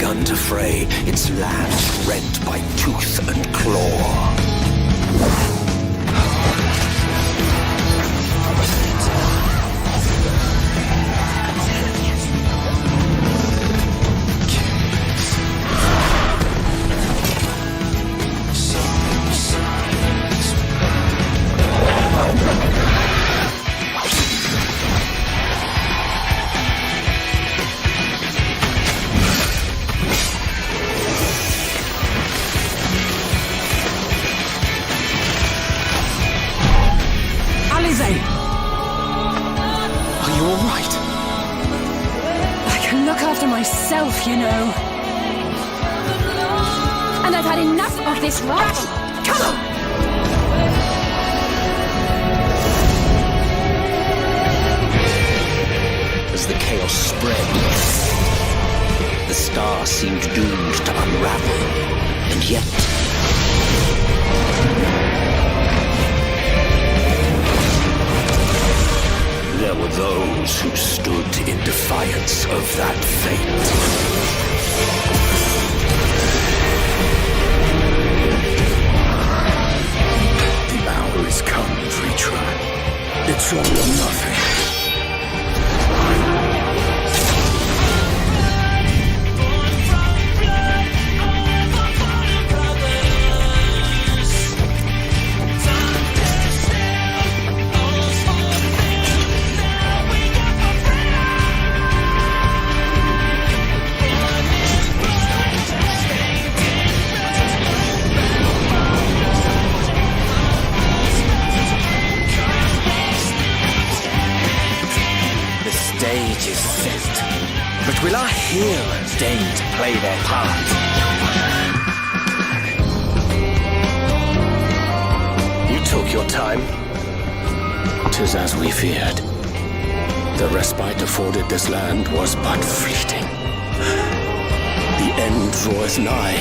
begun to fray, its lands rent by tooth and claw. Myself, you know. And I've had enough of this rot. Come on! As the chaos spread, the star seemed doomed to unravel, and yet... there were those who stood in defiance of that fate. The hour is come, Vritra. It's all or nothing. But will our heroes deign to play their part? You took your time. 'Tis as we feared. The respite afforded this land was but fleeting. The end draweth nigh.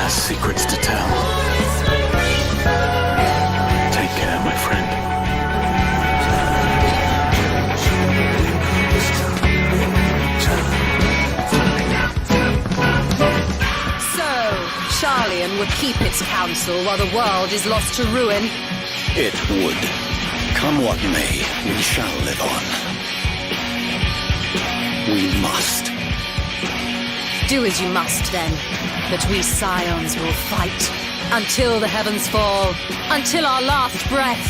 Secrets to tell. Take care, my friend. So, Charlian would keep its counsel while the world is lost to ruin? It would. Come what may, we shall live on. We must. Do as you must, then. But we scions will fight until the heavens fall, until our last breath.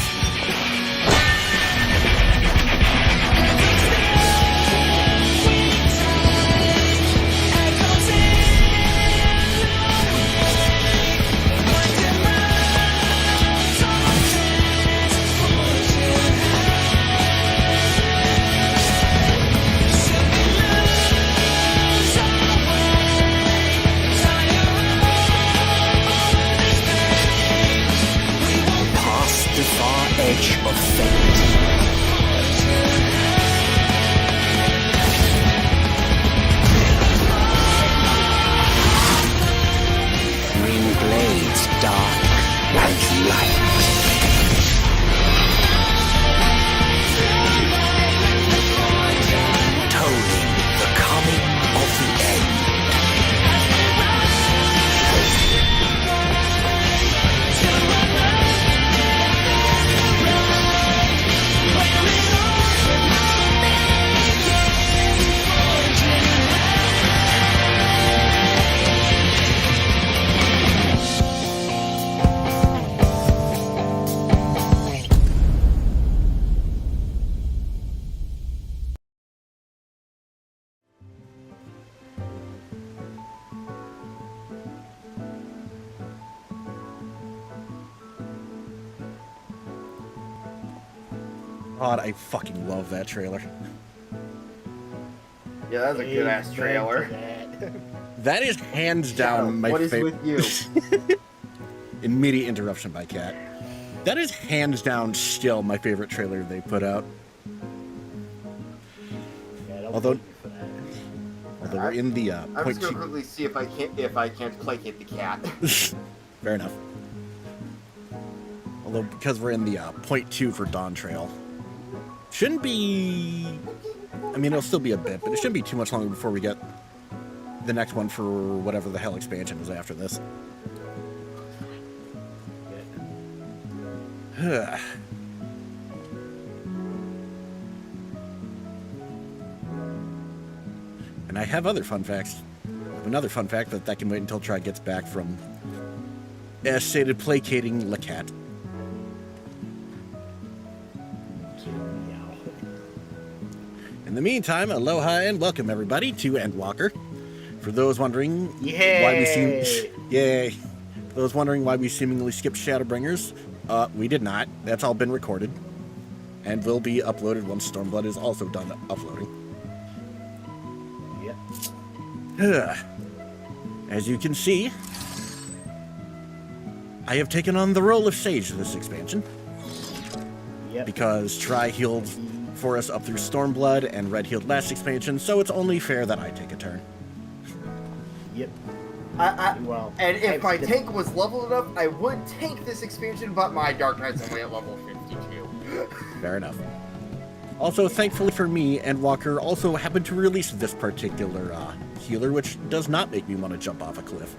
Far God, I fucking love that trailer. Yeah, that's a good ass trailer. That is hands down my favorite. What is with you? Immediate interruption by Cat. That is hands down still my favorite trailer they put out. Yeah, Although we're in the I'm point just gonna two. quickly see if I can't placate the cat. Fair enough. Although because we're in the point 2 for Dawn Trail, shouldn't be. I mean, it'll still be a bit, but it shouldn't be too much longer before we get the next one for whatever the hell expansion is after this. And I have other fun facts. I have another fun fact that can wait until Try gets back from, as stated, placating La Cat. In the meantime, aloha and welcome everybody to Endwalker. For those wondering why we For those wondering why we seemingly skipped Shadowbringers, we did not. That's all been recorded and will be uploaded once Stormblood is also done uploading. Yep. As you can see, I have taken on the role of Sage this expansion. Yep. Because Try healed for us up through Stormblood and Red healed last expansion, so it's only fair that I take a turn. Yep. Well, and if my tank was leveled enough, I would tank this expansion, but my Dark Knight's only at level 52. Fair enough. Also, thankfully for me, Endwalker also happened to release this particular healer, which does not make me want to jump off a cliff.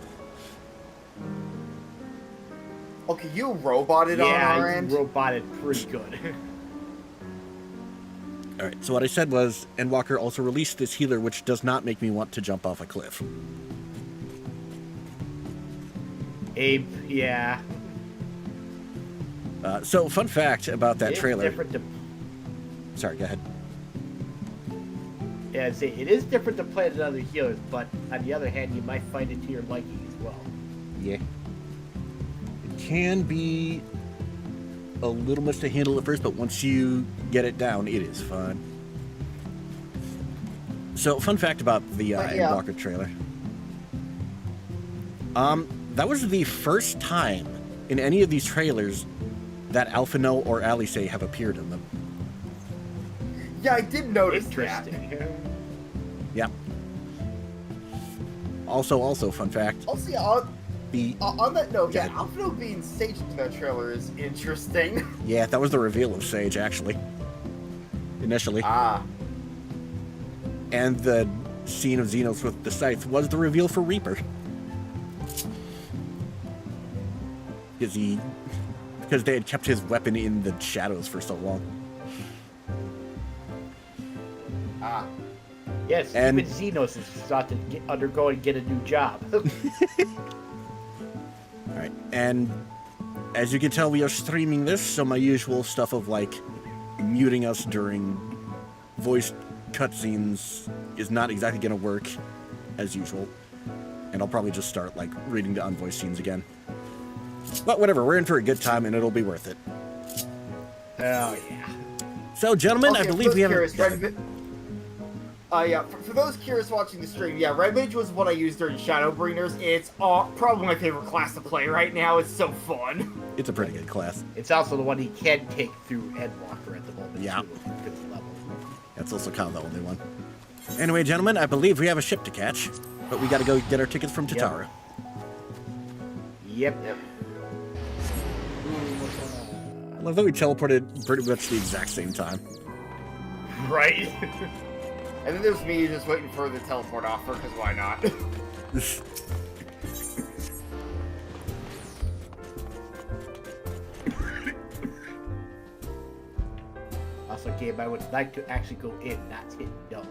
Okay, you roboted on our end. Yeah, you roboted pretty good. Alright, so what I said was, Endwalker also released this healer, which does not make me want to jump off a cliff. Abe, yeah. So, fun fact about that It's trailer. different to, Sorry, go ahead. yeah, I'd say it is different to play than other healers, but on the other hand, you might find it to your liking as well. Yeah. It can be a little much to handle at first, but once you get it down, it is fun. So, fun fact about the Endwalker trailer. That was the first time in any of these trailers that Alphino or Alice have appeared in them. Yeah, I did notice that. Interesting. Yeah. Also, fun fact. Also, on that note, yeah, Alphino being staged in that trailer is interesting. Yeah, that was the reveal of Sage, actually. Initially. And the scene of Xenos with the scythe was the reveal for Reaper. Because they had kept his weapon in the shadows for so long. Yes, And- even Xenos is about to undergo and get a new job. Alright, and as you can tell, we are streaming this, so my usual stuff of, like, muting us during voice cutscenes is not exactly going to work as usual. And I'll probably just start, like, reading the unvoiced scenes again. But whatever, we're in for a good time, and it'll be worth it. Oh, yeah. So, gentlemen, I believe we have... For those curious watching the stream, yeah, Red Mage was what I used during Shadowbringers. It's probably my favorite class to play right now. It's so fun. It's a pretty good class. It's also the one he can take through Endwalker at the moment. Yeah. Too, because of level. That's also kind of the only one. Anyway, gentlemen, I believe we have a ship to catch, but we gotta go get our tickets from Tatara. Yep. I love that we teleported pretty much the exact same time. Right. And then there's me just waiting for the teleport offer, because why not? Also, Gabe, I would like to actually go in, not hit no.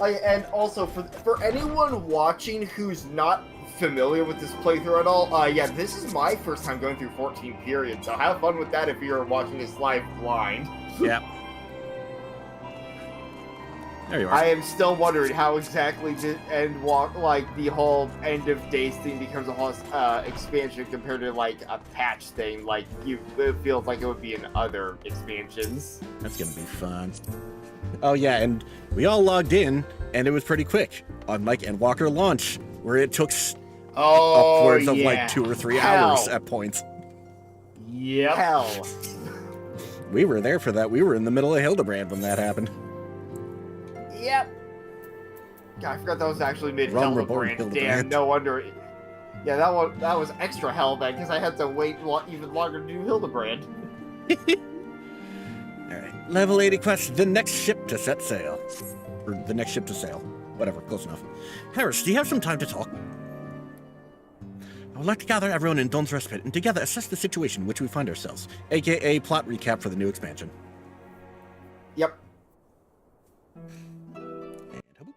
And also, for anyone watching who's not familiar with this playthrough at all, yeah, this is my first time going through 14 period, so have fun with that if you're watching this live blind. Yeah. There you are. I am still wondering how exactly the the whole end of days thing becomes a whole expansion compared to like a patch thing. Like it feels like it would be in other expansions. That's gonna be fun. Oh yeah, and we all logged in, and it was pretty quick. Unlike Endwalker launch, where it took upwards of like 2 or 3 hours at points. Yep. Hell. We were there for that. We were in the middle of Hildebrand when that happened. Yep. God, I forgot that was actually mid Wrong reborn Hildebrand. Hildebrand. Damn, no wonder. Yeah, that was extra hell then, because I had to wait even longer to do Hildebrand. Alright, level 80 quest, the next ship to set sail. Or the next ship to sail. Whatever, close enough. Harris, do you have some time to talk? I would like to gather everyone in Dawn's Respite and together assess the situation in which we find ourselves, aka plot recap for the new expansion. Yep. And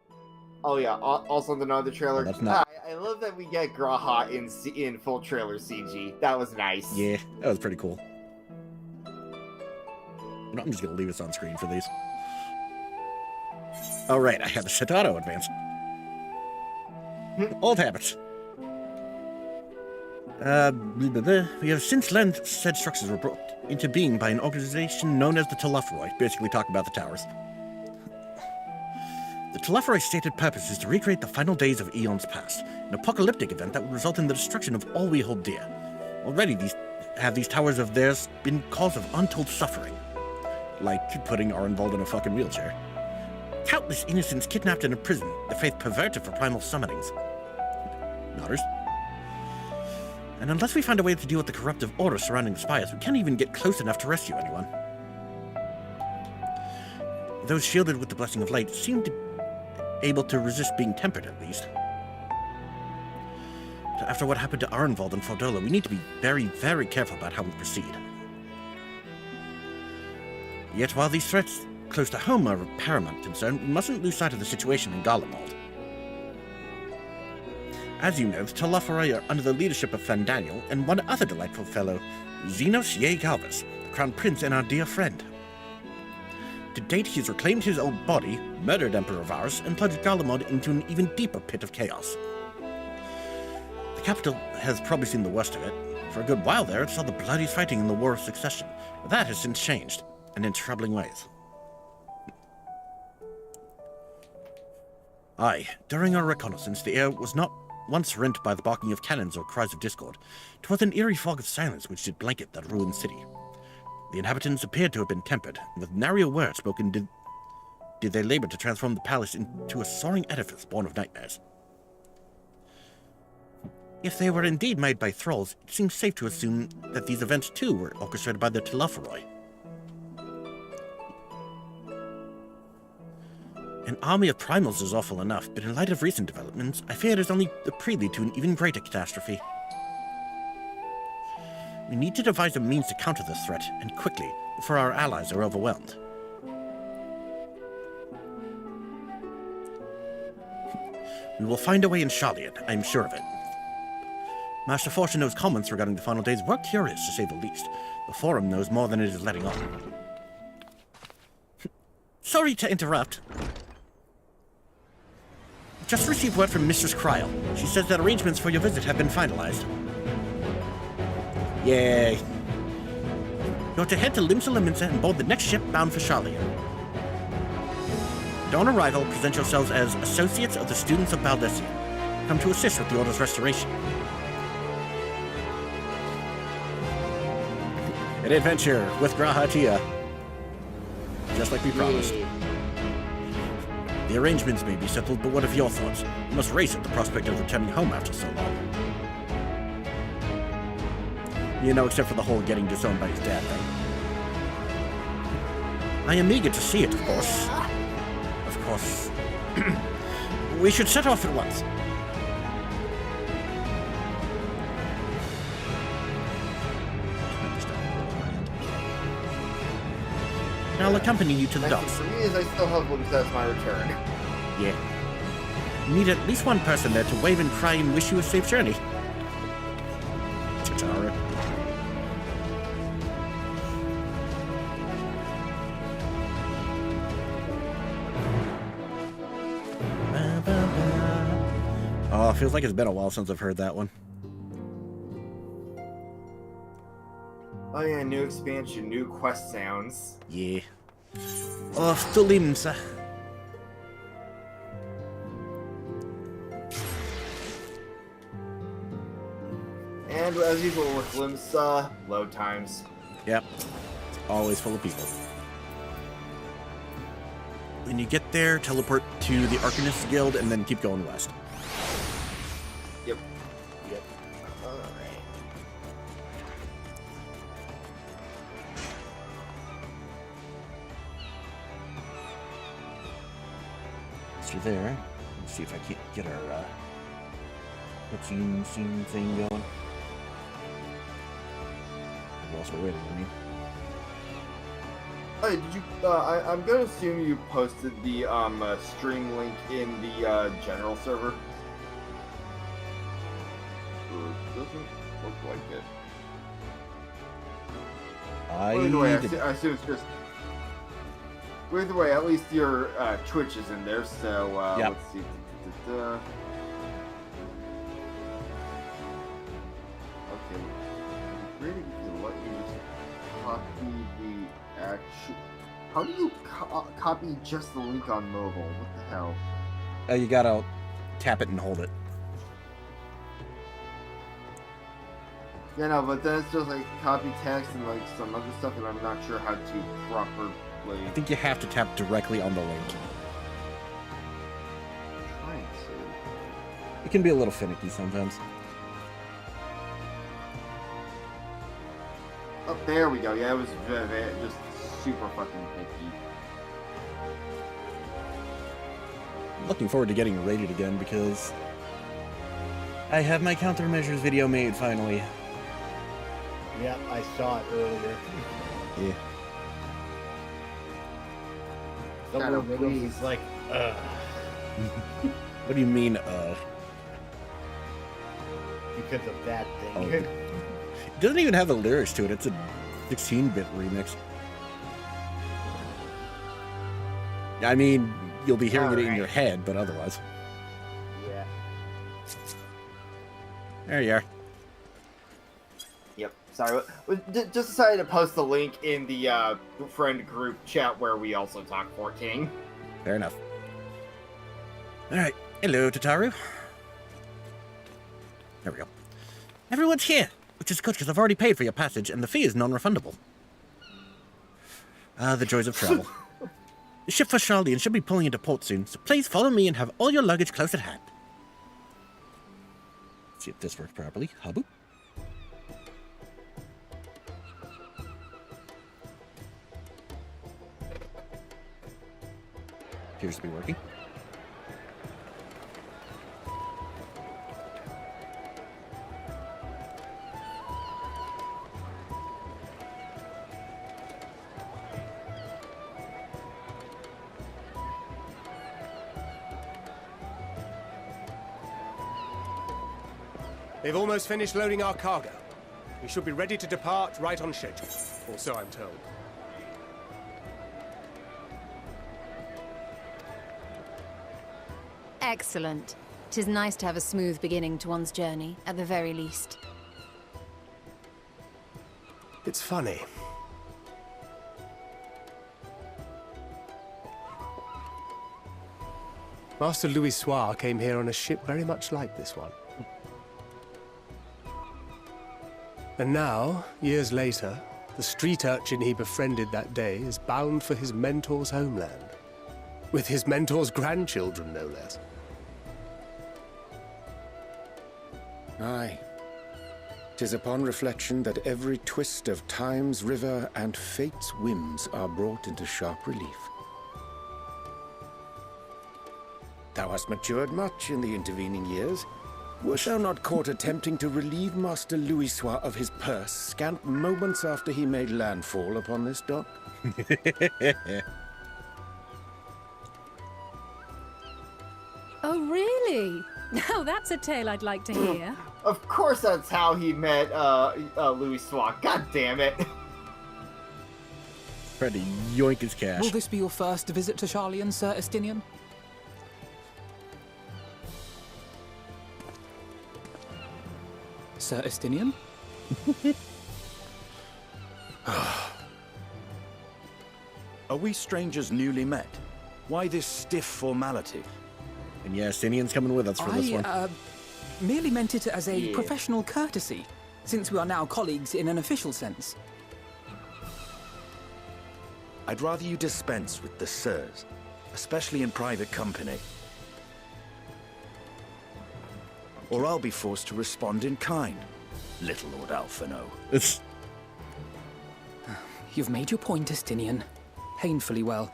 Oh yeah. Also in another trailer. Oh, that's not- I love that we get Graha in full trailer CG. That was nice. yeah, that was pretty cool. No, I'm just gonna leave this on screen for these. Alright, I have the set auto advance. Old habits. We have since learned said structures were brought into being by an organization known as the Telephroi, basically talking about the towers. The Telephroi stated purpose is to recreate the final days of eons past, an apocalyptic event that would result in the destruction of all we hold dear. Already these towers of theirs been cause of untold suffering, like putting Arnvald in a fucking wheelchair. Countless innocents kidnapped and imprisoned, the faith perverted for primal summonings. Nodders. And unless we find a way to deal with the corruptive aura surrounding the spires, we can't even get close enough to rescue anyone. Those shielded with the blessing of light seem to able to resist being tempered, at least. So after what happened to Arnvald and Fordola, we need to be very, very careful about how we proceed. Yet while these threats close to home are of paramount concern, we mustn't lose sight of the situation in Garlemald. As you know, the Telephroi are under the leadership of Fandaniel and one other delightful fellow, Xenos Ye Galvas, the Crown Prince and our dear friend. To date, he has reclaimed his old body, murdered Emperor Varus, and plunged Garlemald into an even deeper pit of chaos. The capital has probably seen the worst of it. For a good while there, it saw the bloodiest fighting in the War of Succession, but that has since changed, and in troubling ways. Aye, during our reconnaissance, the air was not once rent by the barking of cannons or cries of discord. 'Twas an eerie fog of silence which did blanket that ruined city. The inhabitants appeared to have been tempered, and with nary a word spoken did they labor to transform the palace into a soaring edifice born of nightmares. If they were indeed made by thralls, it seems safe to assume that these events too were orchestrated by the Telephroi. An army of primals is awful enough, but in light of recent developments, I fear it is only the prelude to an even greater catastrophe. We need to devise a means to counter this threat, and quickly, before our allies are overwhelmed. We will find a way in Charlian, I am sure of it. Master Fortuno's comments regarding the final days were curious, to say the least. The Forum knows more than it is letting on. Sorry to interrupt. Just received word from Mistress Kryl. She says that arrangements for your visit have been finalized. Yay. You're to head to Limsa and board the next ship bound for Charlian. On arrival, present yourselves as associates of the students of Baldesia, come to assist with the Order's restoration. An adventure with Grahatia. Just like we promised. The arrangements may be settled, but what of your thoughts? You must race at the prospect of returning home after so long. You know, except for the whole getting disowned by his dad thing. I am eager to see it, of course. Of course. We should set off at once. I'll accompany you to the docks. For me, is I still have one as my return. Yeah. You need at least one person there to wave and cry and wish you a safe journey. Chitara. feels like it's been a while since I've heard that one. Oh yeah, new expansion, new quest sounds. Yeah. Off to Limsa. And as usual with Limsa, load times. Yep. It's always full of people. When you get there, teleport to the Arcanist Guild and then keep going west. Yep. Yep. Alright. Once you're there, let's see if I can't get our cutscene scene thing going. Whilst we're waiting, I mean. Hey, did you? I'm gonna assume you posted the stream link in the general server. Doesn't look like it. Either way, I assume it's just. Either way, at least your Twitch is in there. So yep. Let's see. Okay. Great if you let me just copy the actual. How do you copy just the link on mobile? What the hell? You gotta tap it and hold it. Yeah, no, but then it's just like copy text and like some other stuff, and I'm not sure how to properly. I think you have to tap directly on the link. Trying to. It can be a little finicky sometimes. Oh, there we go. Yeah, it was just super fucking picky. I'm looking forward to getting rated again because I have my countermeasures video made finally. Yeah, I saw it earlier. Yeah. Somewhere in the middle, he's like, What do you mean, because of that thing. Oh. It doesn't even have the lyrics to it. It's a 16-bit remix. I mean, you'll be hearing it in your head, but otherwise. Yeah. There you are. Yep. Sorry. Just decided to post the link in the friend group chat where we also talk 14. Fair enough. Alright. Hello, Tataru. There we go. Everyone's here, which is good because I've already paid for your passage and the fee is non-refundable. Ah, the joys of travel. The ship for Charlian should be pulling into port soon, so please follow me and have all your luggage close at hand. Let's see if this works properly. Habu. Appears to be working. They've almost finished loading our cargo. We should be ready to depart right on schedule, or so I'm told. Excellent. 'Tis nice to have a smooth beginning to one's journey, at the very least. It's funny. Master Louis Soir came here on a ship very much like this one. And now, years later, the street urchin he befriended that day is bound for his mentor's homeland. With his mentor's grandchildren, no less. Aye. 'Tis upon reflection that every twist of time's river and fate's whims are brought into sharp relief. Thou hast matured much in the intervening years. Wert thou not caught attempting to relieve Master Louis Soir of his purse scant moments after he made landfall upon this dock? Oh, really? Now that's a tale I'd like to hear. Of course that's how he met Louis Soir. God damn it. Tried to yoink his cash. Will this be your first visit to Charlian, Sir Estinian? Sir Estinian. Are we strangers newly met? Why this stiff formality? And yeah, Stinian's coming with us for this one. I merely meant it as a professional courtesy, since we are now colleagues in an official sense. I'd rather you dispense with the sirs, especially in private company. Or I'll be forced to respond in kind, little Lord Alphino. It's... You've made your point, Estinian. Painfully well.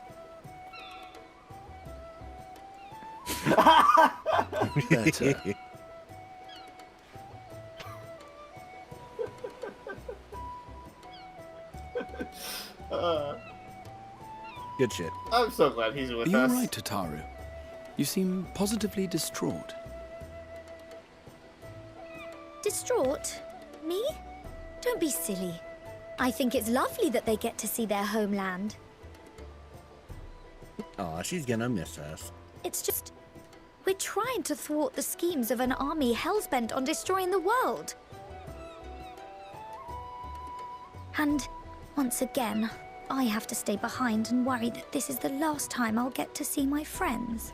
Better. Good shit. I'm so glad he's with Are you us. all right, Tataru? You seem positively distraught. Distraught? Me? Don't be silly. I think it's lovely that they get to see their homeland. Aw, she's gonna miss us. It's just... we're trying to thwart the schemes of an army hellbent on destroying the world. And, once again, I have to stay behind and worry that this is the last time I'll get to see my friends.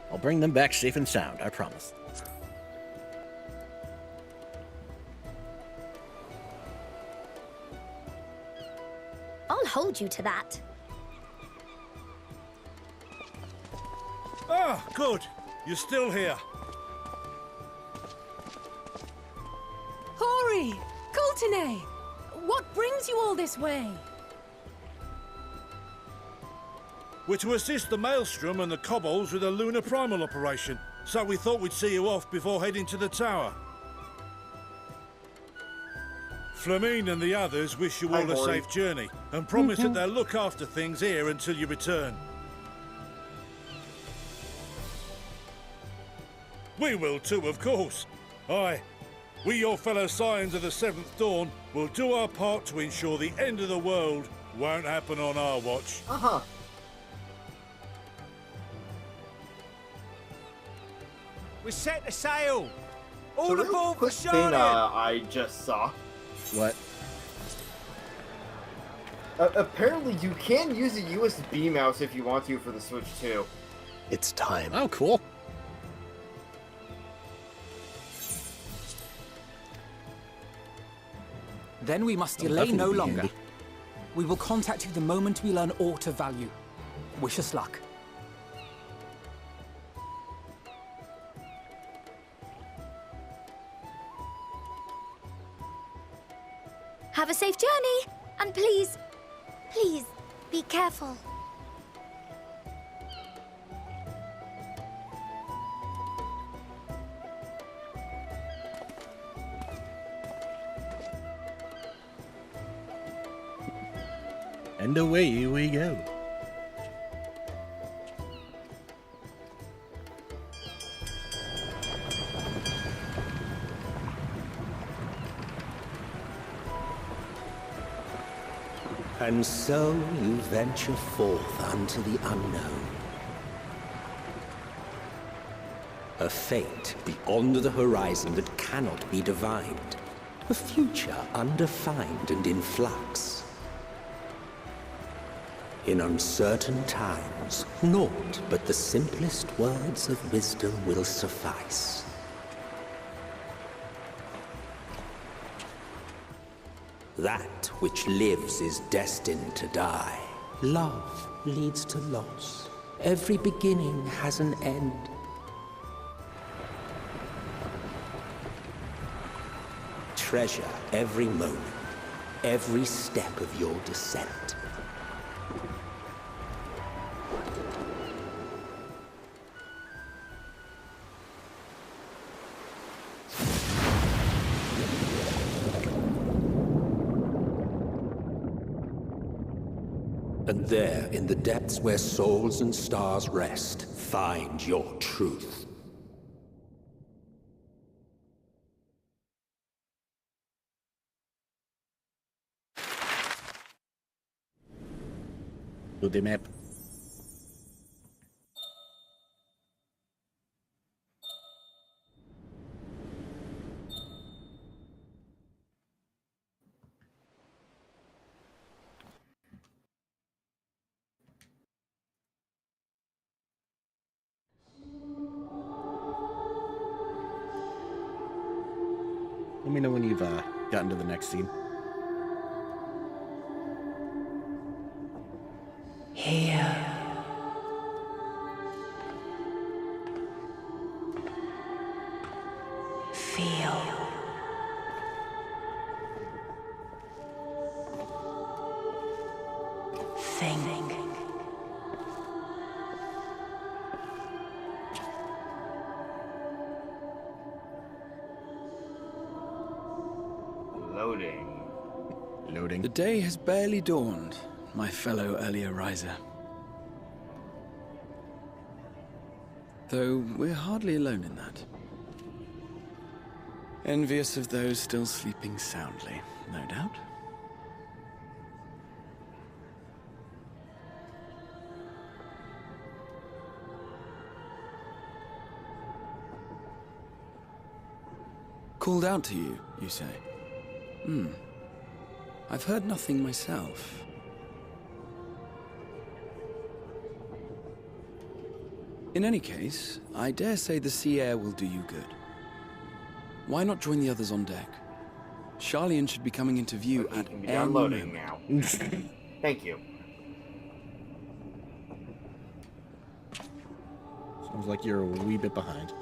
I'll bring them back safe and sound, I promise. I'll hold you to that. Ah, good. You're still here. Hori! Coulternay! What brings you all this way? We're to assist the Maelstrom and the Kobolds with a lunar primal operation, so we thought we'd see you off before heading to the tower. Flamine and the others wish you all a safe journey, and promise that they'll look after things here until you return. We will too, of course. Aye, we, your fellow Scions of the Seventh Dawn, will do our part to ensure the end of the world won't happen on our watch. Uh-huh. We set a sail! All So real aboard for quick thing Charlotte! I just saw. What? Apparently you can use a USB mouse if you want to for the Switch too. It's time. Oh, cool. Then we must That'll delay no definitely be longer. handy. We will contact you the moment we learn aught of value. Wish us luck. Have a safe journey! And please, please, be careful. And away we go. And so you venture forth unto the unknown. A fate beyond the horizon that cannot be divined. A future undefined and in flux. In uncertain times, naught but the simplest words of wisdom will suffice. That which lives is destined to die. Love leads to loss. Every beginning has an end. Treasure every moment, every step of your descent. And there, in the depths where souls and stars rest, find your truth. To the map. Let me know when you've gotten to the next scene. Here. Feel. Think. Loading. The day has barely dawned, my fellow earlier riser. Though we're hardly alone in that. Envious of those still sleeping soundly, no doubt. Called out to you, you say? I've heard nothing myself. In any case, I dare say the sea air will do you good. Why not join the others on deck? Charlian should be coming into view at any unloading moment. now. Thank you. Sounds like you're a wee bit behind.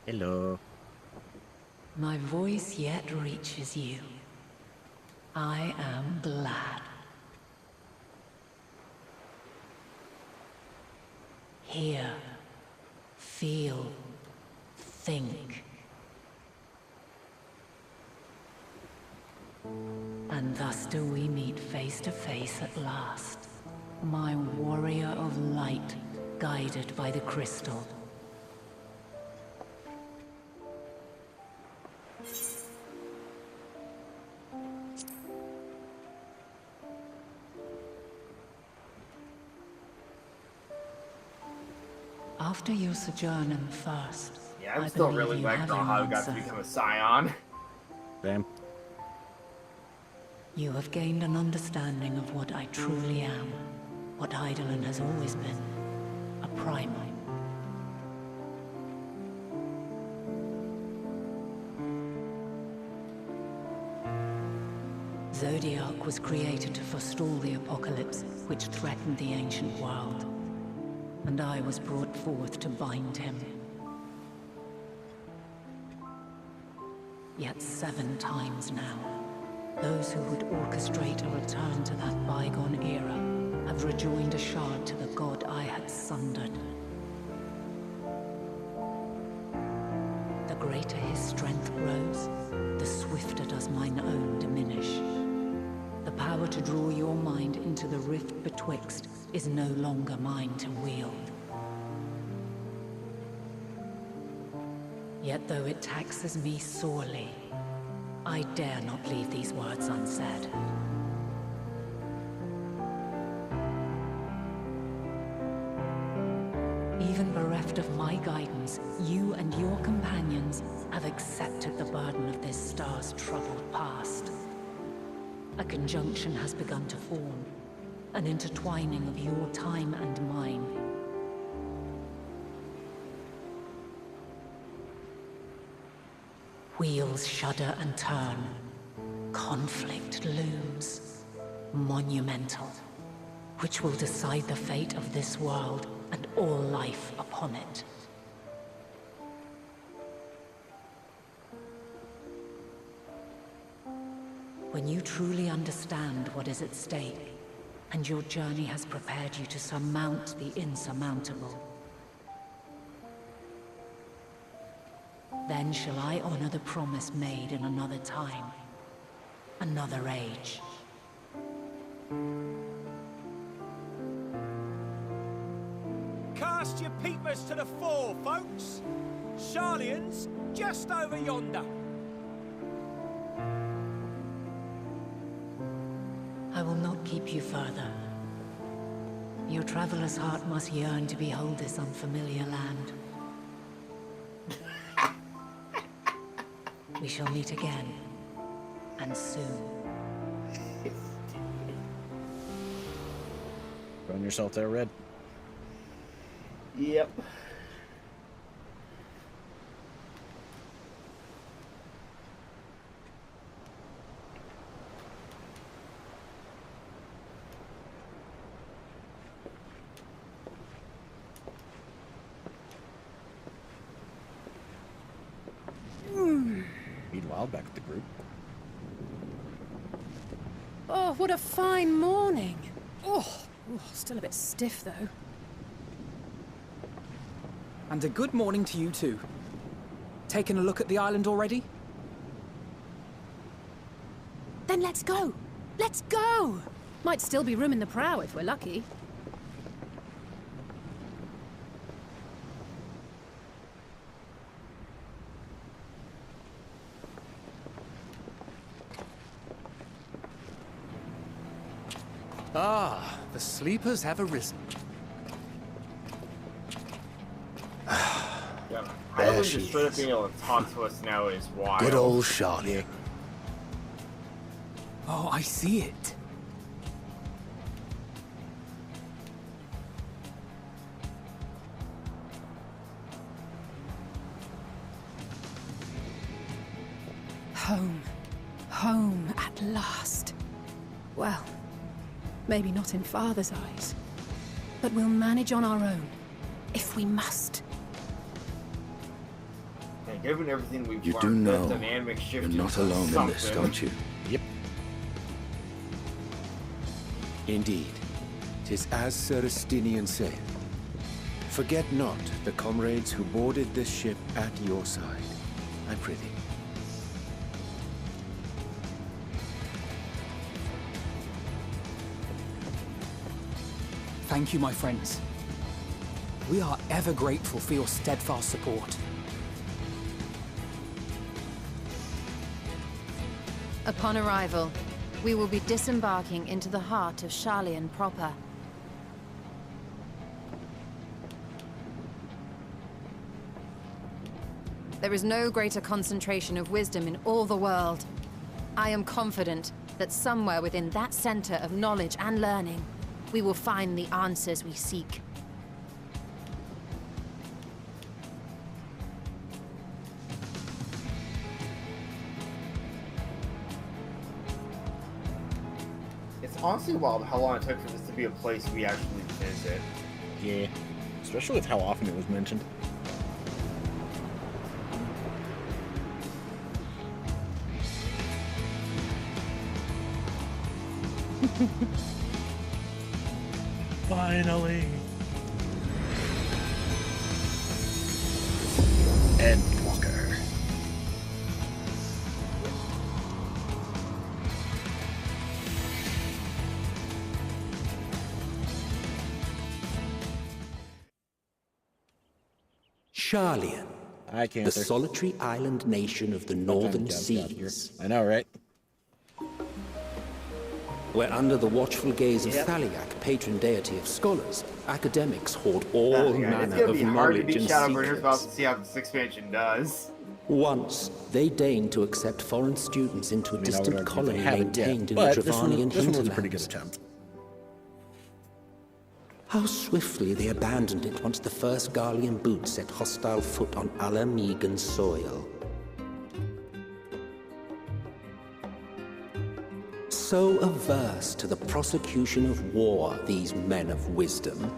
Hello. My voice yet reaches you. I am glad. Hear, feel, think. And thus do we meet face to face at last. My warrior of light, guided by the crystal. After your sojourn in the first, Yeah, I'm I still believe really you glad have on your how I got to answer. become a scion. Damn. You have gained an understanding of what I truly am, what Eidolon has always been, a primal. Zodiac was created to forestall the apocalypse which threatened the ancient world, and I was brought forth to bind him. Yet 7 times now, those who would orchestrate a return to that bygone era have rejoined a shard to the god I had sundered. The greater his strength grows, the swifter does mine own diminish. The power to draw your mind into the rift betwixt is no longer mine to wield. Yet though it taxes me sorely, I dare not leave these words unsaid. Even bereft of my guidance, you and your companions have accepted the burden of this star's troubled past. A conjunction has begun to form, an intertwining of your time and mine. Wheels shudder and turn. Conflict looms. Monumental. Which will decide the fate of this world and all life upon it. When you truly understand what is at stake, and your journey has prepared you to surmount the insurmountable, Then shall I honor the promise made in another time, another age. Cast your peepers to the fore, folks. Sharlian's just over yonder. I will not keep you further. Your traveler's heart must yearn to behold this unfamiliar land. We shall meet again, and soon. Throwing yourself there, Red. Yep. Meanwhile, back with the group. Oh, what a fine morning. Oh, still a bit stiff, though. And a good morning to you too. Taken a look at the island already? Then let's go. Let's go! Might still be room in the prow if we're lucky. Ah, the sleepers have arisen. Yeah, There Island she just straight up is. being able to talk to us now is wild. Good old Charlie. Oh, I see it. Home. Home at last. Well, maybe not in Father's eyes, but we'll manage on our own, if we must. And given everything we've You do learned, that know dynamic shift you're not into alone in this, something. don't you? Yep. Indeed. 'Tis as Sir Estinian saith. Forget not the comrades who boarded this ship at your side. I prithee. Thank you, my friends. We are ever grateful for your steadfast support. Upon arrival, we will be disembarking into the heart of Sharlian proper. There is no greater concentration of wisdom in all the world. I am confident that somewhere within that center of knowledge and learning, we will find the answers we seek. It's honestly wild how long it took for this to be a place we actually visit. Yeah. Especially with how often it was mentioned. Finally. Endwalker. Sharlian, I can't. the solitary island nation of the northern seas. I know, right? Where under the watchful gaze of Yep. Thaliak, patron deity of scholars, academics hoard all It's manner gonna of be hard to knowledge beat and Shadowbringers, but I'll secrets. see how this expansion does. Once, they deigned to accept foreign students into a I would distant argue colony they haven't yet, maintained in but the this one Dravanian was a pretty hinterlands. good attempt. How swiftly they abandoned it once the first Garlean boot set hostile foot on Alamegan soil. So averse to the prosecution of war, these men of wisdom,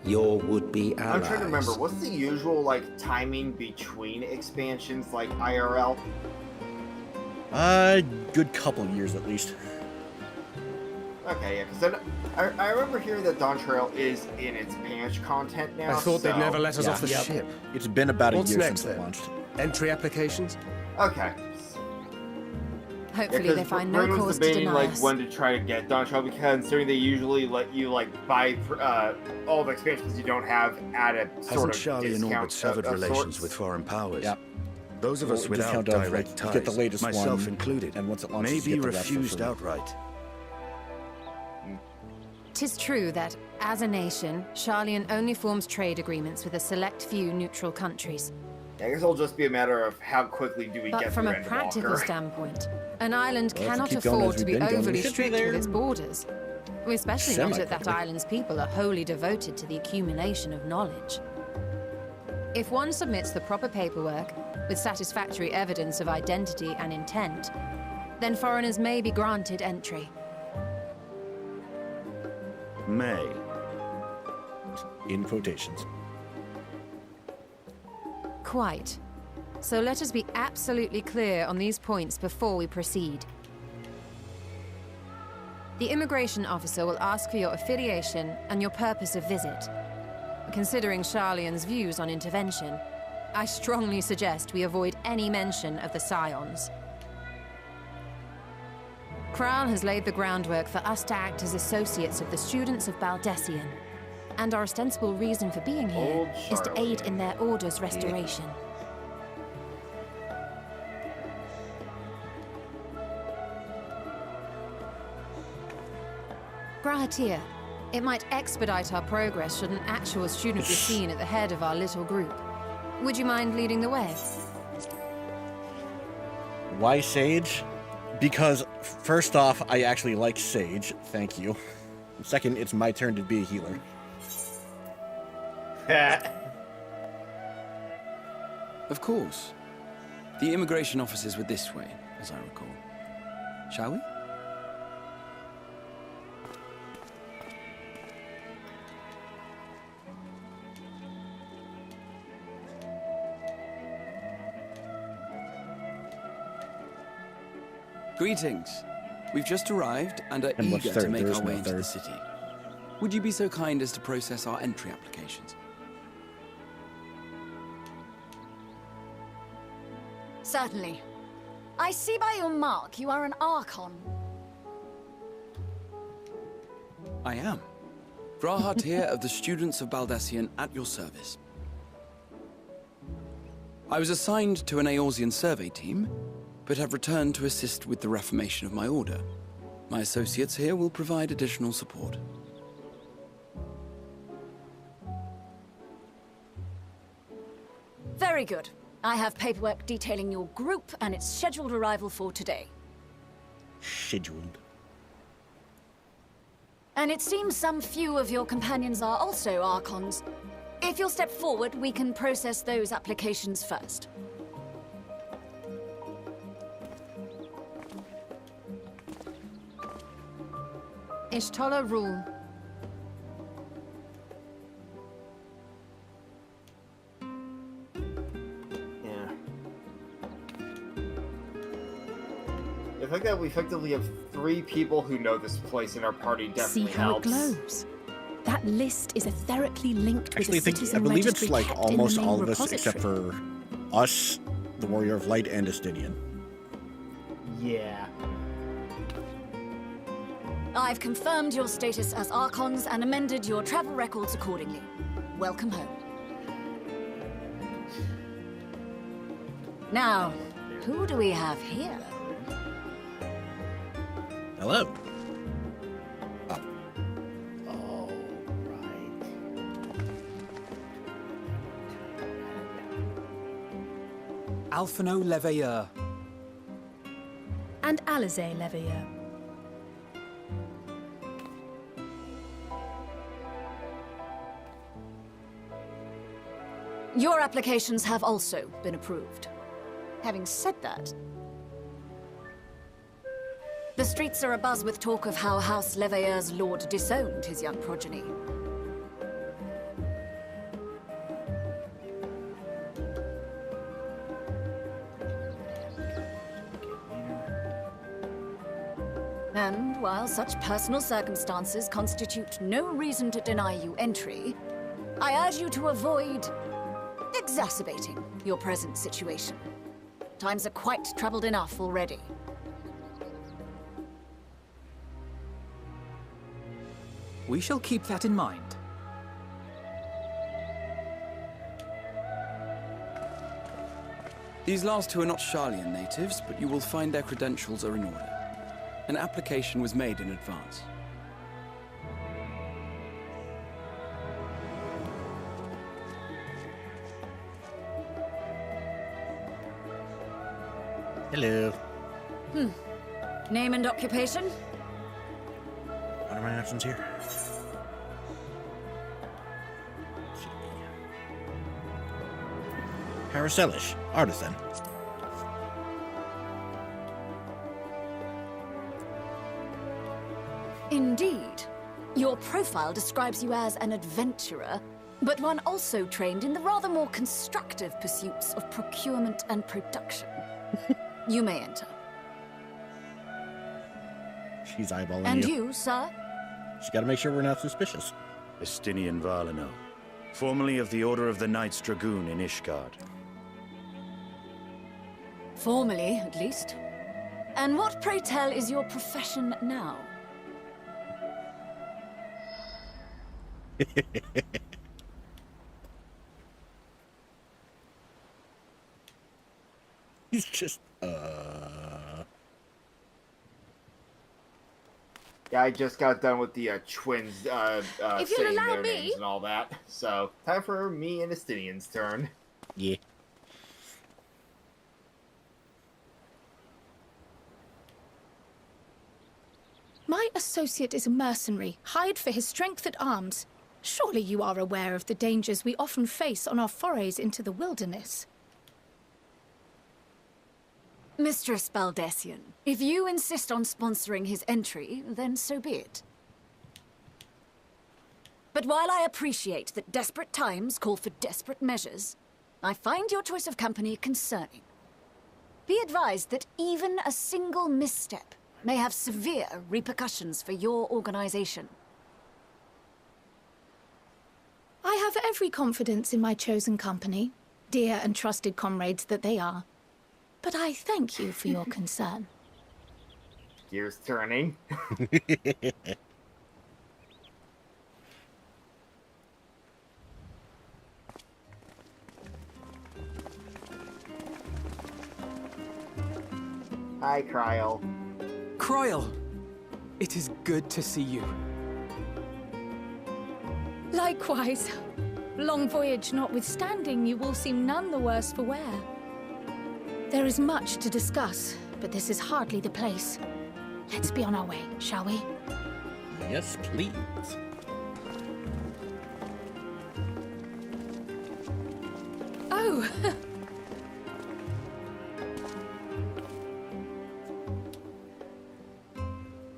your would-be allies. I'm trying to remember, what's the usual, like, timing between expansions, like IRL? Good couple years at least. Okay, yeah, because I remember hearing that Dawn Trail is in its patch content now. I thought they'd so- never let us Yeah. off the Yep. ship. It's been about a What's year next, since it then? launched. Entry applications? Okay. Hopefully they find no Bryn cause was to debating deny like us. when to try to get Dawn Shell, considering they usually let you like buy all the expansions you don't have at a sort Hasn't of Charlie in discount orbit severed of relations sorts. with foreign powers? Yeah. Those of us Well, without discount of, direct like, ties, get the latest myself one, included, and once it launches, may you be get the rest for refused free. outright. 'Tis true that, as a nation, Sharlayan only forms trade agreements with a select few neutral countries. I guess it'll just be a matter of how quickly do we But get from through a practical Endwalker. standpoint, an island Well, if we cannot keep going afford as to be we've been going, we overly should be strict there with its borders. Especially not if that semi-quickly. island's people are wholly devoted to the accumulation of knowledge. If one submits the proper paperwork, with satisfactory evidence of identity and intent, then foreigners may be granted entry. May. In quotations. Quite. So let us be absolutely clear on these points before we proceed. The immigration officer will ask for your affiliation and your purpose of visit. Considering Sharlayan's views on intervention, I strongly suggest we avoid any mention of the Scions. Kral has laid the groundwork for us to act as associates of the students of Baldessian, and our ostensible reason for being here is to aid in their order's restoration. Grahatir, it might expedite our progress should an actual student be seen at the head of our little group. Would you mind leading the way? Why Sage? Because, first off, I actually like Sage. Thank you. Second, it's my turn to be a healer. Of course. The immigration officers were this way, as I recall. Shall we? Greetings. We've just arrived and are And what's eager to third? make There is our way no into the third. city. Would you be so kind as to process our entry applications? Certainly. I see by your mark you are an Archon. I am. Grahatir of the Students of Baldessian at your service. I was assigned to an Eorzean survey team, but have returned to assist with the reformation of my order. My associates here will provide additional support. Very good. I have paperwork detailing your group and its scheduled arrival for today. Scheduled. And it seems some few of your companions are also Archons. If you'll step forward, we can process those applications first. Ishtola rule. Yeah. The fact that we effectively have 3 people who know this place in our party See definitely how helps. it glows. That list is etherically linked Actually, with the citizen I believe it's registry like kept in the almost main all of us repository. except for us, the Warrior of Light, and Estinian. Yeah. I've confirmed your status as Archons and amended your travel records accordingly. Welcome home. Now, who do we have here? Hello. Oh, right. Alphino Leveilleur. And Alizé Leveilleur. Your applications have also been approved. Having said that, the streets are abuzz with talk of how House Leveilleur's lord disowned his young progeny. And while such personal circumstances constitute no reason to deny you entry, I urge you to avoid exacerbating your present situation. Times are quite troubled enough already. We shall keep that in mind. These last two are not Sharlayan natives, but you will find their credentials are in order. An application was made in advance. Hello. Name and occupation? What are my options here? Paracelish, artisan. Indeed. Your profile describes you as an adventurer, but one also trained in the rather more constructive pursuits of procurement and production. You may enter. She's eyeballing And you, sir? She's got to make sure we're not suspicious. Estinian Valino, formerly of the Order of the Knights Dragoon in Ishgard. Formally, at least. And what, pray tell, is your profession now? He's just, Yeah, I just got done with the twins If you'll saying allow their me. names and all that. So, time for me and Estinian's turn. Yeah. My associate is a mercenary, hired for his strength at arms. Surely you are aware of the dangers we often face on our forays into the wilderness. Mistress Baldessian, if you insist on sponsoring his entry, then so be it. But while I appreciate that desperate times call for desperate measures, I find your choice of company concerning. Be advised that even a single misstep may have severe repercussions for your organization. I have every confidence in my chosen company, dear and trusted comrades that they are. But I thank you for your concern. Gears turning. Hi, Kryl. Kryl! It is good to see you. Likewise. Long voyage notwithstanding, you all seem none the worse for wear. There is much to discuss, but this is hardly the place. Let's be on our way, shall we? Yes, please. Oh!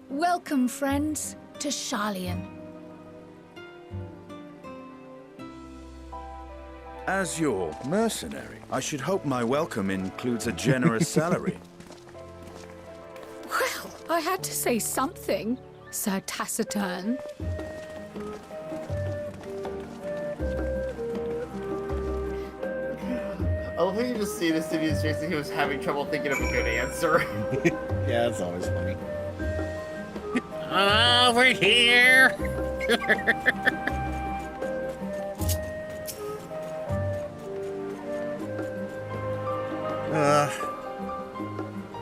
Welcome, friends, to Sharlayan. As your mercenary, I should hope my welcome includes a generous salary. Well, I had to say something, Sir Taciturn. I love how you just see this Estinian's face and he was having trouble thinking of a good answer. Yeah, it's always funny. Over here!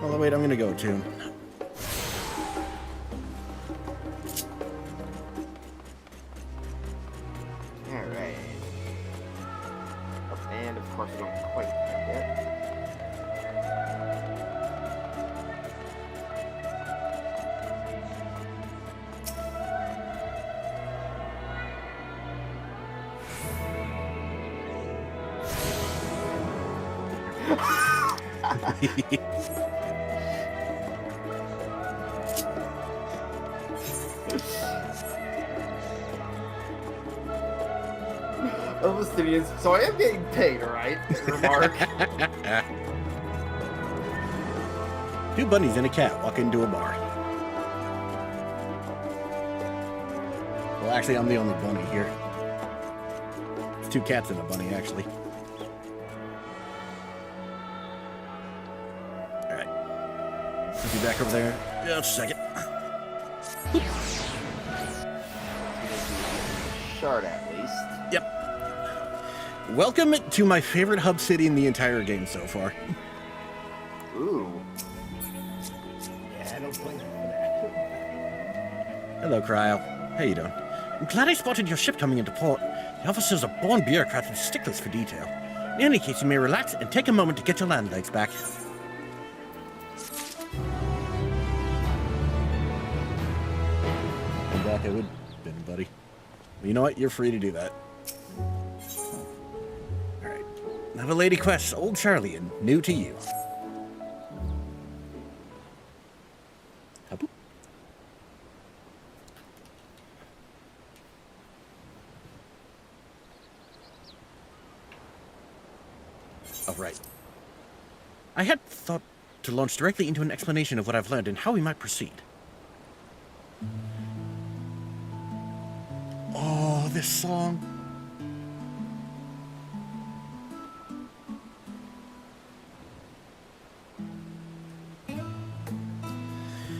Well, wait, I'm gonna go too. Alright. Oh, and of course we don't quite have yet. Estinians, so I am getting paid, alright? Remark. Two bunnies and a cat walk into a bar. Well, actually, I'm the only bunny here. It's two cats and a bunny, actually. I'll be back over there. Just a second. Shard at least. Yep. Welcome to my favorite hub city in the entire game so far. Ooh. Yeah, I don't blame you for that. Hello, Cryo. How you doing? I'm glad I spotted your ship coming into port. The officers are born bureaucrats and sticklers for detail. In any case, you may relax and take a moment to get your land legs back. Come back, I would have been, buddy. Well, you know what? You're free to do that. Alright. Now the lady quest, Old Charlie, and new to you. Kaboom. Oh, right. I had thought to launch directly into an explanation of what I've learned and how we might proceed. Oh, this song.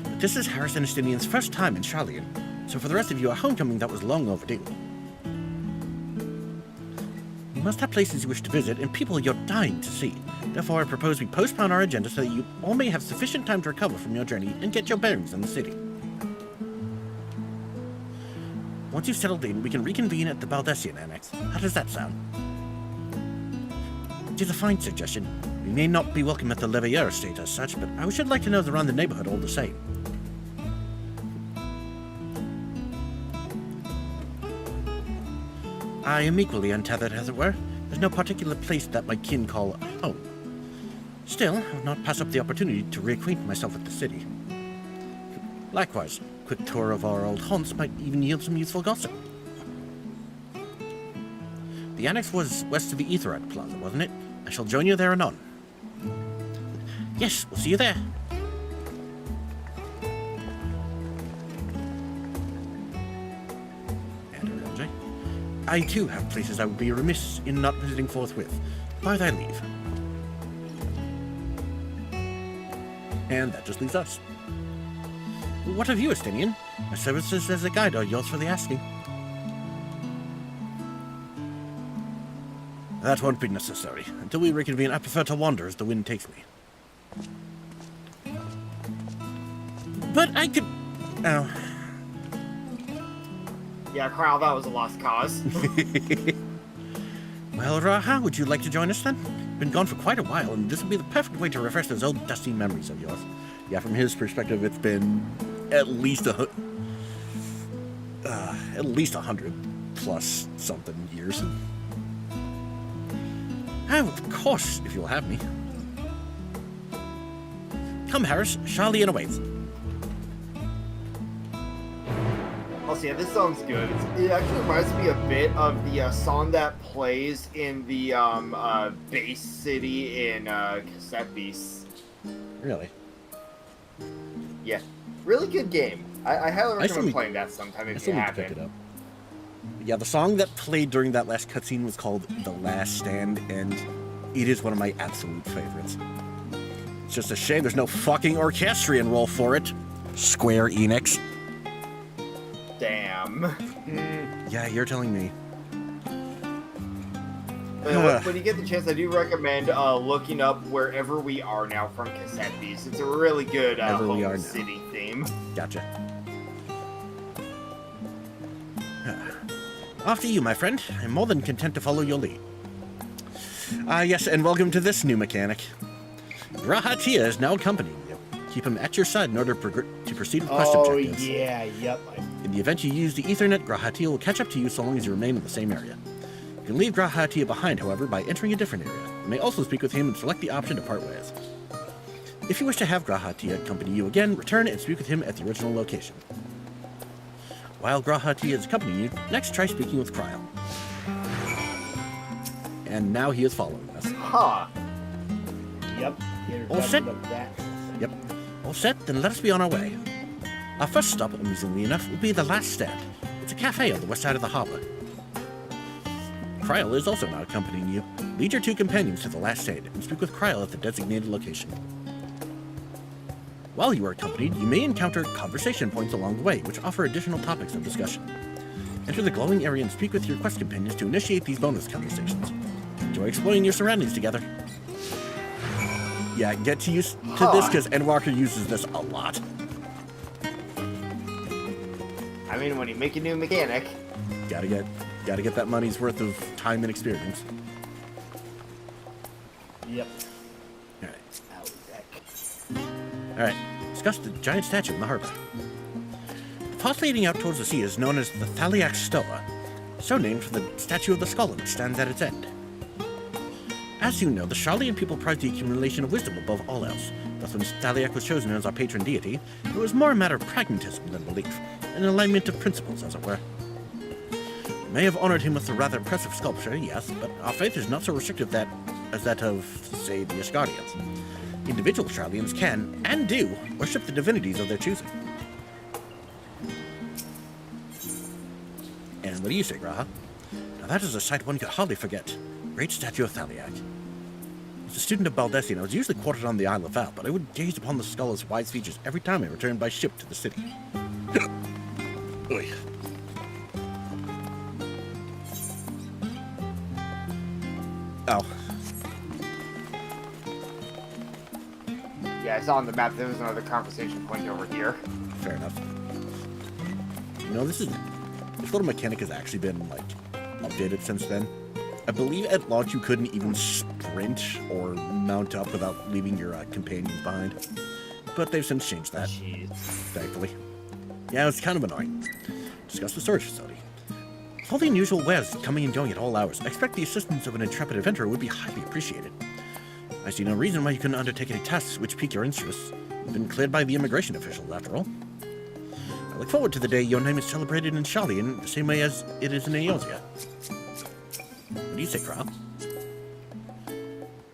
But this is Harris and Estinian's first time in Charlian, so for the rest of you, a homecoming that was long overdue. You must have places you wish to visit and people you're dying to see. Therefore, I propose we postpone our agenda so that you all may have sufficient time to recover from your journey and get your bearings in the city. Once you've settled in, we can reconvene at the Baldessian Annex. How does that sound? It is a fine suggestion. We may not be welcome at the Leveilleur estate as such, but I should like to know around the neighborhood all the same. I am equally untethered, as it were. There's no particular place that my kin call home. Still, I will not pass up the opportunity to reacquaint myself with the city. Likewise, a quick tour of our old haunts might even yield some useful gossip. The annex was west of the Aetherat Plaza, wasn't it? I shall join you there anon. Yes, we'll see you there. I too have places I would be remiss in not visiting forthwith. By thy leave. And that just leaves us. What of you, Estinian? My services as a guide are yours for the asking. That won't be necessary. Until we reconvene, I prefer to wander as the wind takes me. But I could... Oh... Yeah, Kyle, that was a lost cause. Well, Raha, would you like to join us then? Been gone for quite a while, and this would be the perfect way to refresh those old dusty memories of yours. Yeah, from his perspective, it's been at least 100 plus something years. Oh, of course, if you'll have me. Come, Harris, Charlian awaits. Also, yeah, this song's good. It actually reminds me a bit of the song that plays in the base city in Cassette Beasts. Really? Yeah. Really good game. I highly recommend playing that sometime if you haven't. Pick it up. Yeah, the song that played during that last cutscene was called The Last Stand, and it is one of my absolute favorites. It's just a shame there's no fucking orchestrion role for it. Square Enix. Damn. Yeah, you're telling me. When you get the chance, I do recommend looking up Wherever We Are Now from Cassette Beasts. It's a really good home city theme. Gotcha. After you, my friend. I'm more than content to follow your lead. Yes, and welcome to this new mechanic. Grahatia is now accompanying you. Keep him at your side in order to proceed with quest objectives. Oh, yeah, yep. In the event you use the Ethernet, Grahatia will catch up to you so long as you remain in the same area. You can leave Grahatia behind, however, by entering a different area. You may also speak with him and select the option to part ways. If you wish to have Grahatia accompany you again, return and speak with him at the original location. While Grahatia is accompanying you, next try speaking with Cryo. And now he is following us. Huh. Yep. All set? Yep. All set, then let us be on our way. Our first stop, amusingly enough, will be the Last Stand. It's a cafe on the west side of the harbor. Kryl is also now accompanying you. Lead your two companions to the Last Stand and speak with Kryl at the designated location. While you are accompanied, you may encounter conversation points along the way, which offer additional topics of discussion. Enter the glowing area and speak with your quest companions to initiate these bonus conversations. Enjoy exploring your surroundings together. Yeah, get to use to this because Endwalker uses this a lot. I mean, when you make a new mechanic, gotta get that money's worth of time and experience. Yep. Alright, discuss the giant statue in the harbor. The path leading out towards the sea is known as the Thaliac Stoa, so named for the statue of the scholar which stands at its end. As you know, the Sharlayan people prize the accumulation of wisdom above all else. Thus, when Thaliac was chosen as our patron deity, it was more a matter of pragmatism than belief, an alignment of principles, as it were. We may have honored him with a rather impressive sculpture, yes, but our faith is not so restrictive as that of, say, the Asgardians. Individual Sharlayans can, and do, worship the divinities of their choosing. And what do you say, Graha? Now that is a sight one could hardly forget. Great statue of Thaliac. As a student of Baldessian, I was usually quartered on the Isle of Val, but I would gaze upon the scholar's wise features every time I returned by ship to the city. Oy. Oh. yeah, I saw on the map there was another conversation point over here. Fair enough. You know, this little mechanic has actually been, like, updated since then. I believe at launch you couldn't even sprint or mount up without leaving your companions behind. But they've since changed that, thankfully. Yeah, it's kind of annoying. Discuss the storage facility. With all the unusual wares coming and going at all hours, I expect the assistance of an intrepid adventurer would be highly appreciated. I see no reason why you couldn't undertake any tasks which pique your interest. You've been cleared by the immigration officials, after all. I look forward to the day your name is celebrated in Sharlayan the same way as it is in Eosia. What do you say, Kral?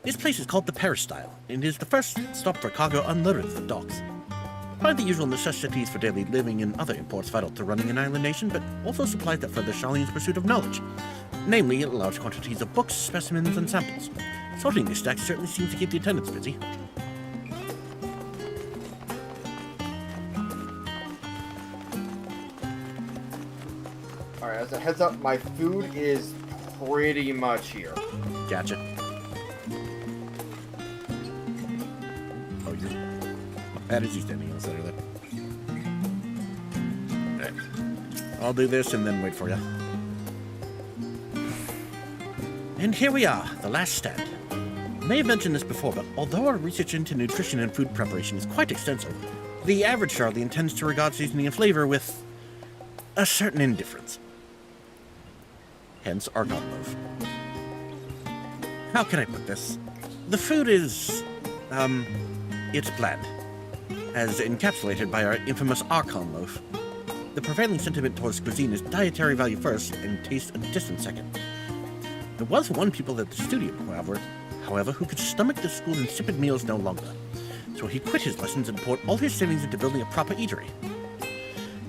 This place is called the Peristyle, and is the first stop for cargo unloaded at the docks. Find the usual necessities for daily living and other imports vital to running an island nation, but also supplies that further Sharlayan's pursuit of knowledge, namely large quantities of books, specimens, and samples. Sorting these stacks certainly seems to keep the attendants busy. Alright, as a heads up, my food is pretty much here. Gotcha. Oh, you're... That is you standing in the center there. Alright. I'll do this and then wait for you. And here we are, the last stand. I may have mentioned this before, but although our research into nutrition and food preparation is quite extensive, the average Sharlayan tends to regard seasoning and flavor with a certain indifference. Hence our god loaf. How can I put this? The food is, it's bland, as encapsulated by our infamous Archon loaf. The prevailing sentiment towards cuisine is dietary value first and taste a distant second. There was one pupil at the studio, however, who could stomach the school's insipid meals no longer. So he quit his lessons and poured all his savings into building a proper eatery.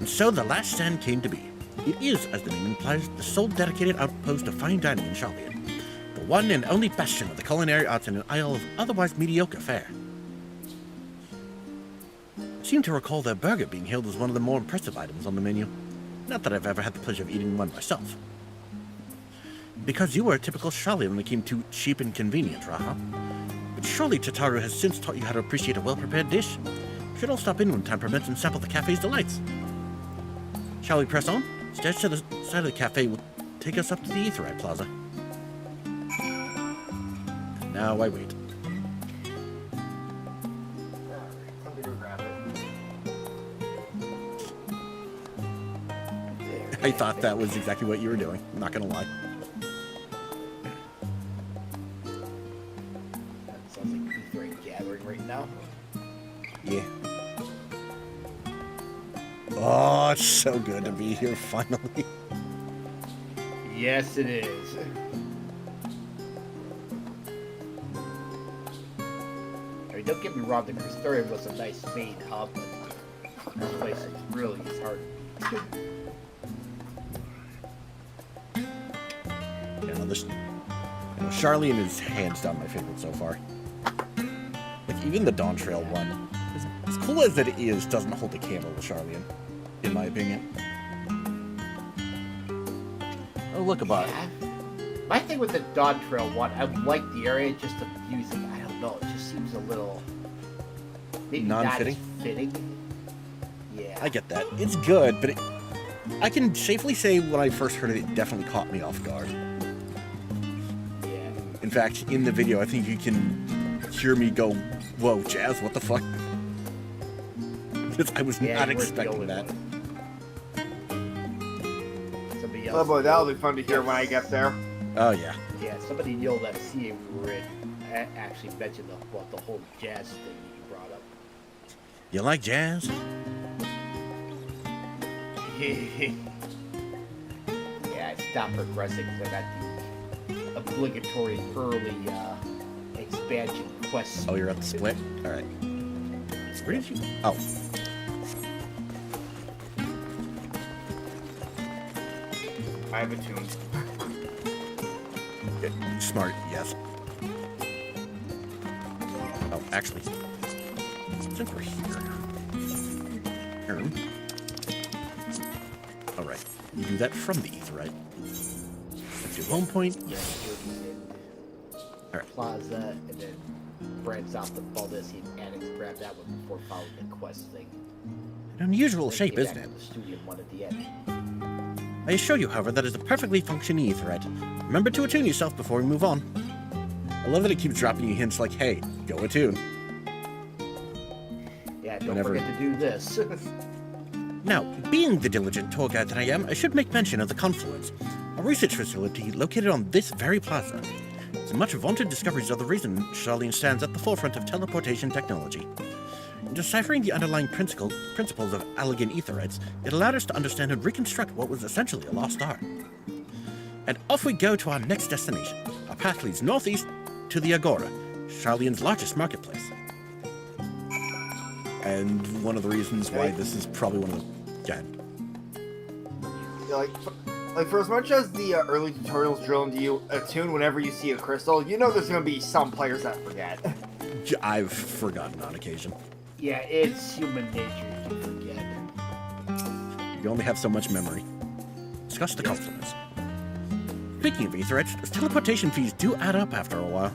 And so the last stand came to be. It is, as the name implies, the sole dedicated outpost of fine dining in Sharlayan. The one and only bastion of the culinary arts in an isle of otherwise mediocre fare. I seem to recall their burger being hailed as one of the more impressive items on the menu. Not that I've ever had the pleasure of eating one myself. Because you were a typical Sharlayan when it came to cheap and convenient, Raha. But surely Tataru has since taught you how to appreciate a well-prepared dish. Should all stop in when time permits and sample the cafe's delights. Shall we press on? Stairs to the side of the cafe will take us up to the Aetheryte Plaza. And now I wait. I'm gonna grab it. I thought that was exactly what you were doing. I'm not gonna lie. That sounds like Aetheryte gathering right now. Yeah. Oh, it's so good to be here finally. Yes, it is. I mean, don't get me wrong, the Crystarium was a nice main hub, but this place is really hard. Yeah, no, Sharlayan is hands down my favorite so far. Like, even the Dawn Trail one As cool as it is, doesn't hold a candle to Charlian, in my opinion. Oh, look about it. My thing with the Dawn Trail one, I like the area, just the music, I don't know, it just seems a little... maybe non-fitting? Not as fitting. Yeah. I get that. It's good, but I can safely say when I first heard it, it definitely caught me off guard. Yeah. In fact, in the video, I think you can hear me go, whoa, Jazz, what the fuck? Because I was not expecting that. Somebody Oh else. boy, that'll be fun to hear when I get there. Oh, yeah. Yeah, somebody yelled at CA we were in, actually mentioned the whole jazz thing you brought up. You like jazz? Yeah, I stopped progressing because I got the obligatory early expansion quest. Oh, you're at the split? Alright. Where did you... Oh. I have a tune. Smart, yes. Oh, actually. Since we're here... Alright. You do that from the Aetheryte. That's your home point. Yeah, Alright. Plaza, and then branch out the Baldessian Annex, grab that one before following the quest thing. An unusual Then shape, came isn't back it? to the studio one at the end. I assure you, however, that is a perfectly functioning Aetheryte. Remember to attune yourself before we move on. I love that it keeps dropping you hints like, hey, go attune. Yeah, don't forget to do this. Now, being the diligent tour guide that I am, I should make mention of the Confluence, a research facility located on this very plaza. The much vaunted discoveries are the reason Charlene stands at the forefront of teleportation technology. In deciphering the underlying principles of Allegan Aetherites, it allowed us to understand and reconstruct what was essentially a lost art. And off we go to our next destination. Our path leads northeast to the Agora, Charlene's largest marketplace. And one of the reasons why this is probably one of the... Like for as much as the early tutorials drill into you attune whenever you see a crystal, you know there's going to be some players that forget. I've forgotten on occasion. Yeah, it's human nature to forget. You only have so much memory. Discuss the Confluence. Speaking of Aetherites, those teleportation fees do add up after a while,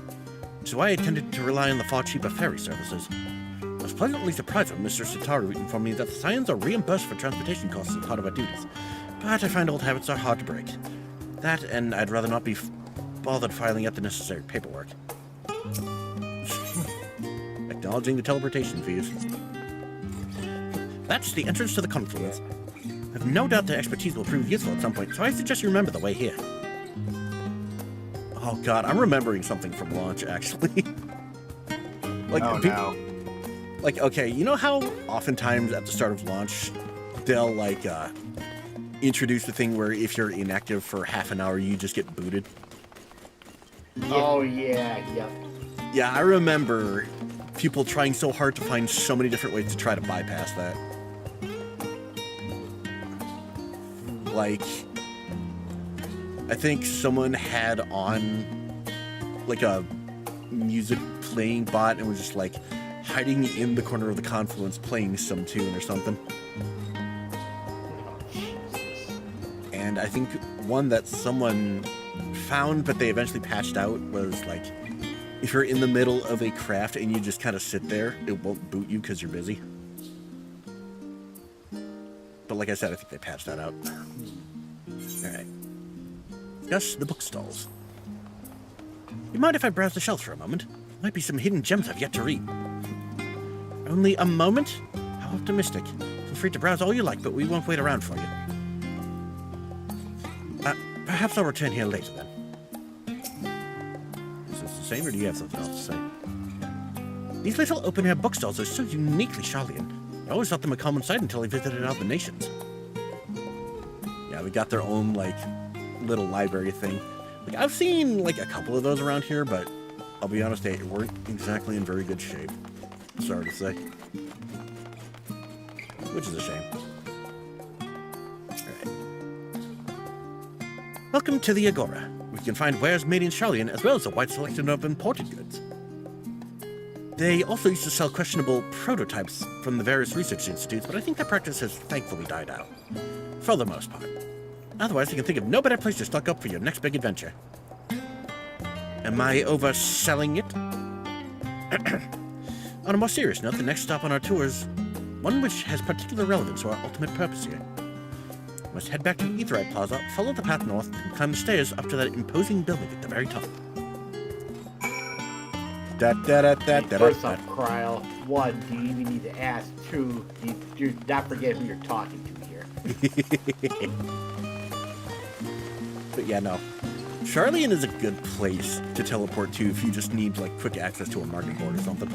which is why I tended to rely on the far cheaper ferry services. I was pleasantly surprised when Mr. Sitaru informed me that the Scions are reimbursed for transportation costs as part of our duties, but I find old habits are hard to break. That, and I'd rather not be bothered filing out the necessary paperwork. Acknowledging the teleportation fees. That's the entrance to the Confluence. I have no doubt their expertise will prove useful at some point, so I suggest you remember the way here. Oh god, I'm remembering something from launch, actually. Like, oh no. Like, okay, you know how oftentimes at the start of launch, they'll, like, introduce the thing where if you're inactive for half an hour, you just get booted? Oh, yeah, yep. Yeah, I remember people trying so hard to find so many different ways to try to bypass that. Like, I think someone had on, like, a music playing bot and was just, like, hiding in the corner of the Confluence playing some tune or something. And I think one that someone found but they eventually patched out was like, if you're in the middle of a craft and you just kind of sit there, it won't boot you because you're busy. But like I said, I think they patched that out. Alright. Yes, the bookstalls. You mind if I browse the shelves for a moment? Might be some hidden gems I've yet to read. Only a moment? How optimistic. Feel free to browse all you like, but we won't wait around for you. Perhaps I'll return here later then. Is this the same, or do you have something else to say? These little open-air bookstalls are so uniquely Charlian. I always thought them a common sight until I visited other nations. Yeah, we got their own, like, little library thing. Like, I've seen, like, a couple of those around here, but I'll be honest, they weren't exactly in very good shape. Sorry to say. Which is a shame. Alright. Welcome to the Agora. We can find wares made in Charlian as well as a wide selection of imported goods. They also used to sell questionable prototypes from the various research institutes, but I think that practice has thankfully died out. For the most part. Otherwise, I can think of no better place to stock up for your next big adventure. Am I overselling it? On a more serious note, the next stop on our tour is one which has particular relevance to our ultimate purpose here. We must head back to Aetheryte Plaza, follow the path north, and climb the stairs up to that imposing building at the very top. First off, Kryl, 1, do you even need to ask? 2, do not forget who you're talking to here. But yeah, no. Charlian is a good place to teleport to if you just need, like, quick access to a market board or something.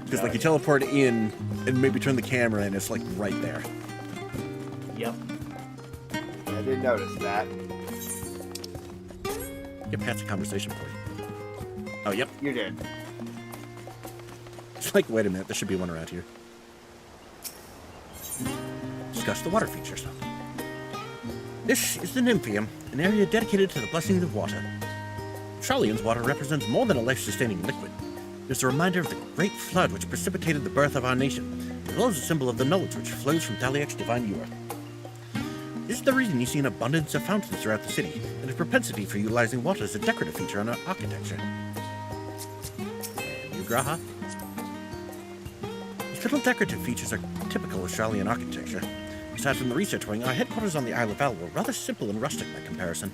Because, like, you teleport in and maybe turn the camera and it's, like, right there. Yep. I didn't notice that. Get past the conversation for you. Oh, yep. You did. It's like, wait a minute, there should be one around here. Discuss the water features. This is the Nymphium, an area dedicated to the blessings of water. Charlian's water represents more than a life-sustaining liquid. It's a reminder of the great flood which precipitated the birth of our nation, as well as a symbol of the knowledge which flows from Thaliak's divine Ewer. This is the reason you see an abundance of fountains throughout the city, and a propensity for utilizing water as a decorative feature on our architecture. And you, Graha? These little decorative features are typical of Charlian architecture. Aside from the research wing, our headquarters on the Isle of Val were rather simple and rustic by comparison.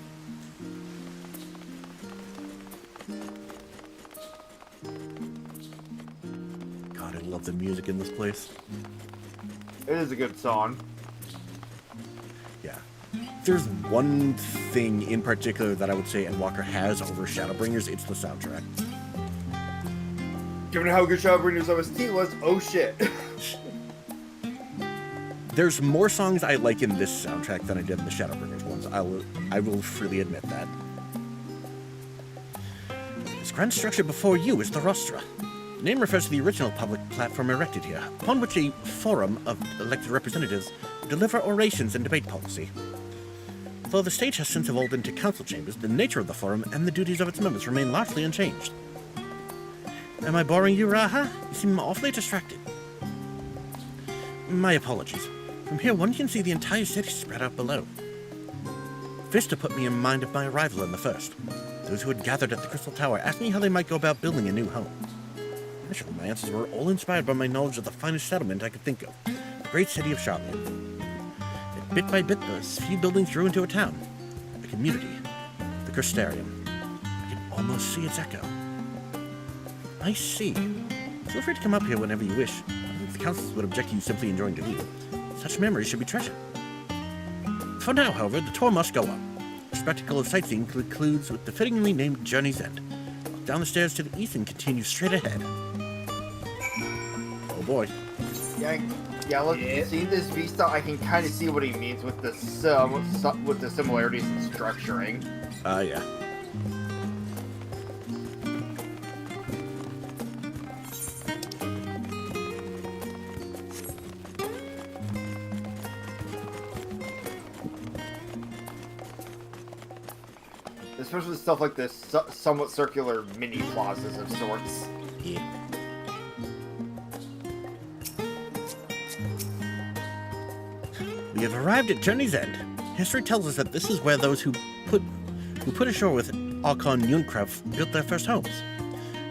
God, I love the music in this place. It is a good song. Yeah. There's one thing in particular that I would say Endwalker has over Shadowbringers, it's the soundtrack. Given how good Shadowbringers OST was, oh shit. There's more songs I like in this soundtrack than I did in the Shadowbringers ones. I will freely admit that. This grand structure before you is the Rostra. The name refers to the original public platform erected here, upon which a forum of elected representatives deliver orations and debate policy. Although the stage has since evolved into council chambers, the nature of the forum and the duties of its members remain largely unchanged. Am I boring you, Raha? You seem awfully distracted. My apologies. From here, one can see the entire city spread out below. Vista put me in mind of my arrival in the first. Those who had gathered at the Crystal Tower asked me how they might go about building a new home. Initially, my answers were all inspired by my knowledge of the finest settlement I could think of, the great city of Charlian. And bit by bit, those few buildings grew into a town, a community, the Crystarium. I can almost see its echo. I see. Feel free to come up here whenever you wish. If the councils would object to you simply enjoying the view, such memories should be treasured. For now, however, the tour must go on. The spectacle of sightseeing concludes with the fittingly named Journey's End. Walk down the stairs to the east and continue straight ahead. Oh boy. Yeah, look, seeing this vista, I can kind of see what he means with the similarities in structuring. Yeah. Especially with stuff like this somewhat circular mini plazas of sorts. Yeah. We have arrived at Journey's End. History tells us that this is where those who put ashore with Archon Yunkrav built their first homes.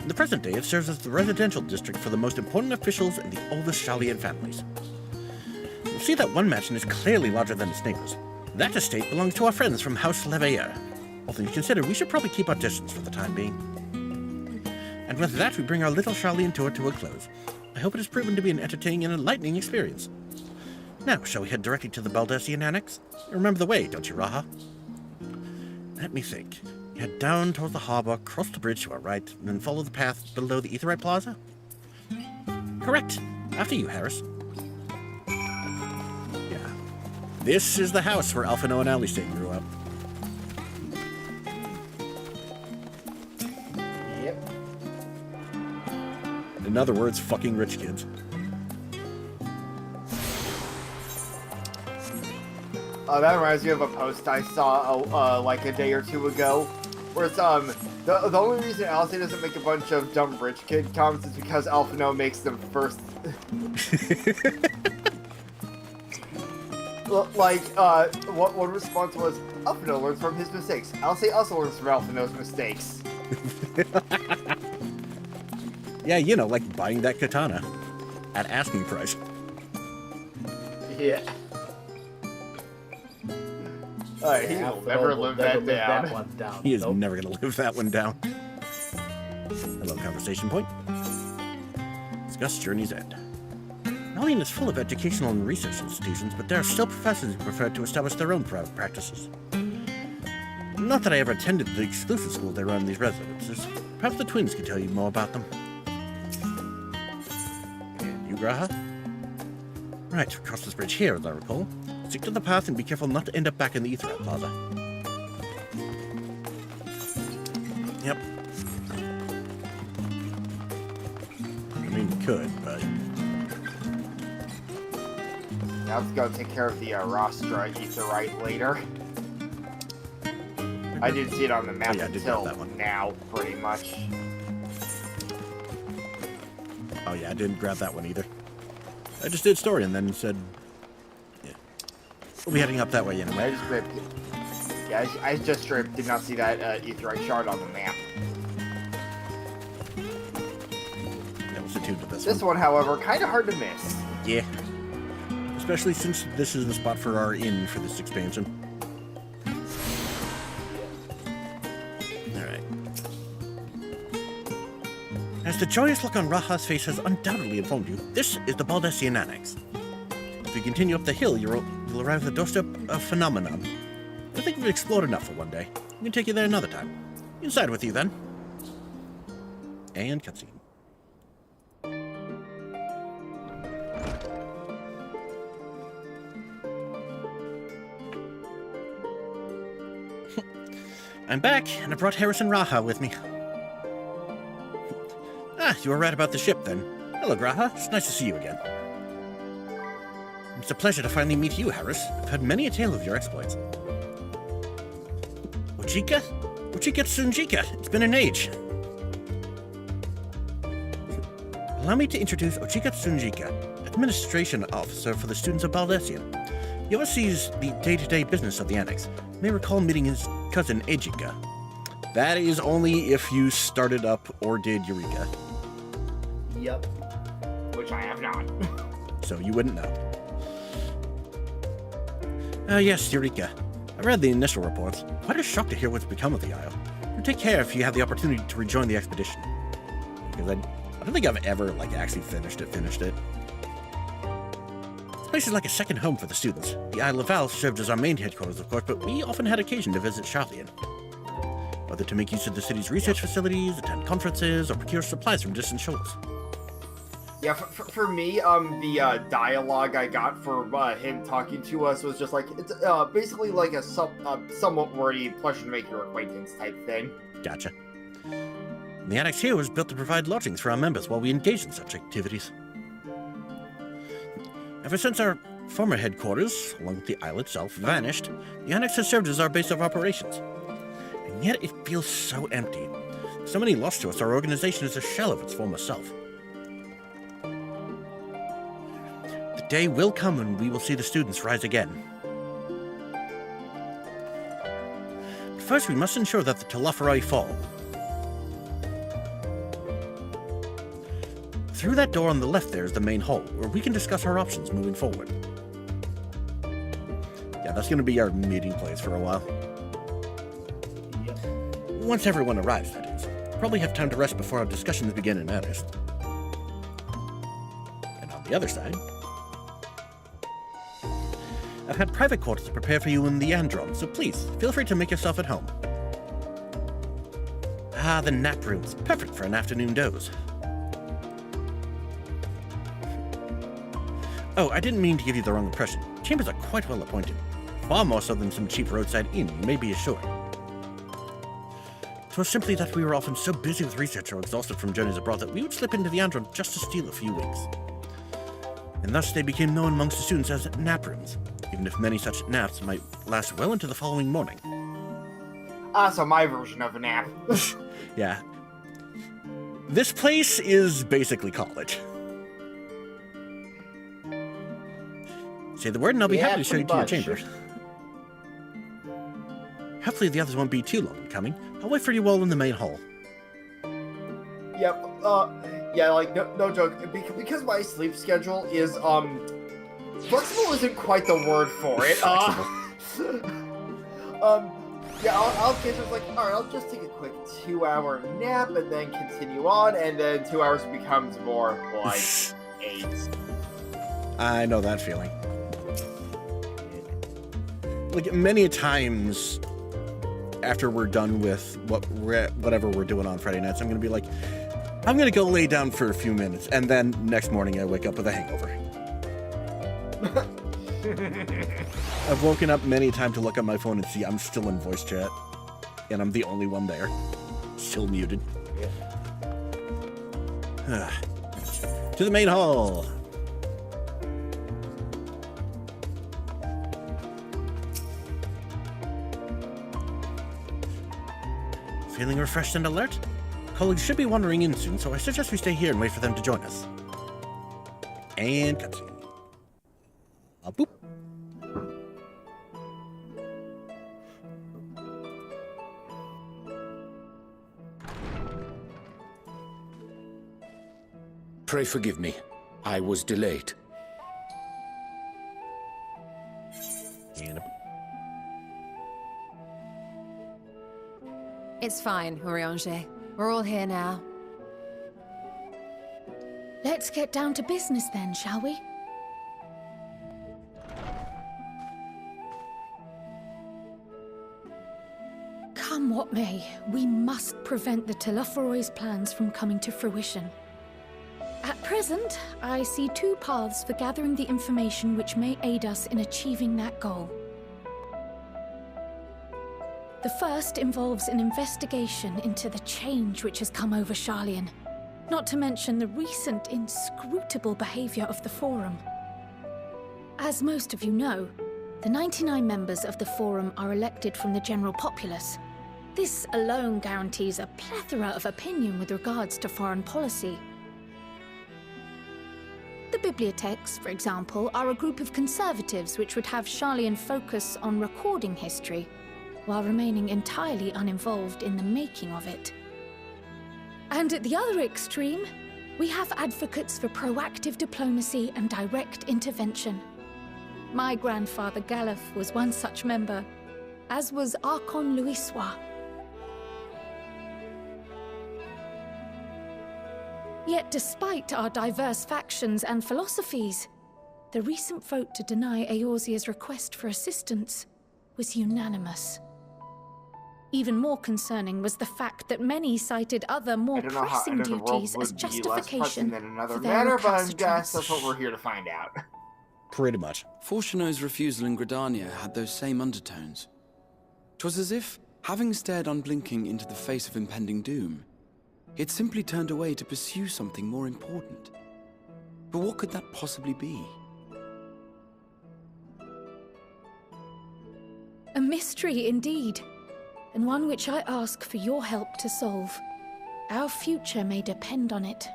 In the present day, it serves as the residential district for the most important officials and the oldest Charlian families. You'll see that one mansion is clearly larger than its neighbors. That estate belongs to our friends from House Leveilleur. All things considered, we should probably keep our distance for the time being. And with that, we bring our little Charlian tour to a close. I hope it has proven to be an entertaining and enlightening experience. Now, shall we head directly to the Baldersian Annex? You remember the way, don't you, Raha? Let me think. Head down towards the harbor, cross the bridge to our right, and then follow the path below the Aetheryte Plaza? Correct. After you, Harris. Yeah. This is the house where Alphino and Alistair grew up. In other words, fucking rich kids. That reminds me of a post I saw like a day or two ago. Whereas, the only reason Alice doesn't make a bunch of dumb rich kid comments is because Alphino makes them first. Like, what one response was, Alphino learns from his mistakes. Alice also learns from Alphino's mistakes. Yeah, you know, like buying that katana at asking price. Yeah. Alright, he will never live that down. He is never going to live that one down. Hello, conversation point. Discuss Journey's End. Nalian is full of educational and research institutions, but there are still professors who prefer to establish their own private practices. Not that I ever attended the exclusive school they run in these residences. Perhaps the twins can tell you more about them. And you, Graha? Right, across this bridge here, as I recall. Stick to the path and be careful not to end up back in the Etherite Plaza. Yep. I mean, you could, but... Now let's go take care of the Rostra Etherite later. I didn't see it on the map until now, pretty much. Oh yeah, I didn't grab that one either. I just did story and then said... Yeah. We'll be heading up that way anyway. I just straight did not see that Etherite shard on the map. Yeah, we'll stay tuned to this one. This one, however, kind of hard to miss. Yeah. Especially since this is the spot for our inn for this expansion. Alright. As the joyous look on Raha's face has undoubtedly informed you, this is the Baldessian Annex. If you continue up the hill, you'll arrive at the doorstep of Phenomenon. I think we've explored enough for one day. We can take you there another time. Inside with you, then. And cutscene. I'm back, and I brought Harrison Raha with me. Ah, you were right about the ship, then. Hello, Graha. It's nice to see you again. It's a pleasure to finally meet you, Harris. I've heard many a tale of your exploits. Ochika? Ochika Tsunjika. It's been an age. Allow me to introduce Ochika Tsunjika, Administration Officer for the students of Baldessian. He oversees the day-to-day business of the Annex. You may recall meeting his cousin Ejika. That is only if you started up or did Eureka. Yep. Which I have not. So you wouldn't know. Yes, Eureka. I read the initial reports. Quite a shock to hear what's become of the Isle. You take care if you have the opportunity to rejoin the expedition. Because I don't think I've ever, actually finished it. This place is like a second home for the students. The Isle of Val served as our main headquarters, of course, but we often had occasion to visit Charlian. Whether to make use of the city's research facilities, attend conferences, or procure supplies from distant shores. Yeah, for me, the dialogue I got for him talking to us was just it's basically like a somewhat wordy pleasure to make your acquaintance type thing. Gotcha. The annex here was built to provide lodgings for our members while we engaged in such activities. Ever since our former headquarters, along with the isle itself, vanished, the annex has served as our base of operations. And yet it feels so empty. So many lost to us, our organization is a shell of its former self. The day will come when we will see the students rise again. But first we must ensure that the Telophori fall. Through that door on the left there is the main hall, where we can discuss our options moving forward. Yeah, that's going to be our meeting place for a while. Yep. Once everyone arrives, that is. Probably have time to rest before our discussions begin in earnest. And on the other side, I've had private quarters prepared for you in the Andron, so please, feel free to make yourself at home. Ah, the nap rooms. Perfect for an afternoon doze. Oh, I didn't mean to give you the wrong impression. Chambers are quite well appointed. Far more so than some cheap roadside inn, you may be assured. It was simply that we were often so busy with research or exhausted from journeys abroad that we would slip into the Andron just to steal a few winks. And thus they became known amongst the students as nap rooms, even if many such naps might last well into the following morning. So my version of a nap. Yeah. This place is basically college. Say the word and I'll be happy to show you to your chamber. Hopefully the others won't be too long in coming. I'll wait for you all in the main hall. Yep, yeah, like, no joke, because my sleep schedule is, flexible isn't quite the word for it, yeah, I'll get just like, alright, I'll just take a quick 2-hour nap and then continue on, and then 2 hours becomes more like 8. I know that feeling. Like, many times after we're done with whatever we're doing on Friday nights, I'm going to be like, I'm going to go lay down for a few minutes, and then next morning I wake up with a hangover. I've woken up many times to look at my phone and see I'm still in voice chat, and I'm the only one there. Still muted. Yeah. To the main hall. Feeling refreshed and alert? Colleagues should be wandering in soon, so I suggest we stay here and wait for them to join us. And cutscene. Boop. Pray forgive me. I was delayed. And It's fine, Urianger. We're all here now. Let's get down to business then, shall we? Come what may, we must prevent the Telophoroid's plans from coming to fruition. At present, I see 2 paths for gathering the information which may aid us in achieving that goal. The first involves an investigation into the change which has come over Sharlayan, not to mention the recent inscrutable behavior of the Forum. As most of you know, the 99 members of the Forum are elected from the general populace. This alone guarantees a plethora of opinion with regards to foreign policy. The bibliotheques, for example, are a group of conservatives which would have Sharlayan focus on recording history, while remaining entirely uninvolved in the making of it. And at the other extreme, we have advocates for proactive diplomacy and direct intervention. My grandfather Galef was one such member, as was Archon Louisois. Yet despite our diverse factions and philosophies, the recent vote to deny Eorzea's request for assistance was unanimous. Even more concerning was the fact that many cited other more pressing duties as justification for their recalcitrance. That's what we're here to find out. pretty much. Fortuno's refusal in Gridania had those same undertones. 'Twas as if, having stared unblinking into the face of impending doom, he had simply turned away to pursue something more important. But what could that possibly be? A mystery indeed, and one which I ask for your help to solve. Our future may depend on it.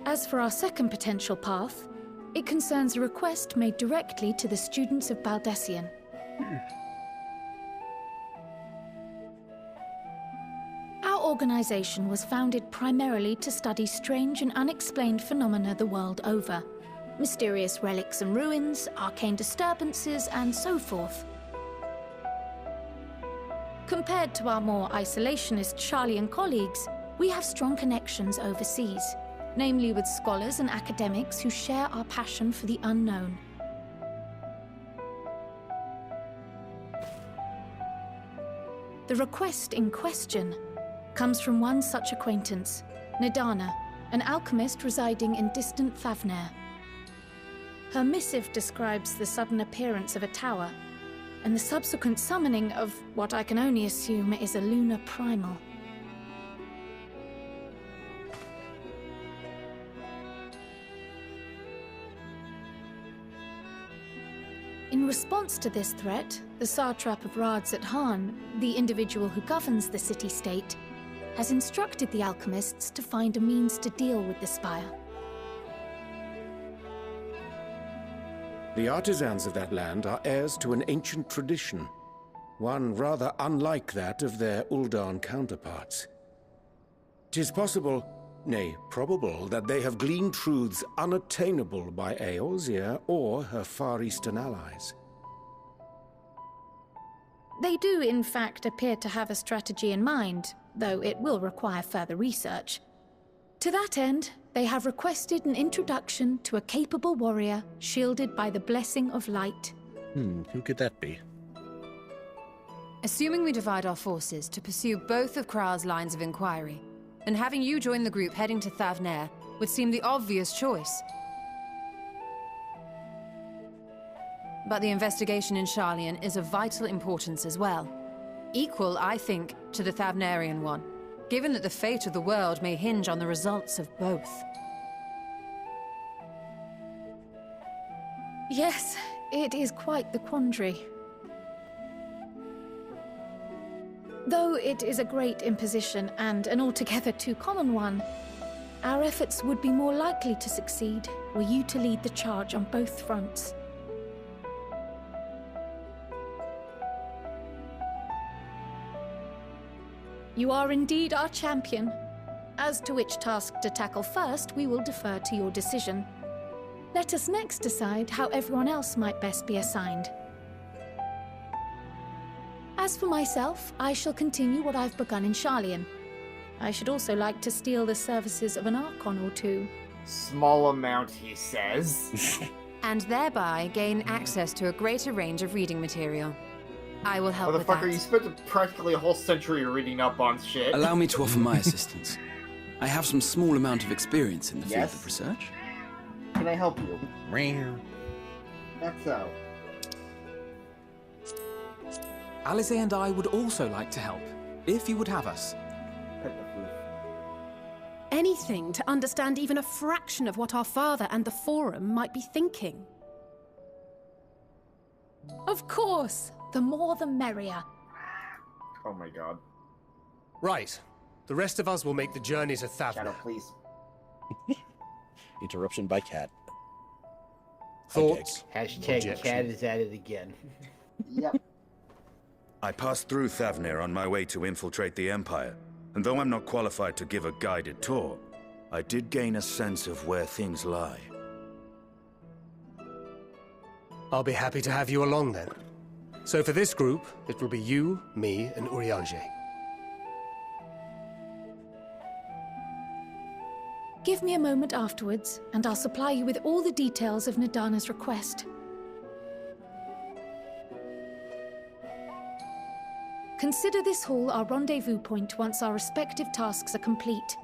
As for our second potential path, it concerns a request made directly to the students of Baldessian. Our organization was founded primarily to study strange and unexplained phenomena the world over. Mysterious relics and ruins, arcane disturbances, and so forth. Compared to our more isolationist Sharlayan colleagues, we have strong connections overseas, namely with scholars and academics who share our passion for the unknown. The request in question comes from one such acquaintance, Nadana, an alchemist residing in distant Favner. Her missive describes the sudden appearance of a tower, and the subsequent summoning of what I can only assume is a lunar primal. In response to this threat, the satrap of Radzat-Han, the individual who governs the city-state, has instructed the alchemists to find a means to deal with the spire. The artisans of that land are heirs to an ancient tradition, one rather unlike that of their Uldan counterparts. 'Tis possible, nay, probable, that they have gleaned truths unattainable by Eorzea or her Far Eastern allies. They do, in fact, appear to have a strategy in mind, though it will require further research. To that end, they have requested an introduction to a capable warrior shielded by the blessing of light. Who could that be? Assuming we divide our forces to pursue both of Kral's lines of inquiry, then having you join the group heading to Thavnair would seem the obvious choice. But the investigation in Sharlayan is of vital importance as well. Equal, I think, to the Thavnarian one, given that the fate of the world may hinge on the results of both. Yes, it is quite the quandary. Though it is a great imposition and an altogether too common one, our efforts would be more likely to succeed were you to lead the charge on both fronts. You are indeed our champion. As to which task to tackle first, we will defer to your decision. Let us next decide how everyone else might best be assigned. As for myself, I shall continue what I've begun in Sharlayan. I should also like to steal the services of an Archon or two. Small amount, he says. And thereby gain access to a greater range of reading material. I will help with that. Motherfucker, you spent practically a whole century reading up on shit. Allow me to offer my assistance. I have some small amount of experience in the field of research. Can I help you? Rare. That's so. Alice and I would also like to help, if you would have us. Anything to understand even a fraction of what our father and the Forum might be thinking. Of course! The more the merrier. Oh my god. Right. The rest of us will make the journey to Thavnair. Shadow, please. Interruption by Cat. Thoughts? Hashtag Cat is at it again. Yep. I passed through Thavnair on my way to infiltrate the Empire, and though I'm not qualified to give a guided tour, I did gain a sense of where things lie. I'll be happy to have you along then. So for this group, it will be you, me, and Urianger. Give me a moment afterwards, and I'll supply you with all the details of Nadana's request. Consider this hall our rendezvous point once our respective tasks are complete.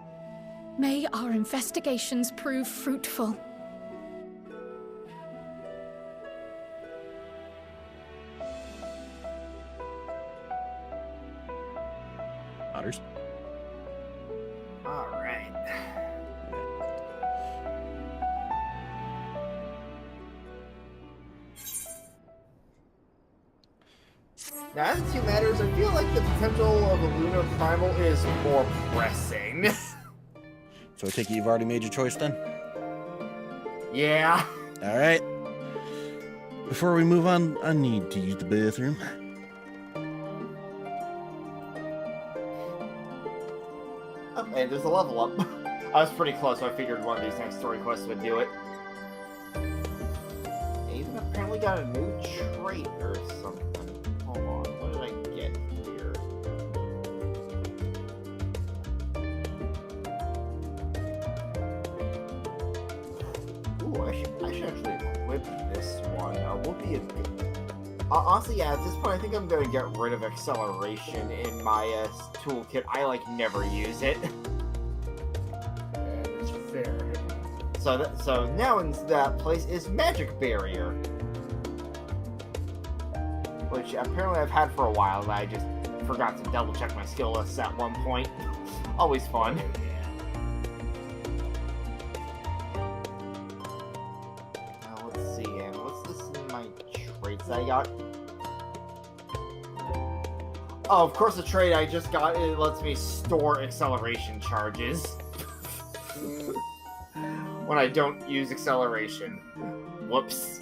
May our investigations prove fruitful. Otters? Alright. Now, as it matters, I feel like the potential of a lunar primal is more pressing. So I take it you've already made your choice then? Yeah. Alright. Before we move on, I need to use the bathroom. Oh, and there's a level up. I was pretty close, so I figured one of these next story quests would do it. I even apparently got a new trait or something. Hold on, what did I get here? Ooh, I should actually equip this one. We'll be a good... honestly, yeah, at this point, I think I'm going to get rid of acceleration in my toolkit. I, never use it. That's fair. So now in that place is Magic Barrier. Which apparently I've had for a while, and I just forgot to double check my skill lists at one point. Always fun. Let's see, and what's this in my traits I got. Oh, of course, the trade I just got, it lets me store acceleration charges. When I don't use acceleration. Whoops.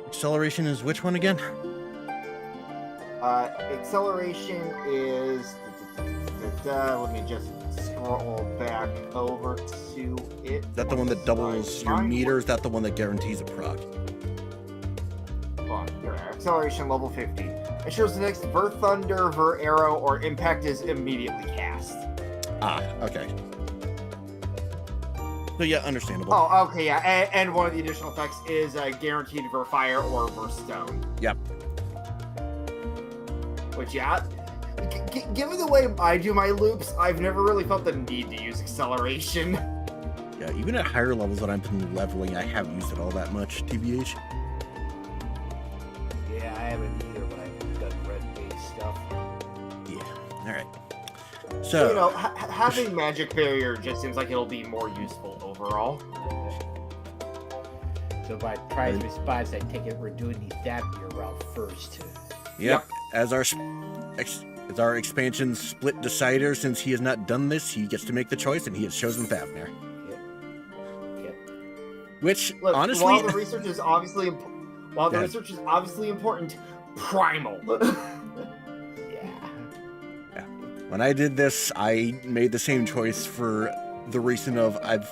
Acceleration is which one again? Acceleration is... let me just scroll back over to it. Is that the one that doubles your meter? Is that the one that guarantees a proc? Hold on, here, acceleration level 50. It shows the next Ver Thunder, Ver Arrow, or Impact is immediately cast. Ah, okay. So yeah, understandable. Oh, okay, yeah, and one of the additional effects is guaranteed Ver Fire or Ver Stone. Yep. Which, yeah, given the way I do my loops, I've never really felt the need to use acceleration. Yeah, even at higher levels that I've been leveling, I haven't used it all that much, TBH. Yeah, I haven't either when I've done red-based stuff. Yeah, alright. So, you know, having Magic Barrier just seems like it'll be more useful overall. So by prize response, I take it we're doing the Thavnir route first. yep. As our expansion split decider, since he has not done this, he gets to make the choice, and he has chosen Thavnir. Yep. Which, look, honestly, while the research is obviously important, primal. When I did this, I made the same choice for the reason of I've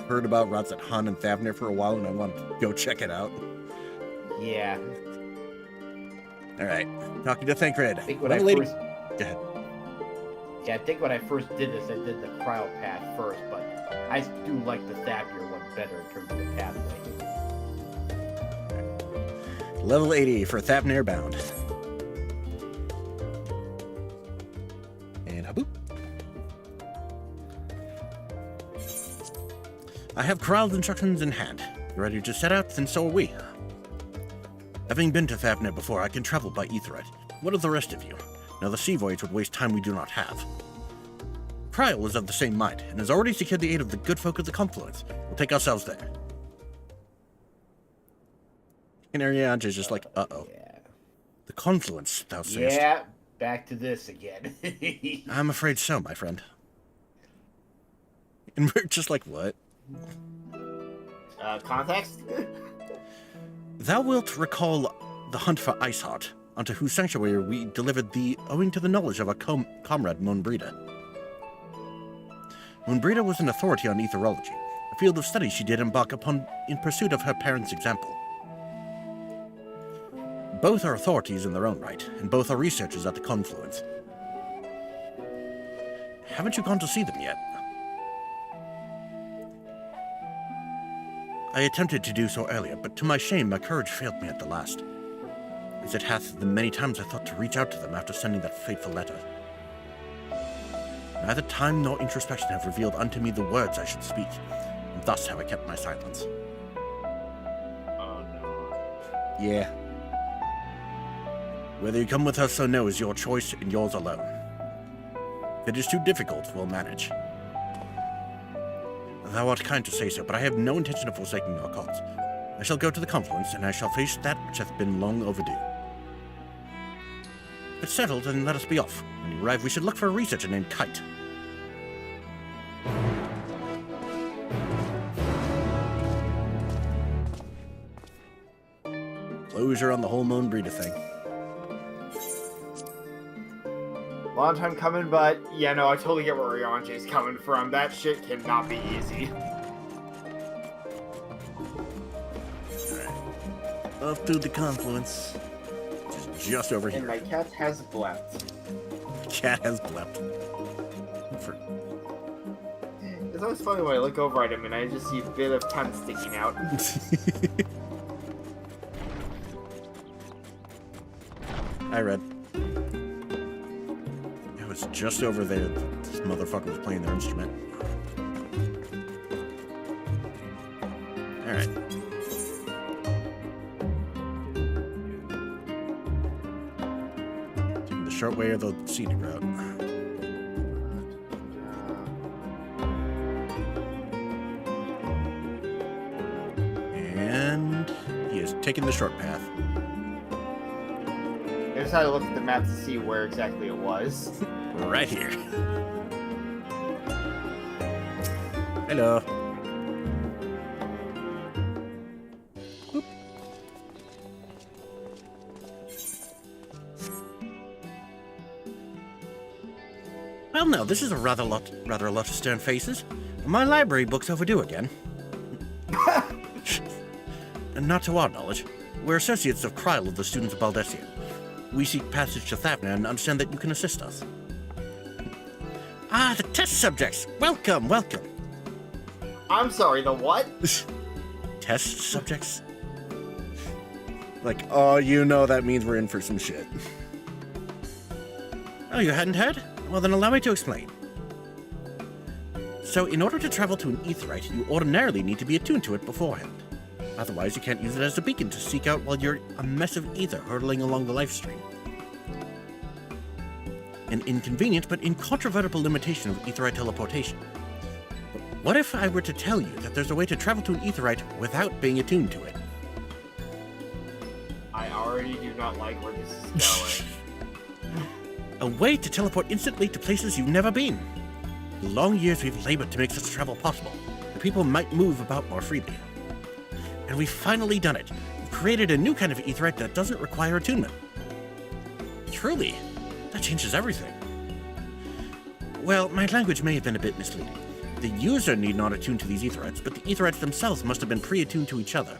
heard about routes at Han and Thavnir for a while, and I want to go check it out. Yeah. All right, talking to Thancred. I think when Go ahead. Yeah, I think when I first did this, I did the cryo path first, but I do like the Thavnir one better in terms of the pathway. Level 80 for Thavnir Bound. And Haboop. I have Corral's instructions in hand. You ready to set out? Then so are we. Having been to Thavnir before, I can travel by Aetheryte. What of the rest of you? Now the sea voyage would waste time we do not have. Kryl is of the same mind, and has already secured the aid of the good folk of the Confluence. We'll take ourselves there. And Ariange is just like, uh-oh. Yeah. The Confluence, thou sayest. Yeah, back to this again. I'm afraid so, my friend. And we're just like, what? Context? Thou wilt recall the hunt for Iceheart, unto whose sanctuary we delivered thee owing to the knowledge of our comrade Monbrida. Monbrida was an authority on etherology, a field of study she did embark upon in pursuit of her parents' example. Both are authorities in their own right, and both are researchers at the Confluence. Haven't you gone to see them yet? I attempted to do so earlier, but to my shame, my courage failed me at the last, as it hath the many times I thought to reach out to them after sending that fateful letter. Neither time nor introspection have revealed unto me the words I should speak, and thus have I kept my silence. Oh no. Yeah. Whether you come with us or no is your choice and yours alone. If it is too difficult, we'll manage. Thou art kind to say so, but I have no intention of forsaking our cause. I shall go to the Confluence, and I shall face that which hath been long overdue. If it's settled, then let us be off. When you arrive, we should look for a researcher named Kite. Closure on the whole Monbrida thing. Long time coming, but yeah, no, I totally get where Ariange is coming from. That shit cannot be easy. Off to the Confluence. Just over here. And my cat has blept. Cat has blept. It's always funny when I look over at him and I just see a bit of tongue sticking out. I read. It was just over there. This motherfucker was playing their instrument. Alright. Taking the short way or the scenic route. And he is taking the short path. I just had to look at the map to see where exactly it was. Right here. Hello. Boop. Well, now this is rather a lot of stern faces. My library book's overdue again. And not to our knowledge, we're associates of Kryl of the Students of Baldesia. We seek passage to Thavner and understand that you can assist us. Ah, the test subjects! Welcome, welcome! I'm sorry, the what? Test subjects? Like, oh, you know that means we're in for some shit. Oh, you hadn't heard? Well, then allow me to explain. So, in order to travel to an aetheryte, you ordinarily need to be attuned to it beforehand. Otherwise, you can't use it as a beacon to seek out while you're a mess of ether hurtling along the life stream. An inconvenient but incontrovertible limitation of aetheryte teleportation. But what if I were to tell you that there's a way to travel to an aetheryte without being attuned to it? I already do not like where this is going. A way to teleport instantly to places you've never been. The long years we've labored to make such travel possible, the people might move about more freely. And we've finally done it. We've created a new kind of aetheryte that doesn't require attunement. Truly, that changes everything. Well, my language may have been a bit misleading. The user need not attune to these aetherites, but the aetherites themselves must have been pre-attuned to each other,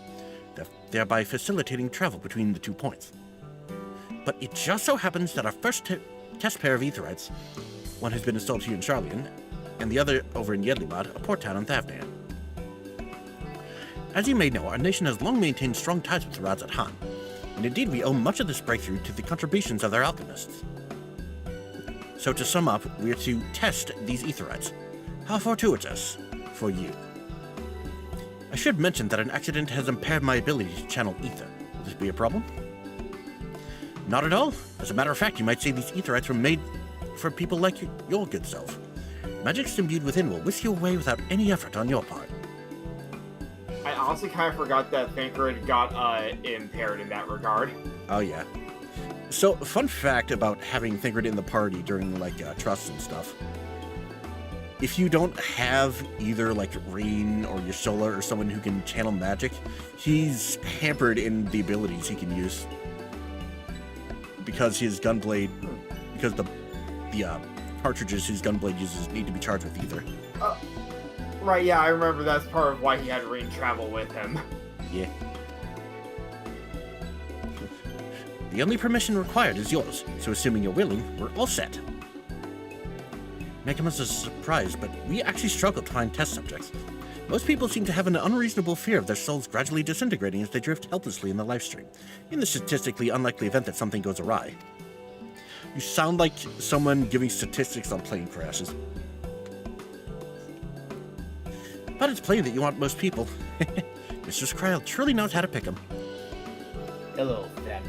thereby facilitating travel between the 2 points. But it just so happens that our first test pair of aetherites, one has been installed here in Charlian, and the other over in Yedlimad, a port town on Thavner. As you may know, our nation has long maintained strong ties with the Rads at Han, and indeed we owe much of this breakthrough to the contributions of their alchemists. So to sum up, we're to test these aetherites. How fortuitous for you. I should mention that an accident has impaired my ability to channel ether. Will this be a problem? Not at all. As a matter of fact, you might say these aetherites were made for people like your good self. Magics imbued within will whisk you away without any effort on your part. I honestly kind of forgot that Thancred got impaired in that regard. Oh yeah. So, fun fact about having Thancred in the party during like trusts and stuff. If you don't have either like Rain or Yashola or someone who can channel magic, he's hampered in the abilities he can use. Because his gunblade, because the cartridges his gunblade uses need to be charged with ether. Right, yeah, I remember that's part of why he had Rain travel with him. Yeah. The only permission required is yours, so assuming you're willing, we're all set. May come as a surprise, but we actually struggle to find test subjects. Most people seem to have an unreasonable fear of their souls gradually disintegrating as they drift helplessly in the lifestream, in the statistically unlikely event that something goes awry. You sound like someone giving statistics on plane crashes. But it's plain that you want most people. Mr. Kryl truly knows how to pick them. Hello, Thamir.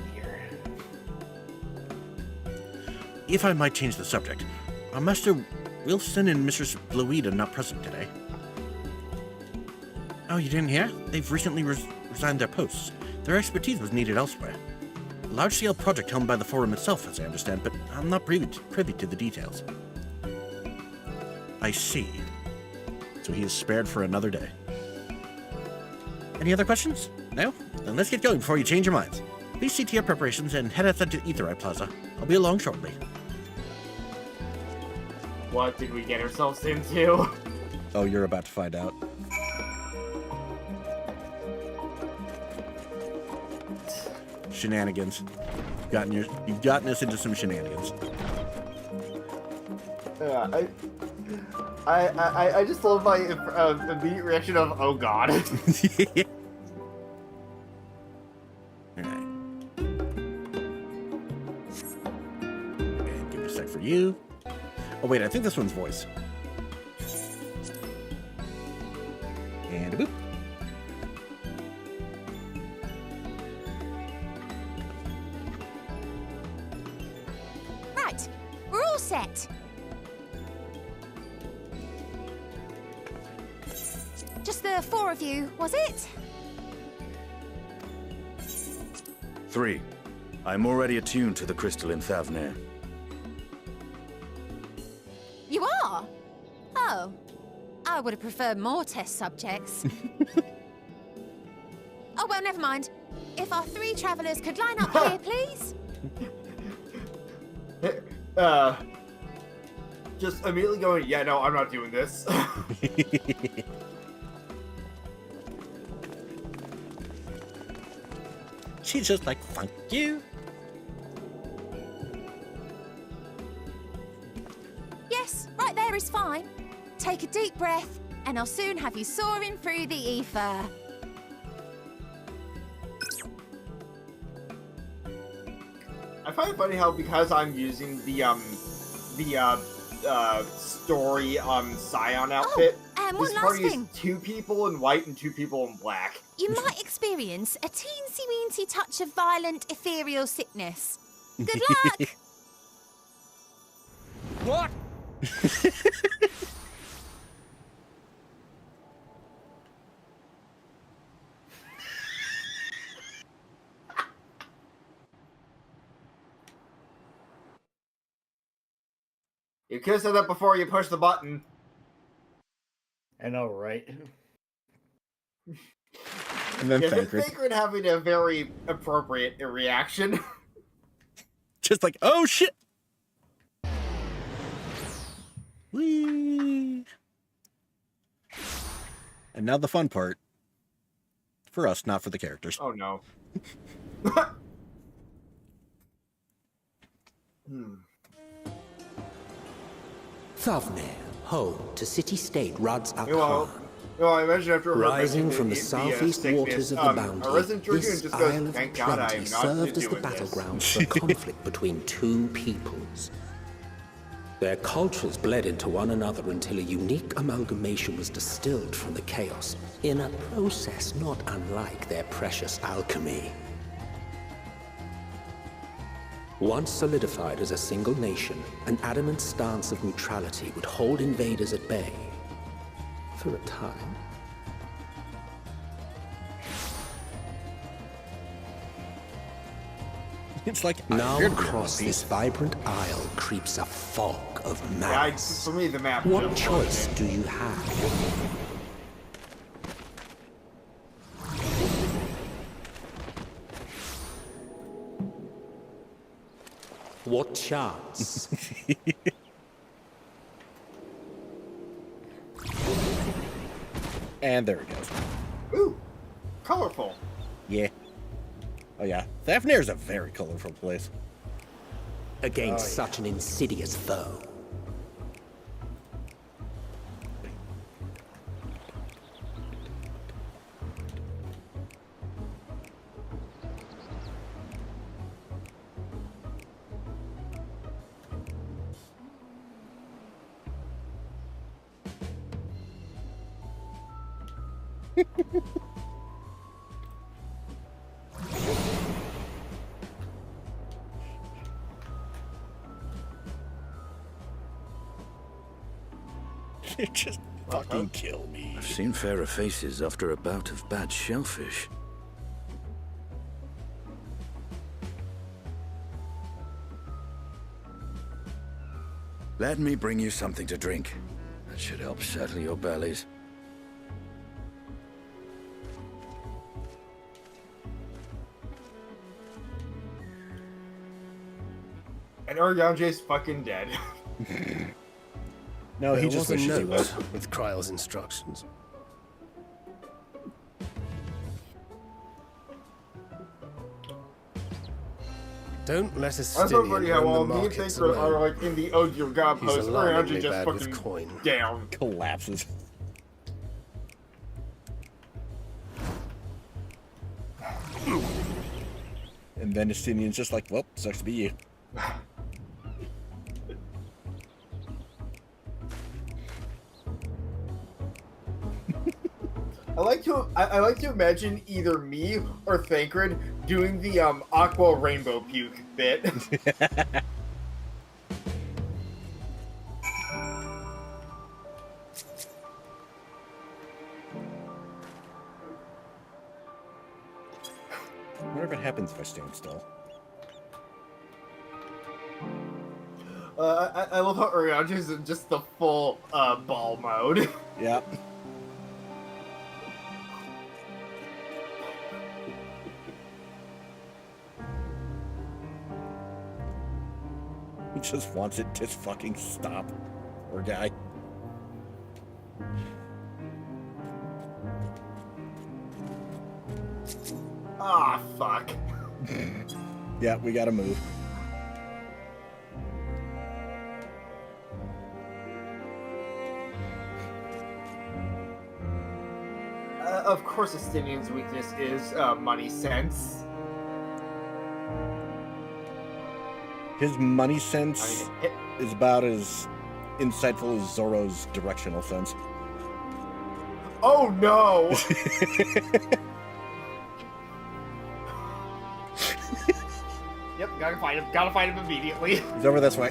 If I might change the subject, our Master Wilson and Mistress Bluida are not present today. Oh, you didn't hear? They've recently resigned their posts. Their expertise was needed elsewhere. A large-scale project helmed by the Forum itself, as I understand, but I'm not privy to the details. I see. So he is spared for another day. Any other questions? No? Then let's get going before you change your minds. Please see to your preparations and head outside to Aetherite Plaza. I'll be along shortly. What did we get ourselves into? Oh, you're about to find out. Shenanigans. You've gotten us into some shenanigans. I just love my immediate reaction of, oh god. Alright. you. Oh wait, I think this one's voice. And a boop. Right, we're all set. Just the 4 of you, was it? 3. I'm already attuned to the crystal in Thavnir. You are? Oh. I would have preferred more test subjects. Oh, well, never mind. If our 3 travelers could line up here, please. Just immediately going, yeah, no, I'm not doing this. She's just like, fuck you. Yes, right there is fine. Take a deep breath, and I'll soon have you soaring through the ether. I find it funny how, because I'm using the story Scion outfit, and this one party last is thing. 2 people in white and 2 people in black. You might experience a teensy-weensy touch of violent ethereal sickness. Good luck! What? You could have said that before you pushed the button. I know, right? And then Yeah, Thancred. Thancred having a very appropriate reaction. Just like, oh shit! Whee! And now the fun part. For us, not for the characters. Oh no. Thavnir, home to city-state Rad's Well, Akhan. I imagine after her Rising mentioning from the southeast waters of the Bounty, our resident Dragoon this just goes, Isle of thank God I Plenty am not served as the doing this. battleground for a conflict between 2 peoples. Their cultures bled into one another until a unique amalgamation was distilled from the chaos, in a process not unlike their precious alchemy. Once solidified as a single nation, an adamant stance of neutrality would hold invaders at bay. For a time. It's like now across this vibrant isle creeps a fog of malice. For me, the map. What choice do you have? What chance? And there it goes. Ooh, colorful. Yeah. Oh yeah, Thavnir is a very colorful place. Against such an insidious foe. Just fucking kill me. I've seen fairer faces after a bout of bad shellfish. Let me bring you something to drink. That should help settle your bellies. And Orianje's fucking dead. No, he There just was wishes a he note was. with Kryle's instructions. Don't let us That's so funny how run all the me and markets Thancred are alone. like in the Oh Dear God He's post. alarmingly Orianje just bad with fucking coin. down. Collapses. And then Justinian's just like, well, sucks to be you. like to imagine either me or Thancred doing the Aqua Rainbow Puke bit. I wonder if it happens if I stand still. I love how Urianji is in just the full ball mode. Yep. He just wants it to fucking stop. Poor guy. Ah, fuck. Yeah, we gotta move. Of course, Estinian's weakness is money sense. His money sense is about as insightful as Zoro's directional sense. Oh no! Yep, gotta find him. Gotta find him immediately. He's over this way.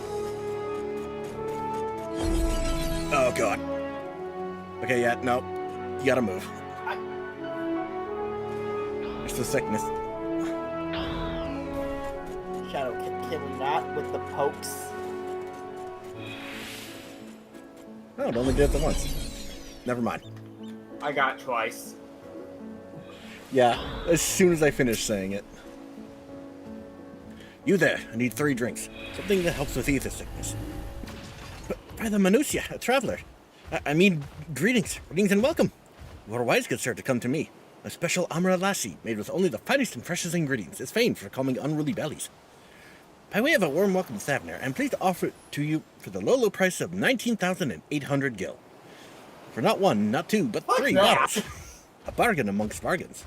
Oh god. Okay, yeah, no. You gotta move. It's the sickness. Shadow, can we not with the pokes? No, it only did it the once. Never mind. I got twice. Yeah, as soon as I finish saying it. You there, I need 3 drinks. Something that helps with ether sickness. But by the Manusia, a traveler. I mean, greetings and welcome. You are wise, good sir, to come to me. A special Amra lassi, made with only the finest and freshest ingredients, is famed for calming unruly bellies. By way of a warm welcome to Thavner, I am pleased to offer it to you for the low price of 19,800 gil. For not 1, not 2, but 3 bottles. A bargain amongst bargains.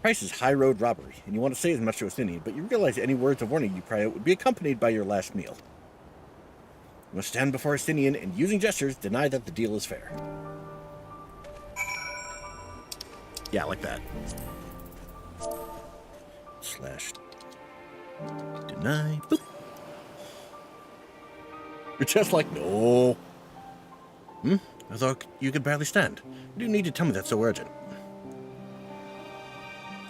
Price is high road robbery, and you want to say as much to Ostinian, but you realize any words of warning you cry out would be accompanied by your last meal. You must stand before Ostinian and, using gestures, deny that the deal is fair. Yeah, like that. Slash. Deny. Boop. You're just like, no. I thought you could barely stand. You do need to tell me that's so urgent.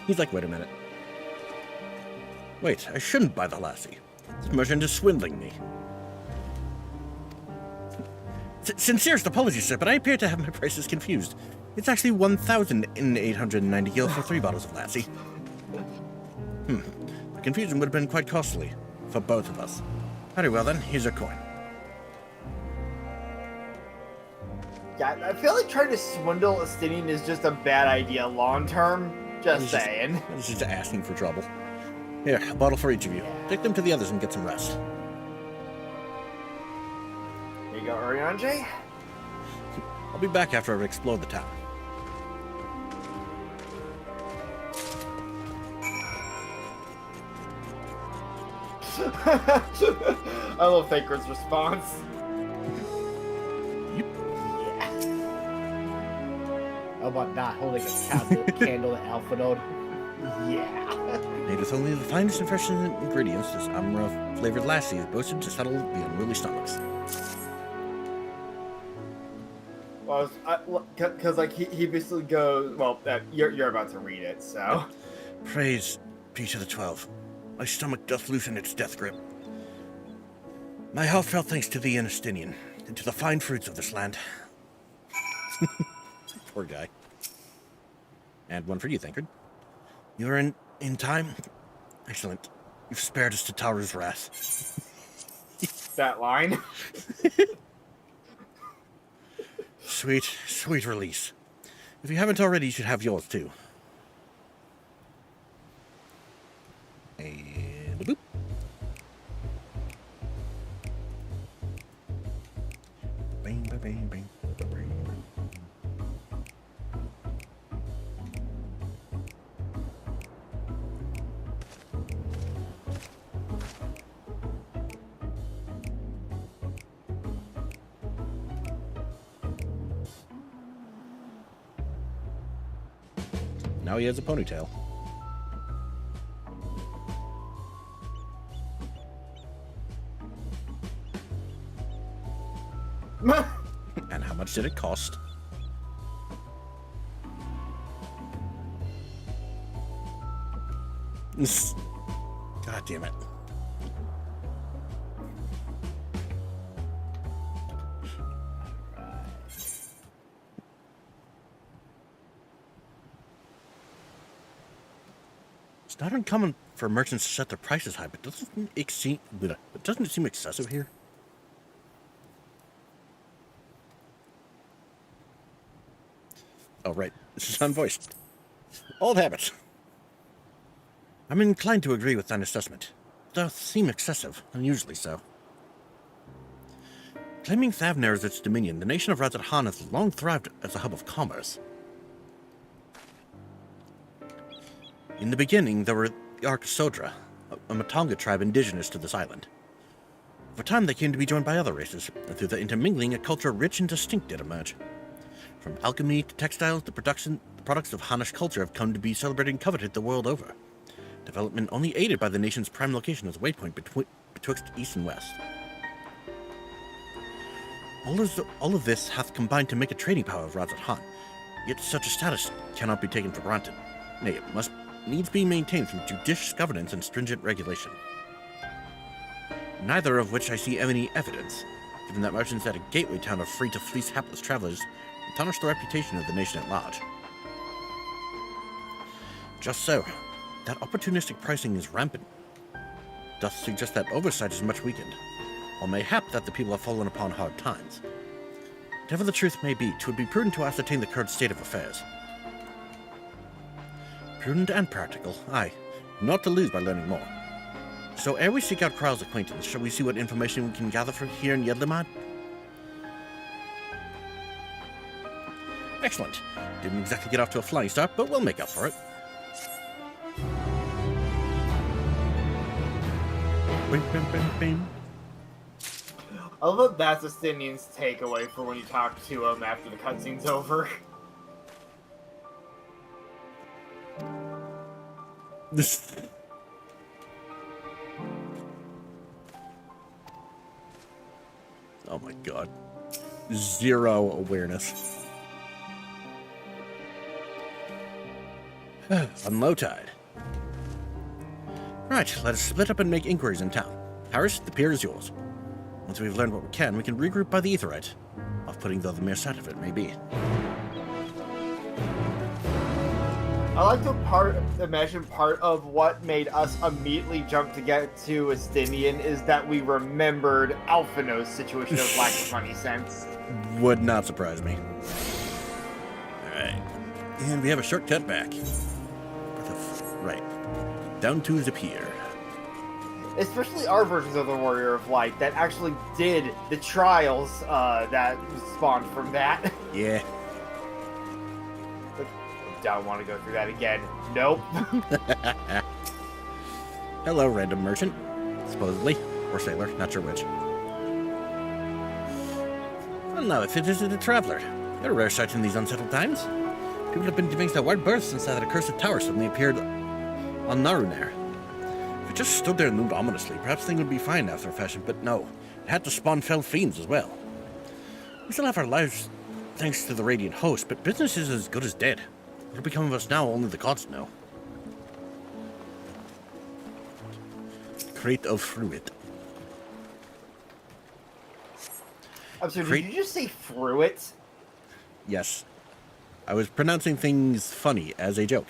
He's like, wait a minute. Wait, I shouldn't buy the lassie. This merchant is swindling me. Sincerest apologies, sir, but I appear to have my prices confused. It's actually 1,890 gil for 3 bottles of lassie. The confusion would have been quite costly for both of us. Very well then, here's a coin. Yeah, I feel like trying to swindle Estinian is just a bad idea long term. Just saying. It's just asking for trouble. Here, a bottle for each of you. Take them to the others and get some rest. There you go, Urianji. I'll be back after I've explored the town. I love Thancred's response. How about not holding a candle at Alpha Node? Yeah. Made with only the finest and freshest ingredients, this Amra-flavored lassie is boasted to settle the unruly stomachs. Well, because like he basically goes, well, you're about to read it, so. Praise be to the 12. My stomach doth loosen its death grip. My health fell thanks to thee and Estinian, and to the fine fruits of this land. Poor guy. And one for you, Thancred. You are in time? Excellent. You've spared us to Taru's wrath. That line. Sweet release. If you haven't already, you should have yours too. And boop. Bang, bang, bang, bang. Now he has a ponytail. And how much did it cost? God damn it. It's not uncommon for merchants to set their prices high, but doesn't it seem excessive here? Oh, right. This is unvoiced. Old habits. I'm inclined to agree with that assessment. It does seem excessive, unusually so. Claiming Thavner as its dominion, the nation of Razat Han has long thrived as a hub of commerce. In the beginning, there were the Arkasodra, a Matonga tribe indigenous to this island. Over time, they came to be joined by other races, and through the intermingling, a culture rich and distinct did emerge. From alchemy to textiles, the products of Hanish culture have come to be celebrated and coveted the world over. Development only aided by the nation's prime location as a waypoint betwixt east and west. All of this hath combined to make a trading power of Razat Han, yet such a status cannot be taken for granted. Nay, it must needs be maintained through judicious governance and stringent regulation. Neither of which I see any evidence, given that merchants at a gateway town are free to fleece hapless travelers and tarnish the reputation of the nation at large. Just so, that opportunistic pricing is rampant, doth suggest that oversight is much weakened, or mayhap that the people have fallen upon hard times. Whatever the truth may be, 'twould be prudent to ascertain the current state of affairs. Prudent and practical, aye, not to lose by learning more. So ere we seek out Kryl's acquaintance, shall we see what information we can gather from here in Yedlamad? Excellent. Didn't exactly get off to a flying start, but we'll make up for it. I love that that's Justinian's takeaway for when you talk to him after the cutscene's over. Oh my god. Zero awareness. On low tide. Right, let us split up and make inquiries in town. Harris, the pier is yours. Once we've learned what we can regroup by the Aetherite. Off-putting though the mere sight of it may be. I like to imagine part of what made us immediately jump to get to Estinian is that we remembered Alphino's situation of lack of money sense. Would not surprise me. Alright. And we have a shortcut back. Right. Down to the pier. Especially our versions of the Warrior of Light that actually did the trials that spawned from that. Yeah. Don't want to go through that again. Nope. Hello, random merchant. Supposedly. Or sailor, not sure which. Well, now, if it isn't a traveler. They're a rare sight in these unsettled times. People have been giving their wide berth since that accursed tower suddenly appeared on Narunair. If it just stood there and loomed ominously, perhaps things would be fine after a fashion, but no. It had to spawn fell fiends as well. We still have our lives thanks to the Radiant Host, but business is as good as dead. What'll become of us now, only the gods know. Crate of fruit. I'm sorry, did you just say fruit? Yes. I was pronouncing things funny as a joke.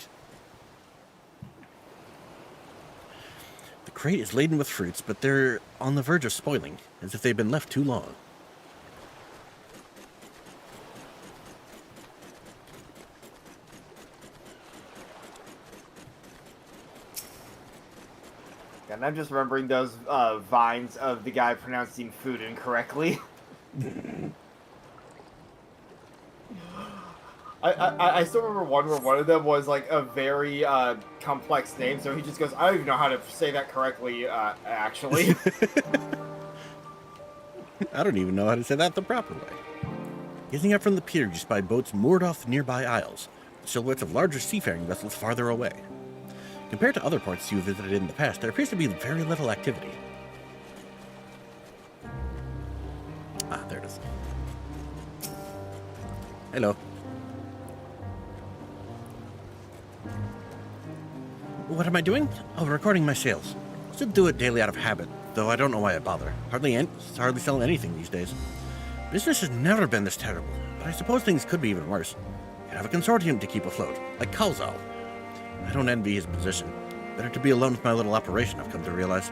The crate is laden with fruits, but they're on the verge of spoiling, as if they've been left too long. And I'm just remembering those vines of the guy pronouncing food incorrectly. I still remember one where one of them was like a very complex name, so he just goes, I don't even know how to say that correctly, actually. I don't even know how to say that the proper way. Gazing up from the pier, you spy boats moored off nearby isles. silhouettes of larger seafaring vessels farther away. Compared to other ports you visited in the past, there appears to be very little activity. Ah, there it is. Hello. What am I doing? Oh, recording my sales. I still do it daily out of habit, though I don't know why I bother. Hardly sell anything these days. Business has never been this terrible, but I suppose things could be even worse. Could have a consortium to keep afloat, like Kalzal. I don't envy his position. Better to be alone with my little operation, I've come to realize.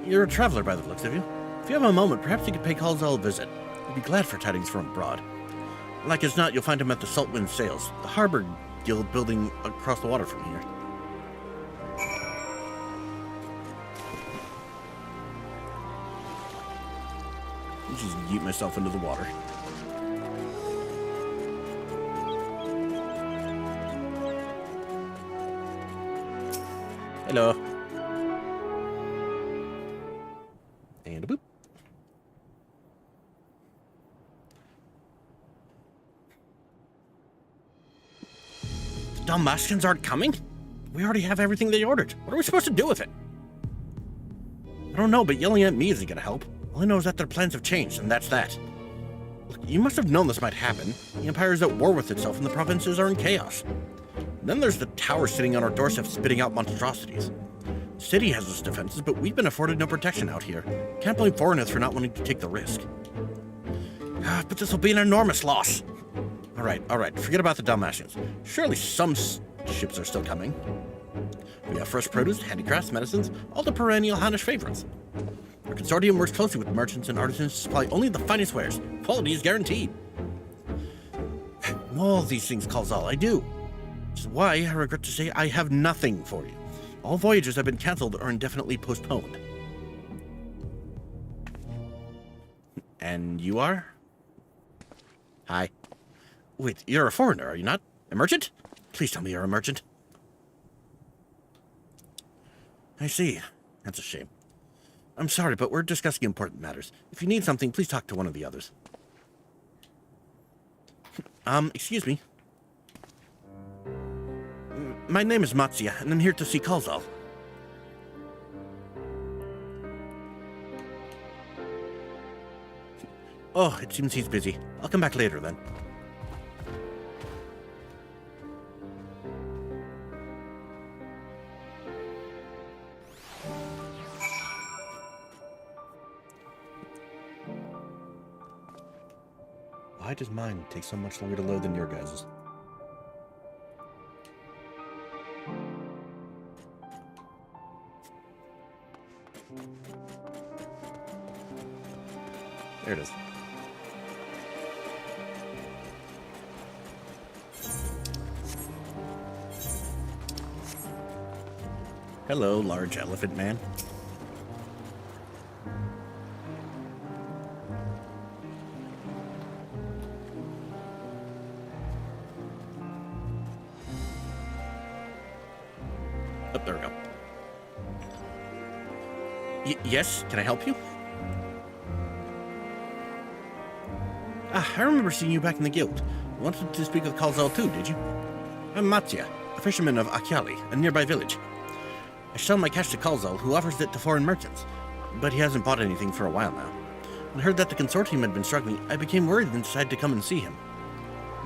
You're a traveler by the looks of you. If you have a moment, perhaps you could pay Kalzal a visit. He'd be glad for tidings from abroad. Like as not, you'll find him at the Saltwind Sails, the harbor guild building across the water from here. I'll just yeet myself into the water. Hello. And a boop. The Dalmatians aren't coming? We already have everything they ordered. What are we supposed to do with it? I don't know, but yelling at me isn't gonna help. All I know is that their plans have changed, and that's that. Look, you must have known this might happen. The Empire is at war with itself, and the provinces are in chaos. Then there's the tower sitting on our doorstep spitting out monstrosities. The city has its defenses, but we've been afforded no protection out here. Can't blame foreigners for not wanting to take the risk. But this will be an enormous loss. All right, forget about the Dalmatians. Surely some ships are still coming. We have fresh produce, handicrafts, medicines, all the perennial Hannish favorites. Our consortium works closely with merchants and artisans to supply only the finest wares. Quality is guaranteed. All these things Kalzal I do. Which is why I regret to say I have nothing for you. All voyages have been cancelled or indefinitely postponed. And you are? Hi. Wait, you're a foreigner, are you not? A merchant? Please tell me you're a merchant. I see. That's a shame. I'm sorry, but we're discussing important matters. If you need something, please talk to one of the others. Excuse me. My name is Matsuya, and I'm here to see Kalzal. Oh, it seems he's busy. I'll come back later, then. Why does mine take so much longer to load than your guys's? There it is. Hello, large elephant man. Oh, there we go. Yes, can I help you? I remember seeing you back in the guild. You wanted to speak with Kalzal too, did you? I'm Matsuya, a fisherman of Akyali, a nearby village. I sell my cash to Kalzal, who offers it to foreign merchants. But he hasn't bought anything for a while now. When I heard that the consortium had been struggling, I became worried and decided to come and see him.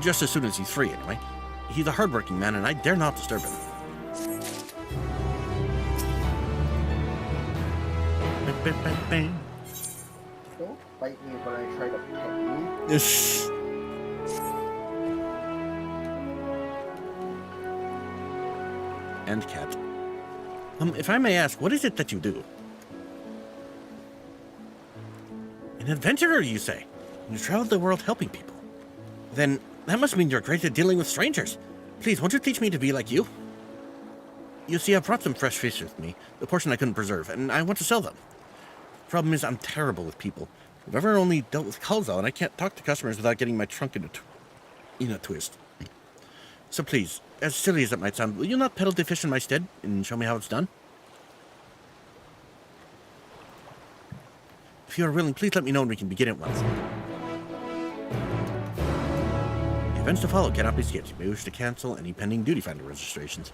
Just as soon as he's free, anyway. He's a hardworking man, and I dare not disturb him. Don't bite me when I try to pet you. Yes. And cat. If I may ask, what is it that you do? An adventurer, you say? You travel the world helping people. Then that must mean you're great at dealing with strangers. Please, won't you teach me to be like you? You see, I brought some fresh fish with me, the portion I couldn't preserve, and I want to sell them. Problem is, I'm terrible with people. I've ever only dealt with Kalzal, and I can't talk to customers without getting my trunk in a twist. So please, as silly as it might sound, will you not peddle the fish in my stead and show me how it's done? If you are willing, please let me know and we can begin at once. Events to follow cannot be skipped. You may wish to cancel any pending duty finder registrations.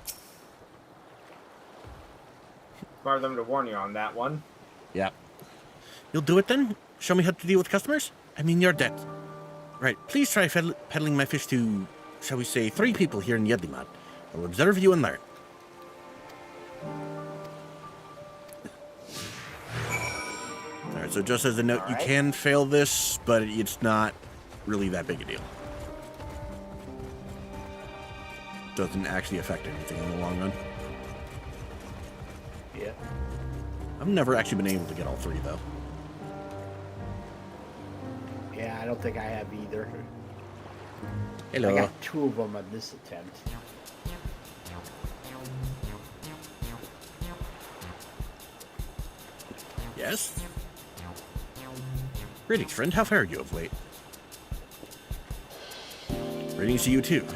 Smart of them to warn you on that one. Yeah. You'll do it then? Show me how to deal with customers? I mean, you're dead. Right, please try peddling my fish to, shall we say, 3 people here in Yedlimad. I will observe you and learn. Alright, so just as a note, you can fail this, but it's not really that big a deal. Doesn't actually affect anything in the long run. Yeah. I've never actually been able to get all 3, though. Yeah, I don't think I have either. Hello. I got 2 of them on this attempt. Yes? Greetings, friend. How fare you of late? Greetings to you, too.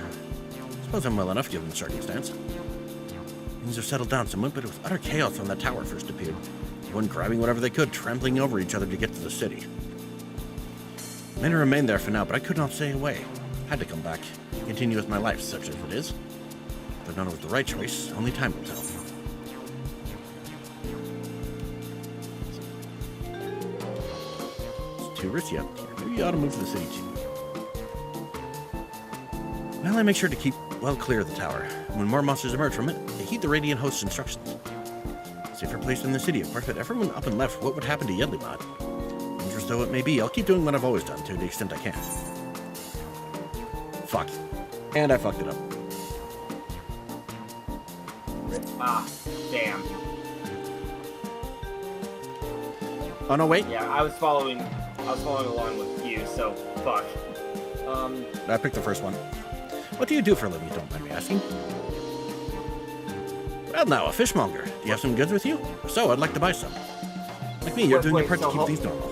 Suppose I'm well enough given the circumstance. Things have settled down somewhat, but it was utter chaos when that tower first appeared. Everyone grabbing whatever they could, trampling over each other to get to the city. Many remained there for now, but I could not stay away. Had to come back, continue with my life, such as it is. But none was the right choice, only time will tell. It's too risky up here. Maybe you ought to move to the city too. Well, I make sure to keep well clear of the tower. When more monsters emerge from it, they heed the Radiant Host's instructions. Safer place in the city, of course, but everyone up and left, what would happen to Yedlimad? Dangerous though it may be, I'll keep doing what I've always done to the extent I can. Fuck. And I fucked it up. Ah, damn. Oh no, wait. Yeah, I was following along with you, so fuck. I picked the first one. What do you do for a living, don't mind me asking? Well now, a fishmonger. Do you have some goods with you? If so, I'd like to buy some. Like me, you're doing your part to keep these normal.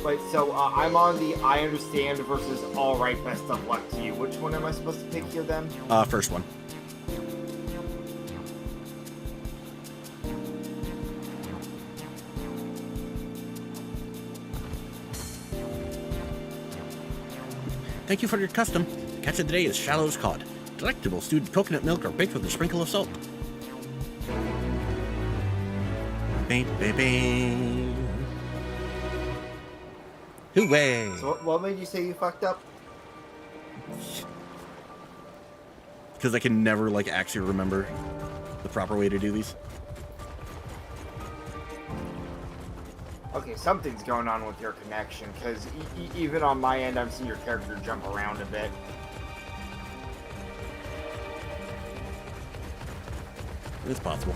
Wait, so I'm on the I understand versus alright, best of luck to you. Which one am I supposed to pick here then? First one. Thank you for your custom. The catch of the day is Shallow's cod. Delectable stewed coconut milk or baked with a sprinkle of salt. Bing, bing, bing. Hooray! So what made you say you fucked up? Because I can never, like, actually remember the proper way to do these. Okay, something's going on with your connection, because even on my end, I'm seeing your character jump around a bit. It's possible.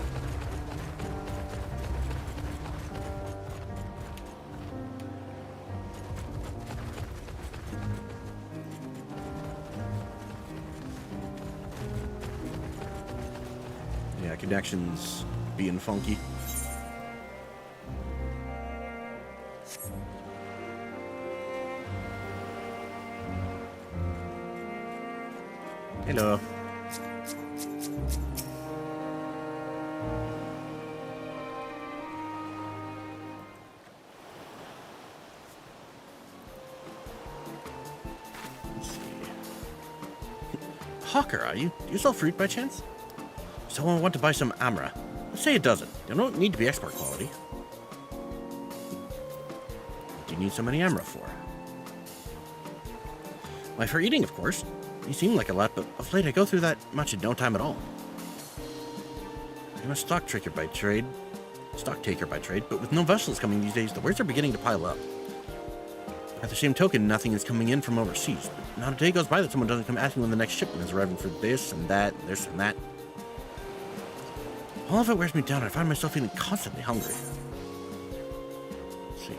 Yeah, connections being funky. Hello. Let's see. Hawker, are you? Do you sell fruit by chance? Someone want to buy some amra. Let's say it doesn't. You don't need to be export quality. What do you need so many amra for? Why, for eating, of course. You seem like a lot, but of late I go through that much in no time at all. I'm a stock taker by trade, but with no vessels coming these days, the wares are beginning to pile up. At the same token, nothing is coming in from overseas, but not a day goes by that someone doesn't come asking when the next shipment is arriving for this and that, and this and that. All of it wears me down, and I find myself feeling constantly hungry. Let's see.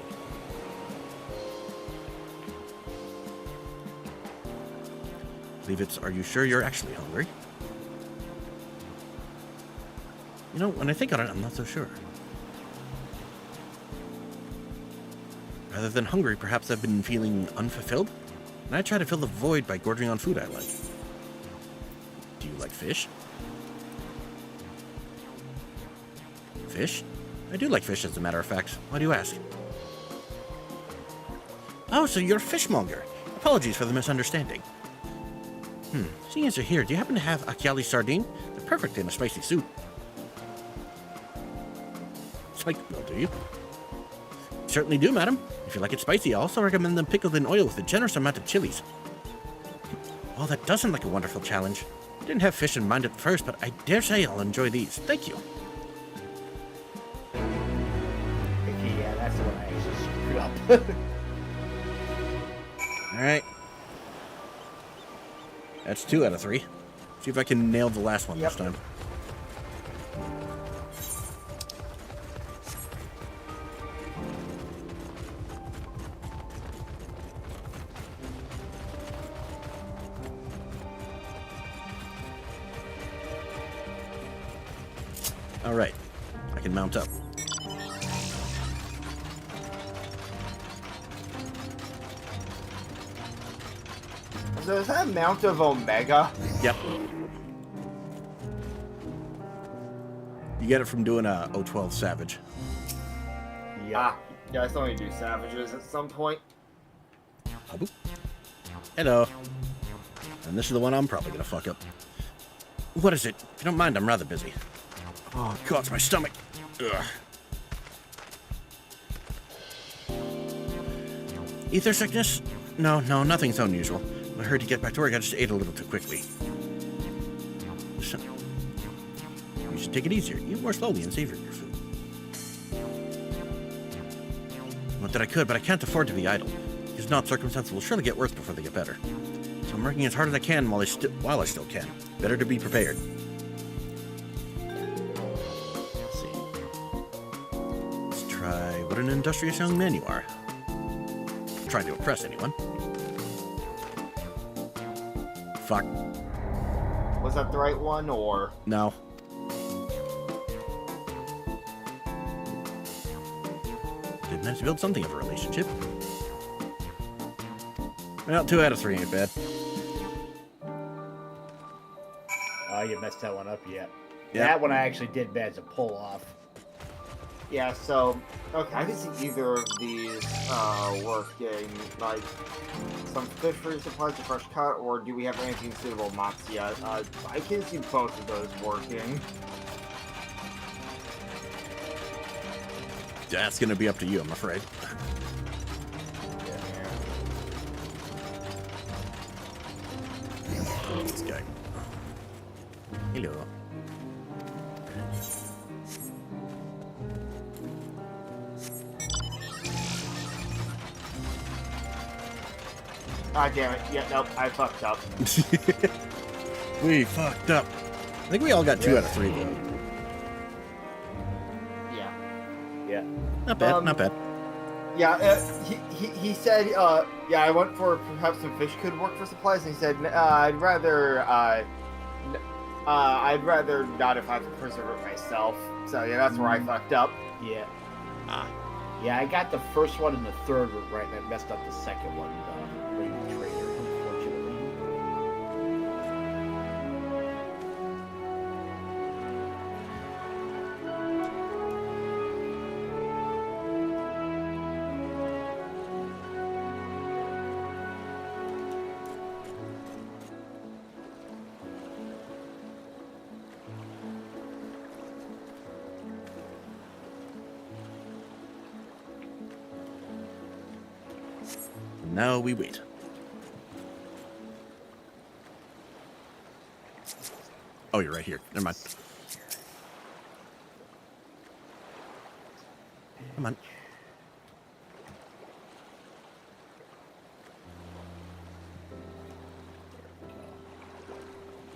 I believe it's, are you sure you're actually hungry? You know, when I think on it, I'm not so sure. Rather than hungry, perhaps I've been feeling unfulfilled, and I try to fill the void by gorging on food I like. Do you like fish? Fish? I do like fish, as a matter of fact. Why do you ask? Oh, so you're a fishmonger. Apologies for the misunderstanding. Seeing as you're here, do you happen to have Akiali sardine? They're perfect in a spicy soup. Spiked bill, do you? Certainly do, madam. If you like it spicy, I also recommend them pickled in oil with a generous amount of chilies. Well, that does sound like a wonderful challenge. I didn't have fish in mind at first, but I dare say I'll enjoy these. Thank you. Okay, yeah, that's the one I actually screwed up. Alright. That's 2 out of 3. See if I can nail the last one this time. Alright. I can mount up. So is that Mount of Omega? Yep. You get it from doing a 012 Savage. Yeah. Yeah, I still need to do Savages at some point. Hello. And this is the one I'm probably gonna fuck up. What is it? If you don't mind, I'm rather busy. Oh, God, it's my stomach. Ugh. Ether sickness? No, nothing so unusual. I heard to get back to work, I just ate a little too quickly. So, you should take it easier. Eat more slowly and savor your food. Not that I could, but I can't afford to be idle. If not, circumstances will surely get worse before they get better. So I'm working as hard as I can while I still can. Better to be prepared. Let's see. Let's try what an industrious young man you are. I'm trying to impress anyone. Fuck. Was that the right one, or? No. Did manage to build something of a relationship. Well, 2 out of 3 ain't bad. Oh, you messed that one up yet. Yeah. That one I actually did manage to pull off. Yeah, so, okay, I can see either of these working, like, some fishery supplies to fresh cut, or do we have anything suitable Matsuya? I can see both of those working. That's gonna be up to you, I'm afraid. This guy. Hello. Ah, damn it. Yeah, nope, I fucked up. We fucked up. I think we all got 2 out of 3, though. Yeah. Yeah. Not bad, not bad. Yeah, he said, yeah, I went for perhaps some fish could work for supplies, and he said, I'd rather not if I have to preserve it myself. So, yeah, that's where I fucked up. Yeah. Yeah, I got the first one and the third one right, and I messed up the second one, Lady Trader, unfortunately. Now we wait. Oh, you're right here. Never mind. Come on.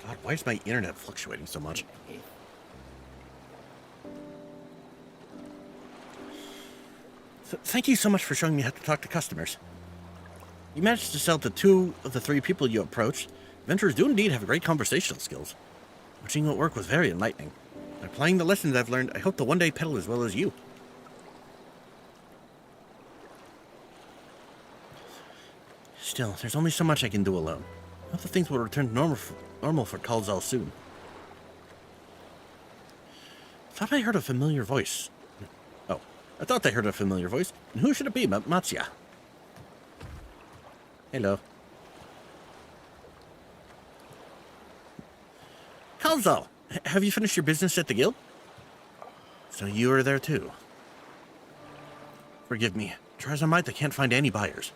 God, why is my internet fluctuating so much? Thank you so much for showing me how to talk to customers. You managed to sell to 2 of the 3 people you approached. Adventurers do indeed have great conversational skills. Watching you at work was very enlightening. By applying the lessons I've learned, I hope to one day peddle as well as you. Still, there's only so much I can do alone. I hope the things will return to normal for Kalzal soon. Thought I heard a familiar voice. Oh, I thought I heard a familiar voice. And who should it be but Matsuya? Hello. Halsall, have you finished your business at the guild? So you were there too. Forgive me. Try as I might, I can't find any buyers.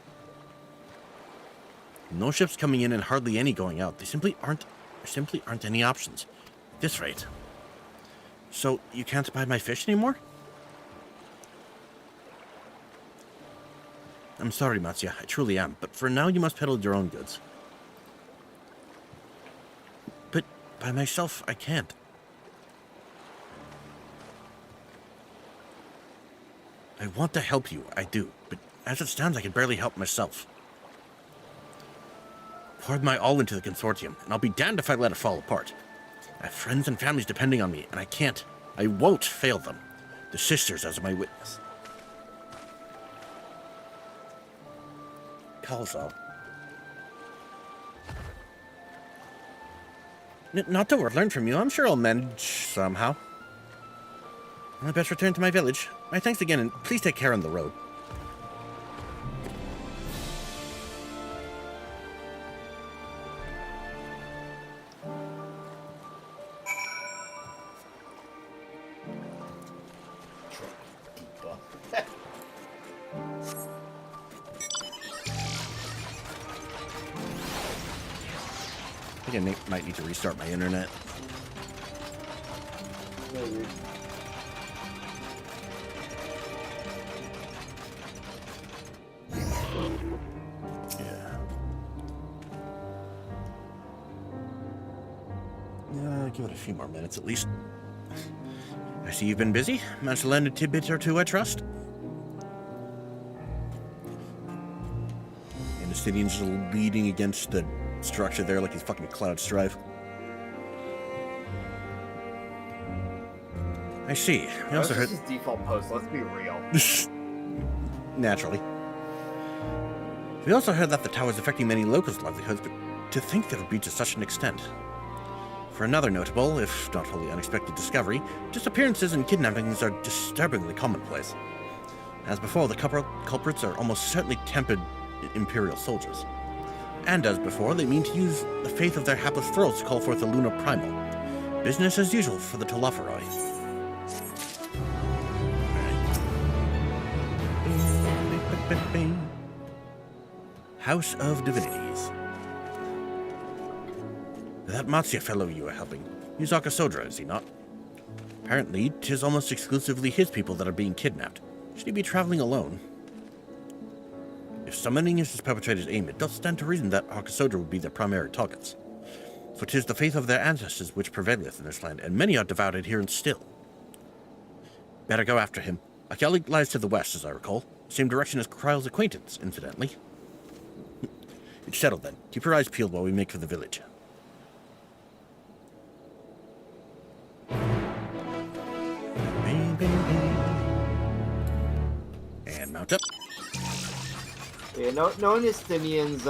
No ships coming in and hardly any going out. There simply aren't any options. At this rate. So you can't buy my fish anymore? I'm sorry, Matsuya. I truly am. But for now, you must peddle your own goods. But by myself, I can't. I want to help you, I do. But as it stands, I can barely help myself. Poured my all into the consortium, and I'll be damned if I let it fall apart. I have friends and families depending on me, and I won't fail them. The sisters as my witness. Halsall. Not a word learned from you. I'm sure I'll manage somehow. I best return to my village. My thanks again, and please take care on the road. I think I might need to restart my internet. Maybe. Give it a few more minutes at least. I see you've been busy. Managed to land a tidbit or two, I trust. And the Sidian's leading against the structure there like he's fucking Cloud Strife. I see. We also heard... This is his default post, let's be real. Naturally. We also heard that the tower is affecting many locals' livelihoods, but to think that it would be to such an extent. For another notable, if not wholly unexpected discovery, disappearances and kidnappings are disturbingly commonplace. As before, the culprits are almost certainly tempered Imperial soldiers. And as before, they mean to use the faith of their hapless thralls to call forth a lunar primal. Business as usual for the Toloferoi. House of Divinities. That Matsuya fellow you are helping, he's Akasodra, is he not? Apparently, 'tis almost exclusively his people that are being kidnapped. Should he be traveling alone? If summoning is his perpetrator's aim, it does stand to reason that Akasodra would be their primary targets. For 'tis the faith of their ancestors which prevaileth in this land, and many are devout adherents still. Better go after him. Akeli lies to the west, as I recall. Same direction as Kryle's acquaintance, incidentally. It's settled then. Keep your eyes peeled while we make for the village. And mount up. Yeah, knowing Justinian's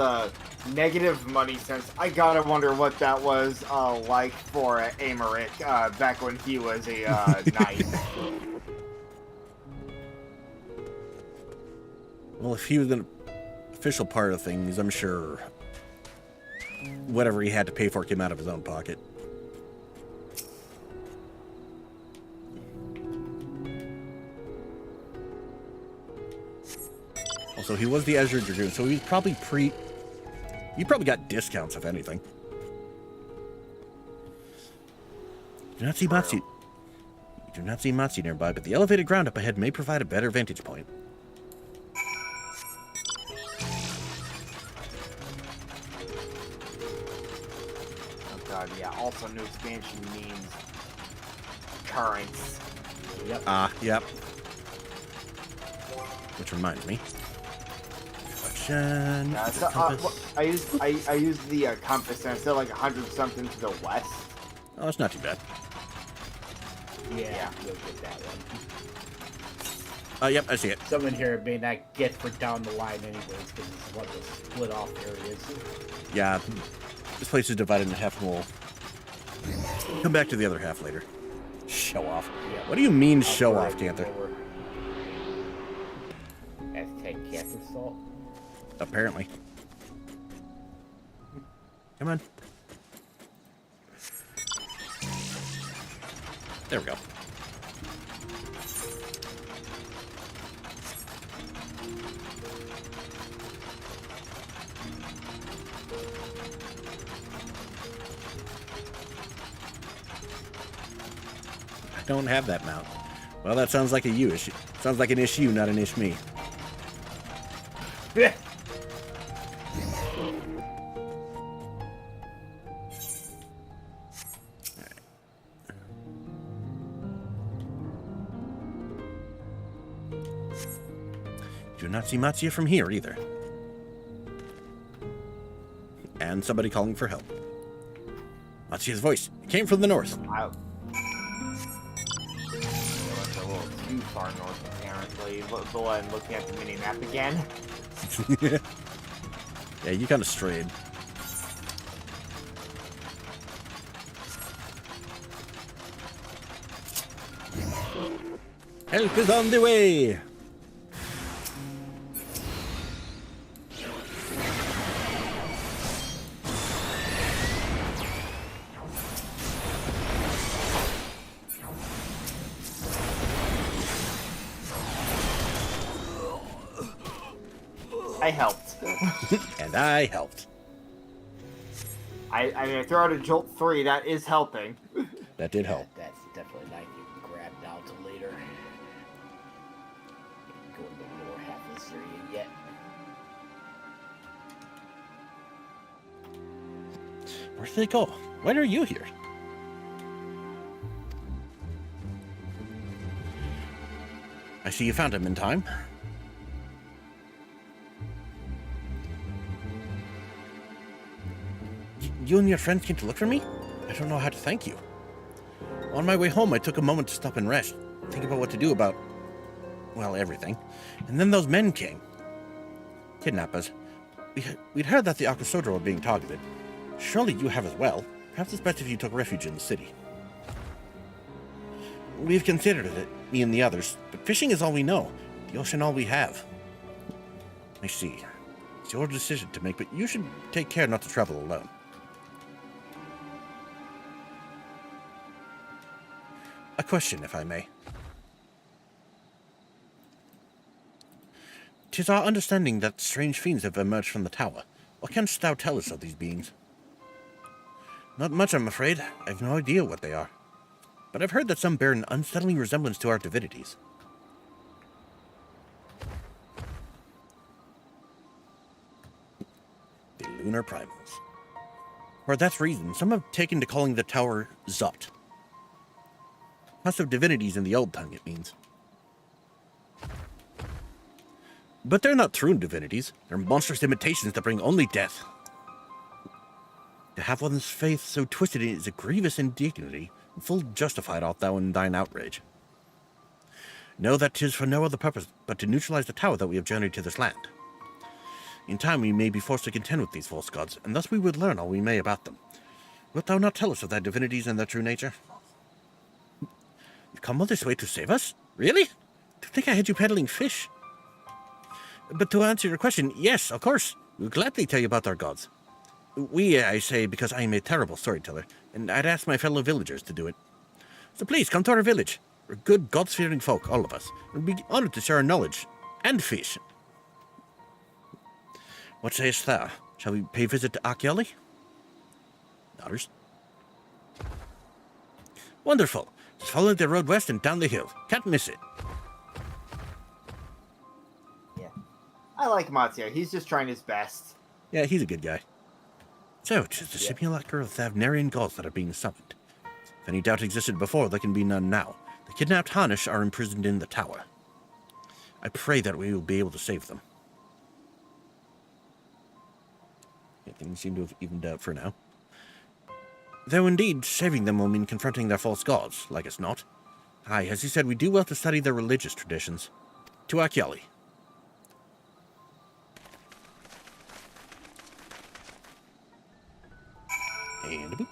negative money sense, I gotta wonder what that was like for Amaric back when he was a knight. Well, if he was an official part of things, I'm sure whatever he had to pay for came out of his own pocket. Also, he was the Ezra Dragoon, so he's probably he probably got discounts, if anything. You do not see Matsu nearby, but the elevated ground up ahead may provide a better vantage point. Oh god, yeah. Also, new expansion means currents. Yep. Yep. Which reminds me. Yeah, so, I used the compass, and it's still like 100 something to the west. Oh, that's not too bad. Yeah, you'll get that one. Yep, I see it. Some in here may not get for down the line anyways, because it's one of the split off areas. Yeah, this place is divided in half, and we'll come back to the other half later. Show off. Yeah. What do you mean, show off, Canther? Aztec Canther salt? Apparently. Come on. There we go. I don't have that mount. Well, that sounds like a you issue. Sounds like an issue, not an ish me. Do not see Matsuya from here either. And somebody calling for help. Matsuya's voice. It came from the north. Wow. That's a little too far north, apparently. Go ahead and looking at the mini-map again. Yeah, you kind of strayed. Help is on the way! I helped. And I helped. I mean, I throw out a Jolt 3, that is helping. That did help. That's definitely not getting grabbed out till later. Go in the lower half of this area yet. Where did they go? Why are you here? I see you found him in time. You and your friends came to look for me? I don't know how to thank you. On my way home, I took a moment to stop and rest, think about what to do about, well, everything. And then those men came. Kidnappers. We'd heard that the Akasodra were being targeted. Surely you have as well. Perhaps it's best if you took refuge in the city. We've considered it, me and the others, but fishing is all we know. The ocean all we have. I see. It's your decision to make, but you should take care not to travel alone. A question, if I may. 'Tis our understanding that strange fiends have emerged from the tower. What canst thou tell us of these beings? Not much, I'm afraid. I've no idea what they are. But I've heard that some bear an unsettling resemblance to our divinities. The lunar primals. For that reason, some have taken to calling the tower Zot. Passive divinities in the old tongue, it means. But they're not true divinities. They're monstrous imitations that bring only death. To have one's faith so twisted is a grievous indignity, and full justified art thou in thine outrage. Know that 'tis for no other purpose but to neutralize the tower that we have journeyed to this land. In time we may be forced to contend with these false gods, and thus we would learn all we may about them. Wilt thou not tell us of thy divinities and their true nature? You've come all this way to save us? Really? To think I had you peddling fish? But to answer your question, yes, of course. We'll gladly tell you about our gods. We, I say, because I am a terrible storyteller, and I'd ask my fellow villagers to do it. So please, come to our village. We're good, God-fearing folk, all of us. We'd be honored to share our knowledge. And fish. What sayest thou? Shall we pay visit to Akiali? Nodders. Wonderful. Just follow the road west and down the hill. Can't miss it. Yeah. I like Matsuya. He's just trying his best. Yeah, he's a good guy. So, 'tis the simulacra of Thavnarian gods that are being summoned. If any doubt existed before, there can be none now. The kidnapped Harnish are imprisoned in the tower. I pray that we will be able to save them. Yeah, things seem to have evened out for now. Though indeed, saving them will mean confronting their false gods, like as not. Aye, as you said, we do well to study their religious traditions. To Akiali. And a boop.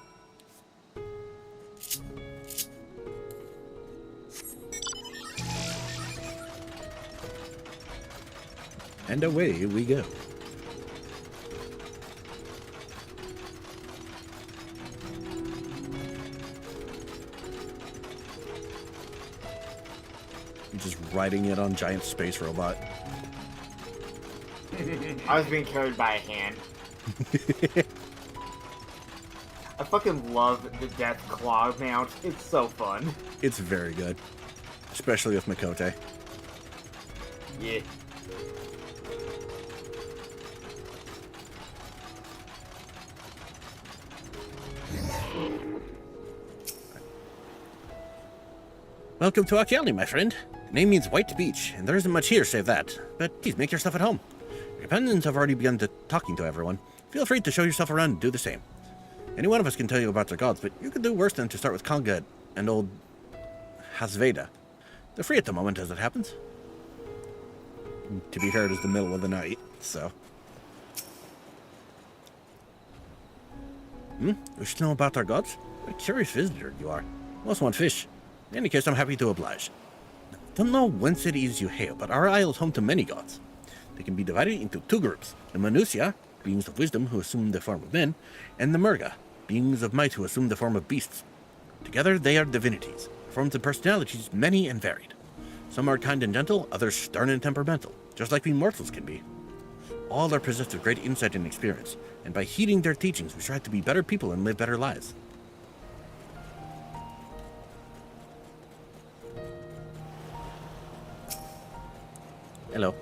And away we go. You're just riding it on giant space robot. I was being carried by a hand. I fucking love the Death Claw mount. It's so fun. It's very good. Especially with Makote. Yeah. Welcome to Akiali, my friend. The name means White Beach, and there isn't much here save that. But please make yourself at home. Your companions have already begun talking to everyone. Feel free to show yourself around and do the same. Any one of us can tell you about their gods, but you could do worse than to start with Kanga and old Hasveda. They're free at the moment as it happens. To be fair, it is the middle of the night, so... Wish to know about our gods? What a curious visitor you are. Most want fish. In any case, I'm happy to oblige. Don't know whence it is you hail, but our isle is home to many gods. They can be divided into two groups. The Manusia, beings of wisdom who assume the form of men, and the Murga, beings of might who assume the form of beasts. Together, they are divinities, forms and personalities many and varied. Some are kind and gentle, others stern and temperamental, just like we mortals can be. All are possessed of great insight and experience, and by heeding their teachings, we strive to be better people and live better lives. Hello.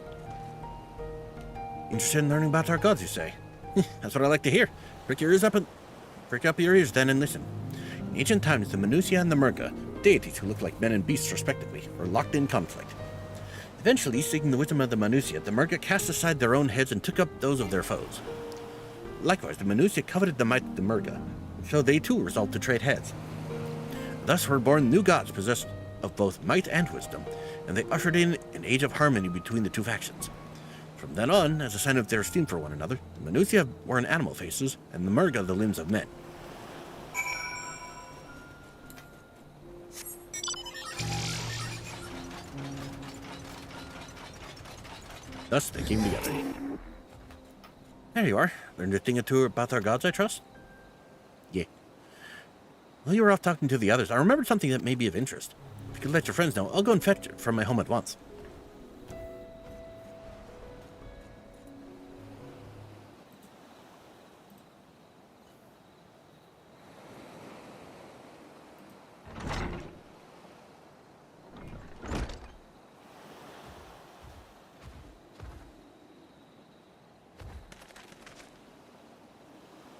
Interested in learning about our gods, you say? That's what I like to hear. Prick up your ears then and listen. In ancient times, the Manusia and the Murga, deities who look like men and beasts respectively, were locked in conflict. Eventually, seeking the wisdom of the Manusia, the Murga cast aside their own heads and took up those of their foes. Likewise, the Manusia coveted the might of the Murga, so they too resolved to trade heads. Thus were born new gods possessed of both might and wisdom, and they ushered in an age of harmony between the two factions. From then on, as a sign of their esteem for one another, the Manusia wore animal faces, and the Murga the limbs of men. Thus they came together. There you are. Learned a thing or two about our gods, I trust? Yeah. While you were off talking to the others, I remembered something that may be of interest. If you could let your friends know, I'll go and fetch it from my home at once.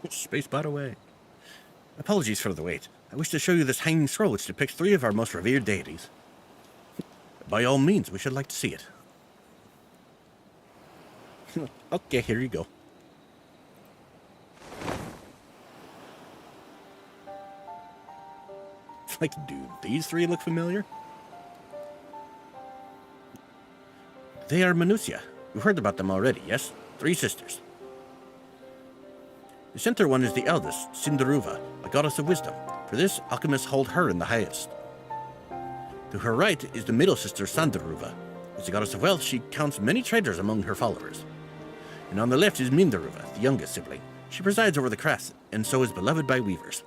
Spacebot away. Apologies for the wait. I wish to show you this hanging scroll which depicts 3 of our most revered deities. By all means, we should like to see it. Okay, here you go. Like, do these 3 look familiar? They are Manusia. You've heard about them already, yes? 3 sisters. The center one is the eldest, Sindaruva, a goddess of wisdom. For this, alchemists hold her in the highest. To her right is the middle sister, Sandaruva. As a goddess of wealth, she counts many traders among her followers. And on the left is Mindaruva, the youngest sibling. She presides over the crafts, and so is beloved by weavers.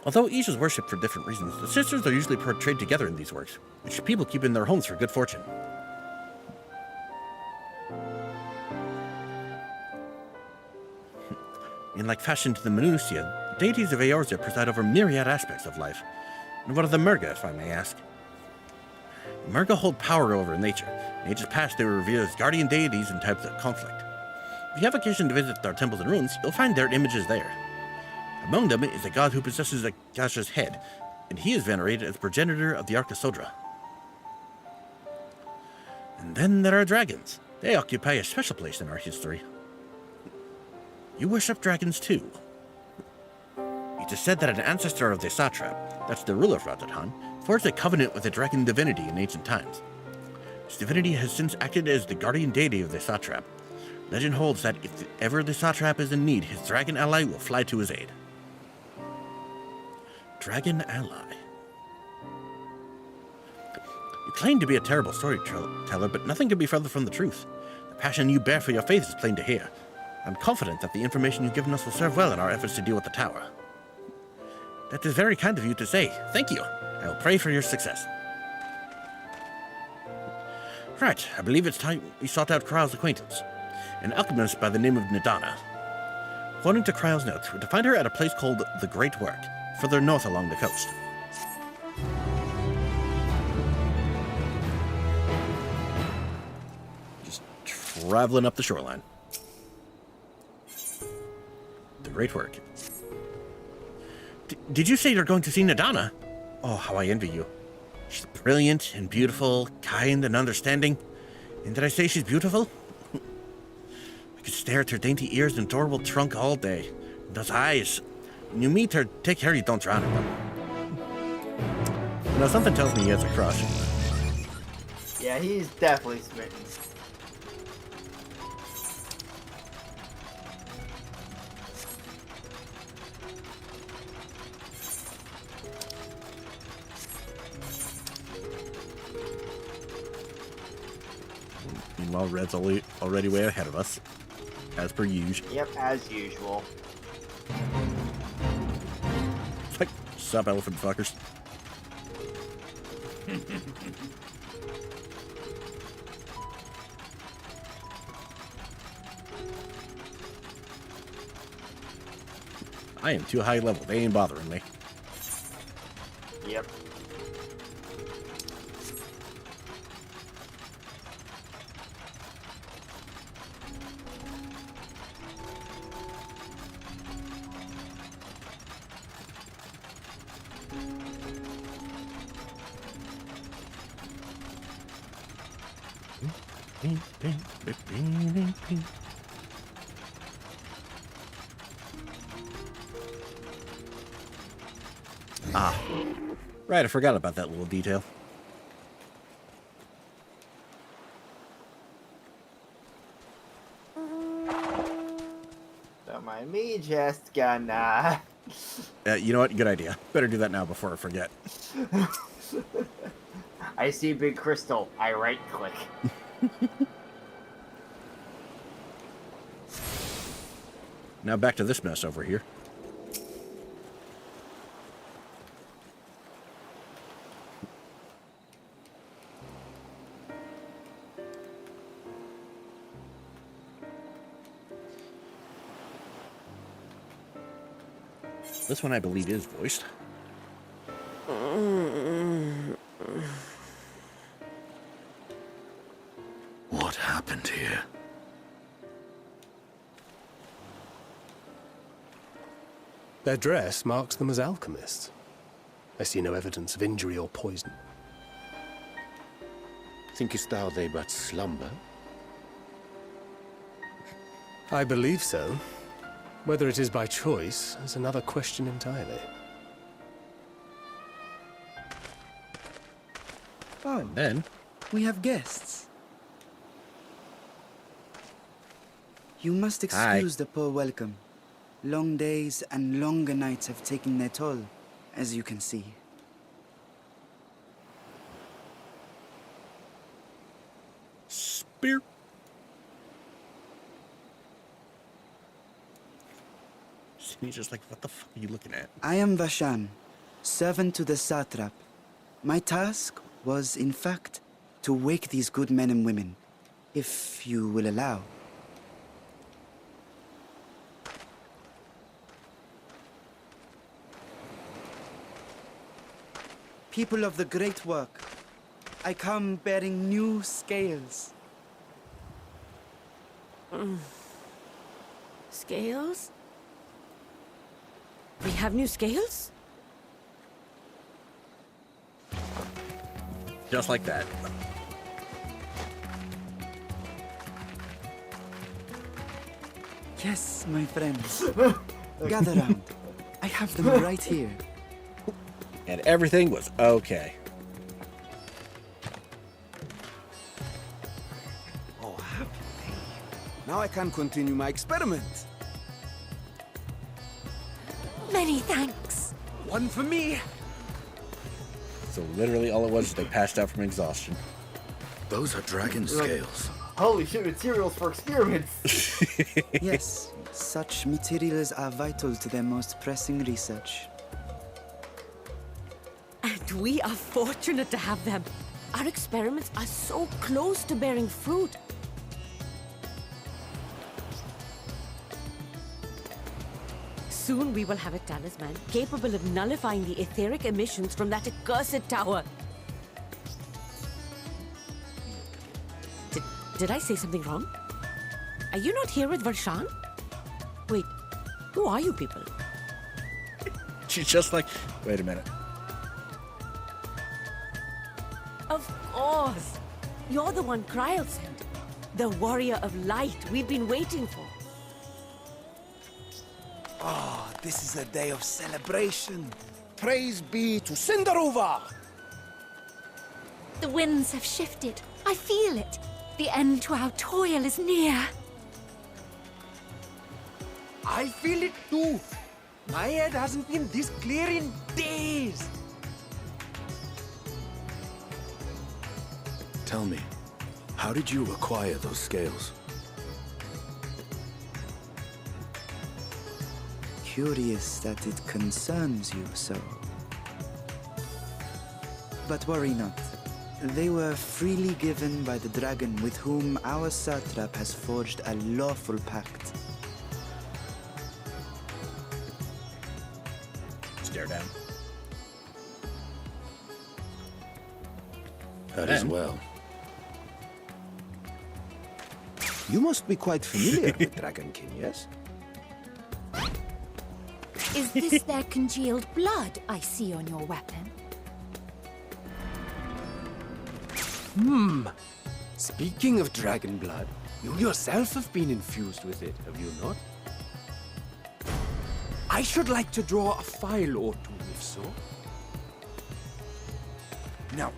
Although each is worshipped for different reasons, the sisters are usually portrayed together in these works, which people keep in their homes for good fortune. In like fashion to the Manusia, the deities of Eorzea preside over myriad aspects of life. And what of the Murga, if I may ask? The Murga hold power over nature. In ages past, they were revered as guardian deities in times of conflict. If you have occasion to visit our temples and ruins, you'll find their images there. Among them is a god who possesses a Gasha's head, and he is venerated as progenitor of the Arkasodra. And then there are dragons. They occupy a special place in our history. You worship dragons too. It is said that an ancestor of the satrap, that's the ruler of Rajadhan, forged a covenant with a dragon divinity in ancient times. This divinity has since acted as the guardian deity of the satrap. Legend holds that if ever the satrap is in need, his dragon ally will fly to his aid. Dragon ally. You claim to be a terrible storyteller, but nothing could be further from the truth. The passion you bear for your faith is plain to hear. I'm confident that the information you've given us will serve well in our efforts to deal with the tower. That is very kind of you to say. Thank you. I will pray for your success. Right, I believe it's time we sought out Kryle's acquaintance, an alchemist by the name of Nadana. According to Kryle's notes, we're to find her at a place called the Great Work, further north along the coast. Just traveling up the shoreline. The Great Work. Did you say you're going to see Nadana? Oh, how I envy you. She's brilliant and beautiful, kind and understanding. And did I say she's beautiful? I could stare at her dainty ears and adorable trunk all day. And those eyes. When you meet her, take care you don't drown in them. You know, something tells me he has a crush. Yeah, he's definitely smitten. Meanwhile, Red's already way ahead of us, as per usual. Yep, as usual. It's like, sup, elephant fuckers. I am too high level. They ain't bothering me. Yep. Ah, right, I forgot about that little detail. Don't mind me, just gonna... You know what? Good idea. Better do that now before I forget. I see big crystal. I right-click. Now back to this mess over here. This one I believe is voiced. What happened here? Their dress marks them as alchemists. I see no evidence of injury or poison. Thinkest thou they but slumber? I believe so. Whether it is by choice is another question entirely. Oh, and then we have guests. You must excuse the poor welcome. Long days and longer nights have taken their toll, as you can see. Spear. He's just like, what the fuck are you looking at? I am Vashan, servant to the satrap. My task was, in fact, to wake these good men and women, if you will allow. People of the Great Work, I come bearing new scales. Scales? We have new scales? Just like that. Yes, my friends. Gather round. I have them right here. And everything was okay. Oh, happy day. Now I can continue my experiment. Many thanks. One for me. So literally all it was is they passed out from exhaustion. Those are dragon scales. Holy shit, materials for experiments. Yes, such materials are vital to their most pressing research. And We are fortunate to have them. Our experiments are so close to bearing fruit. Soon we will have a talisman capable of nullifying the etheric emissions from that accursed tower. Did I say something wrong? Are you not here with Varshan? Wait, who are you people? She's just like, wait a minute. Of course! You're the one Kryl sent. The warrior of light we've been waiting for. Ah, this is a day of celebration. Praise be to Cinderova! The winds have shifted. I feel it. The end to our toil is near. I feel it too. My head hasn't been this clear in days. Tell me, how did you acquire those scales? Curious that it concerns you so. But worry not. They were freely given by the dragon with whom our satrap has forged a lawful pact. Stare down. That is well. You must be quite familiar with Dragon King, yes? Is this their congealed blood I see on your weapon? Speaking of dragon blood, you yourself have been infused with it, have you not? I should like to draw a file or two, if so. Now,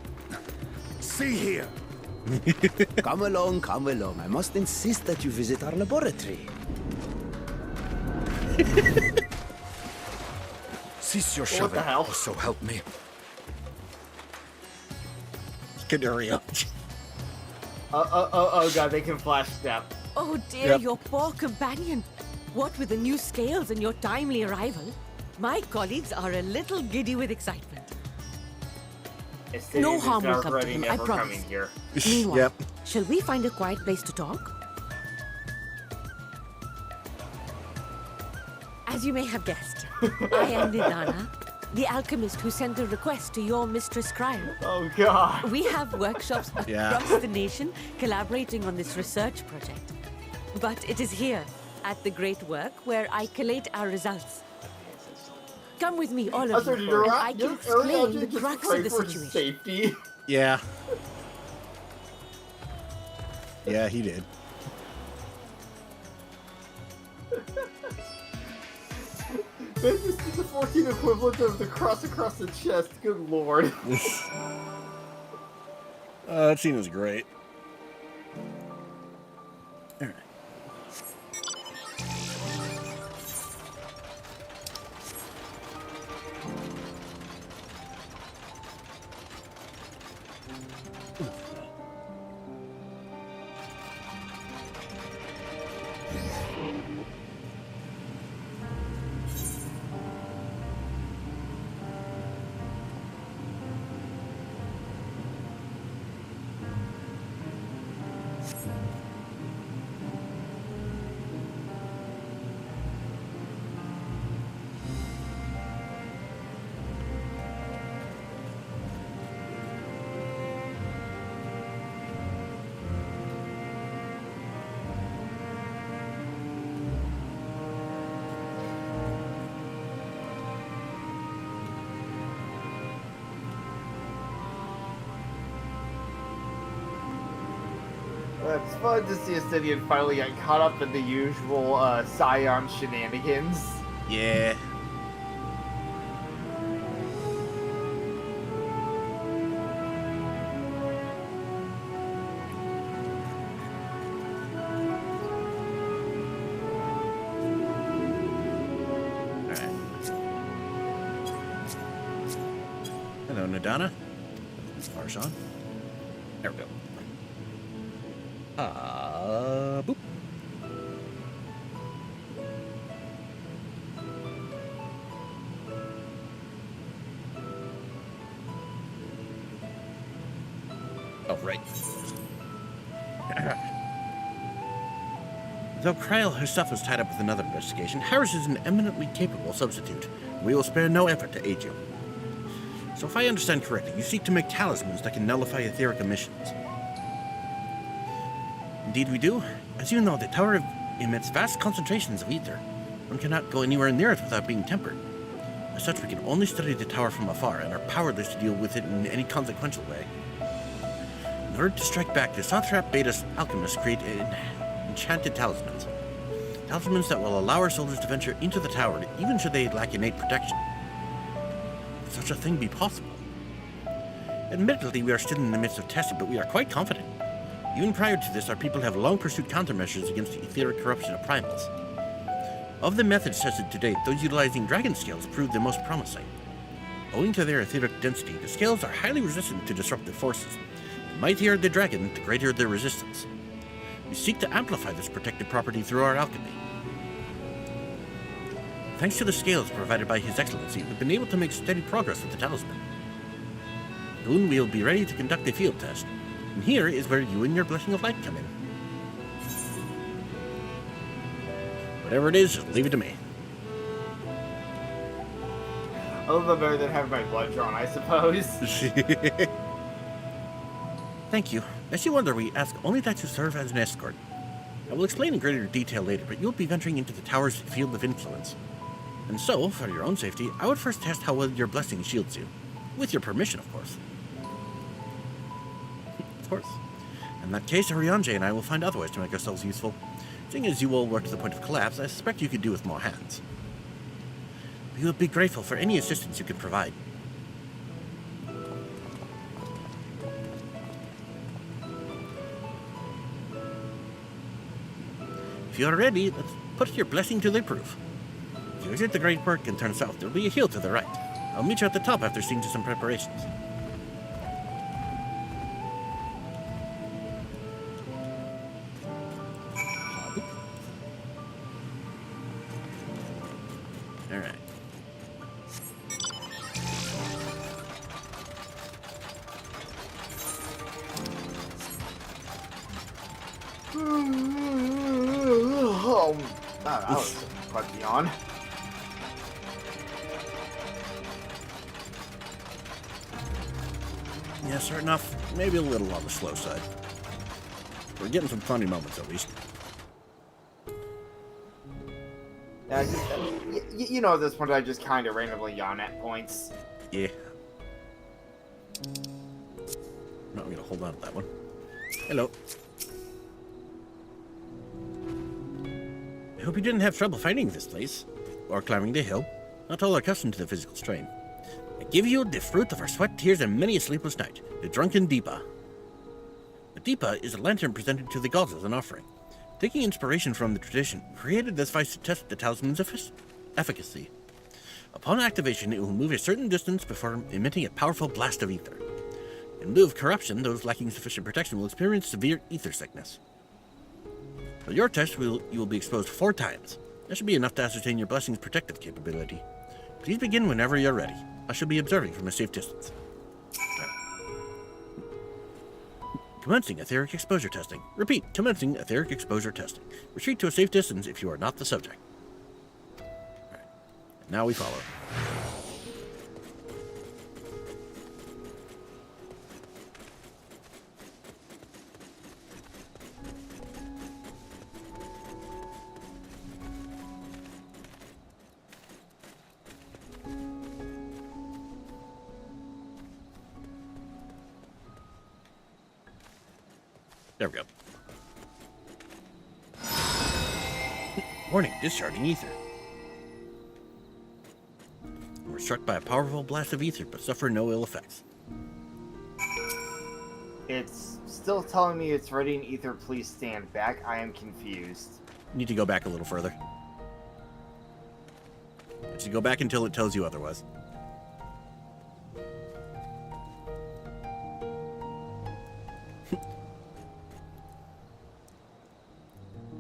see here. Come along, come along. I must insist that you visit our laboratory. Cease your What shoving, the hell? or so help me. Can hurry up. Oh god, they can flash step. Oh dear, your poor companion. What with the new scales and your timely arrival, my colleagues are a little giddy with excitement. No harm will come to him, I promise. Here. Meanwhile, shall we find a quiet place to talk? As you may have guessed, I am Nidana, the alchemist who sent the request to your mistress Kryl. Oh god. We have workshops across the nation collaborating on this research project. But it is here, at the great work, where I collate our results. Come with me, all of you, and I can explain the crux of the situation. Safety. Yeah. Yeah, he did. This is the 14 equivalent of the cross across the chest. Good lord. That scene was great. All right. It's fun to see Ascendian finally get caught up in the usual Scion shenanigans. Yeah. Hello, Nadana. Varshan. There we go. Boop. Right. Though Kryl herself is tied up with another investigation, Harris is an eminently capable substitute. We will spare no effort to aid you. So if I understand correctly, you seek to make talismans that can nullify etheric emissions. Indeed we do. As you know, the tower emits vast concentrations of ether. One cannot go anywhere near it without being tempered. As such, we can only study the tower from afar and are powerless to deal with it in any consequential way. In order to strike back, the Satrap Beta's alchemists create enchanted talismans. Talismans that will allow our soldiers to venture into the tower, even should they lack innate protection. Could such a thing be possible? Admittedly, we are still in the midst of testing, but we are quite confident. Even prior to this, our people have long pursued countermeasures against the etheric corruption of primals. Of the methods tested to date, those utilizing dragon scales proved the most promising. Owing to their etheric density, the scales are highly resistant to disruptive forces. The mightier the dragon, the greater their resistance. We seek to amplify this protective property through our alchemy. Thanks to the scales provided by His Excellency, we've been able to make steady progress with the talisman. Soon we'll be ready to conduct a field test, and here is where you and your Blessing of Light come in. Whatever it is, just leave it to me. A little bit better than having my blood drawn, I suppose. Thank you. As you wonder, we ask only that you serve as an escort. I will explain in greater detail later, but you'll be venturing into the tower's field of influence. And so, for your own safety, I would first test how well your blessing shields you. With your permission, of course. Of course. In that case, Arianje and I will find other ways to make ourselves useful. Seeing as you will work to the point of collapse, I suspect you could do with more hands. We will be grateful for any assistance you can provide. If you are ready, let's put your blessing to the proof. If you exit the great work and turn south, there will be a hill to the right. I'll meet you at the top after seeing to some preparations. Alright. Oh, that was quite beyond. Yeah, starting off maybe a little on the slow side. We're getting some funny moments at least. Yeah, you know at this point I just kind of randomly yawn at points. Yeah. No, I'm gonna hold on to that one. Hello. I hope you didn't have trouble finding this place, or climbing the hill. Not all are accustomed to the physical strain. I give you the fruit of our sweat, tears, and many a sleepless night, the drunken Deepa. The Deepa is a lantern presented to the gods as an offering. Taking inspiration from the tradition, created this device to test the talisman's efficacy. Upon activation, it will move a certain distance before emitting a powerful blast of ether. In lieu of corruption, those lacking sufficient protection will experience severe ether sickness. For your test, you will be exposed 4 times. That should be enough to ascertain your blessing's protective capability. Please begin whenever you're ready. I shall be observing from a safe distance. Commencing etheric exposure testing. Repeat, commencing etheric exposure testing. Retreat to a safe distance if you are not the subject. Right. Now we follow. There we go. Warning, discharging ether. We're struck by a powerful blast of ether, but suffer no ill effects. It's still telling me it's ready in ether. Please stand back. I am confused. Need to go back a little further. It should go back until it tells you otherwise.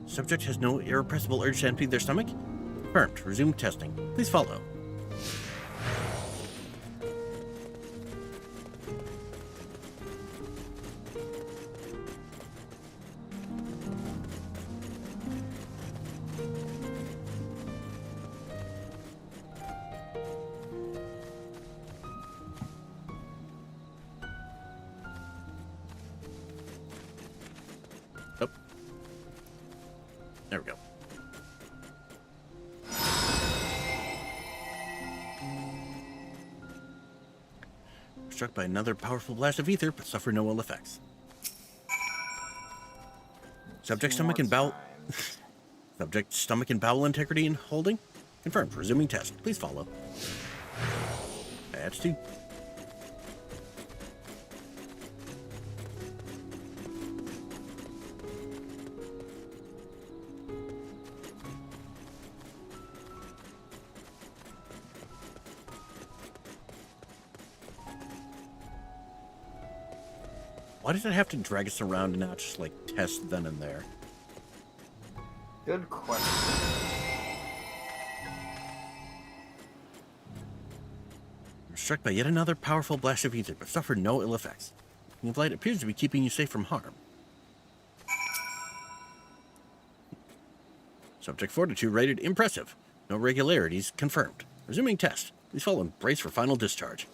Subject has no irrepressible urge to empty their stomach? Confirmed. Resume testing. Please follow. There we go. Struck by another powerful blast of ether, but suffer no ill effects. Subject stomach and bowel... Subject stomach and bowel integrity and holding? Confirmed. Resuming test. Please follow. That's 2. Why does it have to drag us around and not just, like, test then and there? Good question. You're struck by yet another powerful blast of ether, but suffered no ill effects. The light appears to be keeping you safe from harm. Subject fortitude rated impressive. No irregularities confirmed. Resuming test. Please follow and brace for final discharge.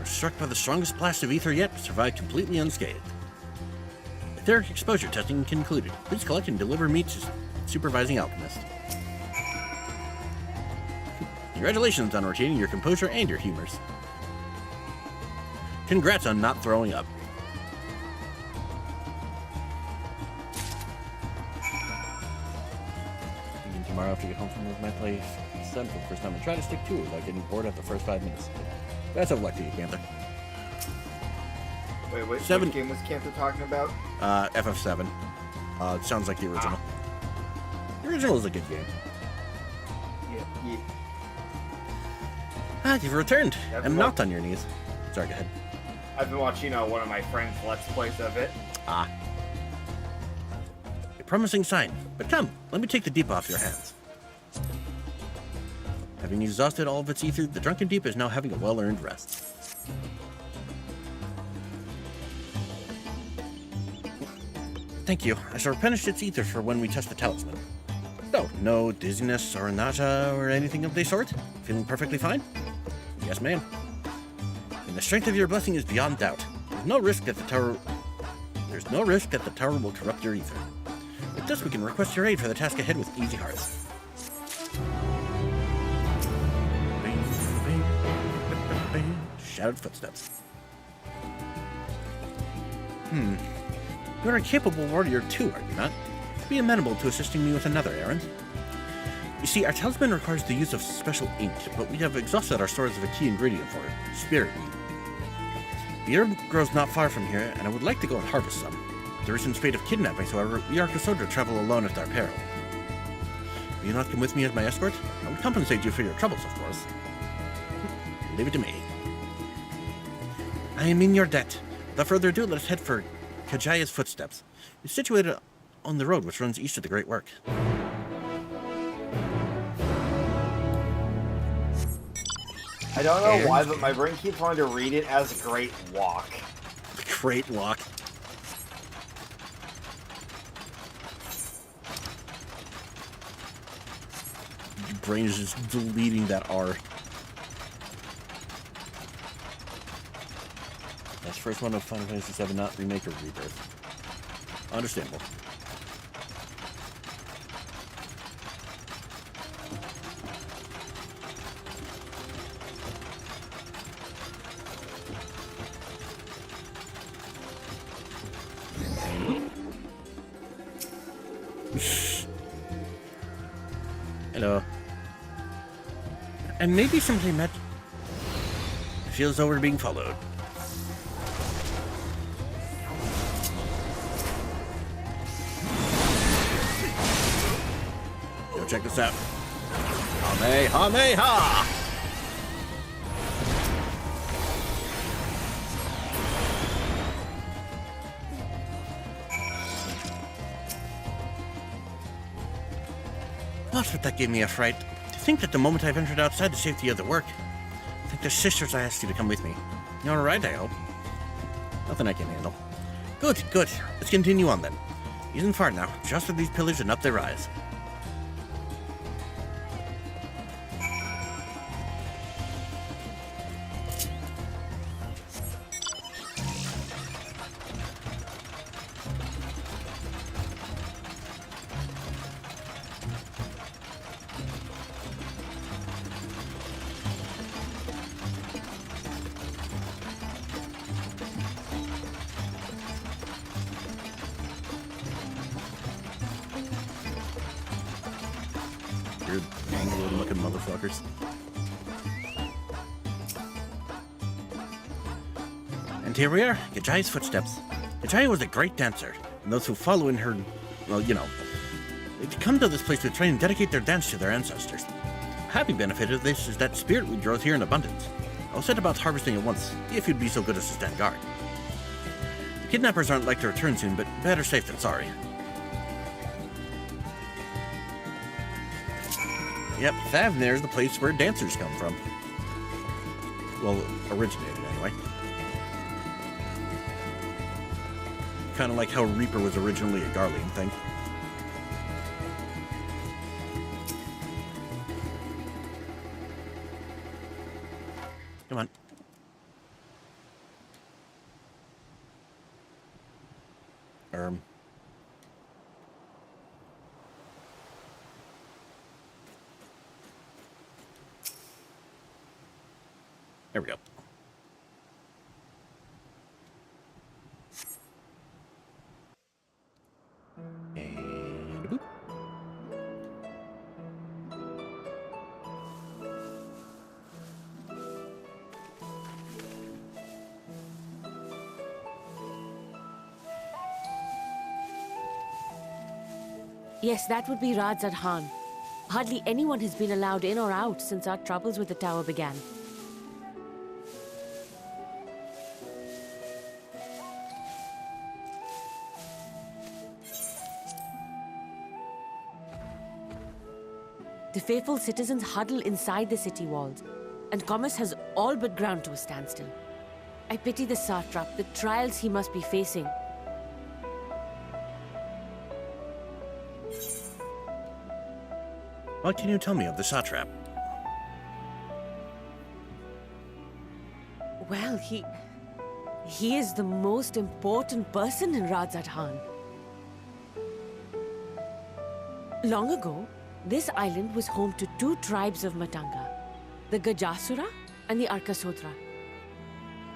Struck by the strongest blast of ether yet, survived completely unscathed. Etheric exposure testing concluded. Please collect and deliver me to supervising alchemist. Congratulations on retaining your composure and your humors. Congrats on not throwing up. Thinking tomorrow after I get home from work, my play 7 for the first time and try to stick to it without getting bored after the first 5 minutes. Best of luck to you, Canther. Wait, which game was Canther talking about? FF7. It sounds like the original. The original is a good game. Yeah. You've returned. I'm not on your knees. Sorry, go ahead. I've been watching one of my friends' Let's Plays of it. A promising sign. But come, let me take the deep off your hands. Having exhausted all of its ether, the Drunken Deep is now having a well-earned rest. Thank you. I shall replenish its ether for when we test the talisman. So, no dizziness or nausea or anything of the sort? Feeling perfectly fine? Yes, ma'am. And the strength of your blessing is beyond doubt. There's no risk that the tower will corrupt your ether. With this, we can request your aid for the task ahead with easy hearts. Shouted footsteps. You're a capable warrior too, are you not? Be amenable to assisting me with another errand. You see, our talisman requires the use of special ink, but we have exhausted our stores of a key ingredient for it, spirit weed. The herb grows not far from here, and I would like to go and harvest some. The recent spate of kidnappings, however, we are concerned to travel alone at our peril. Will you not come with me as my escort? I would compensate you for your troubles, of course. Leave it to me. I am in your debt. Without further ado, let us head for Kajaya's footsteps. It's situated on the road which runs east of the Great Work. I don't know why, but my brain keeps wanting to read it as Great Walk. Great Walk. Your brain is just deleting that R. That's the first one of Final Fantasy VII, not remake or rebirth. Understandable. Hello. And maybe simply met. It feels though we're being followed. Go check this out. Hame-ha! Not but that gave me a fright. To think that the moment I ventured outside the safety of the work. I think the sisters I asked you to come with me. You're alright, I hope. Nothing I can handle. Good, good. Let's continue on then. Isn't far now, just with these pillars and up they rise. Weird, angry-looking motherfuckers. And here we are, Gajaya's footsteps. Gajaya was a great dancer, and those who follow in her, well, you know, they come to this place to train and dedicate their dance to their ancestors. A happy benefit of this is that spirit wood grows here in abundance. I'll set about harvesting it once, if you'd be so good as to stand guard. The kidnappers aren't like to return soon, but better safe than sorry. Yep, Thavner is the place where dancers come from. Well, originated anyway. Kind of like how Reaper was originally a Garlean thing. Come on. There we go. And boop. Yes, that would be Radzad Khan. Hardly anyone has been allowed in or out since our troubles with the tower began. The faithful citizens huddle inside the city walls, and commerce has all but ground to a standstill. I pity the satrap, the trials he must be facing. What can you tell me of the satrap? Well, he is the most important person in Radzad Khan. Long ago, this island was home to two tribes of Matanga, the Gajasura and the Arkasodra.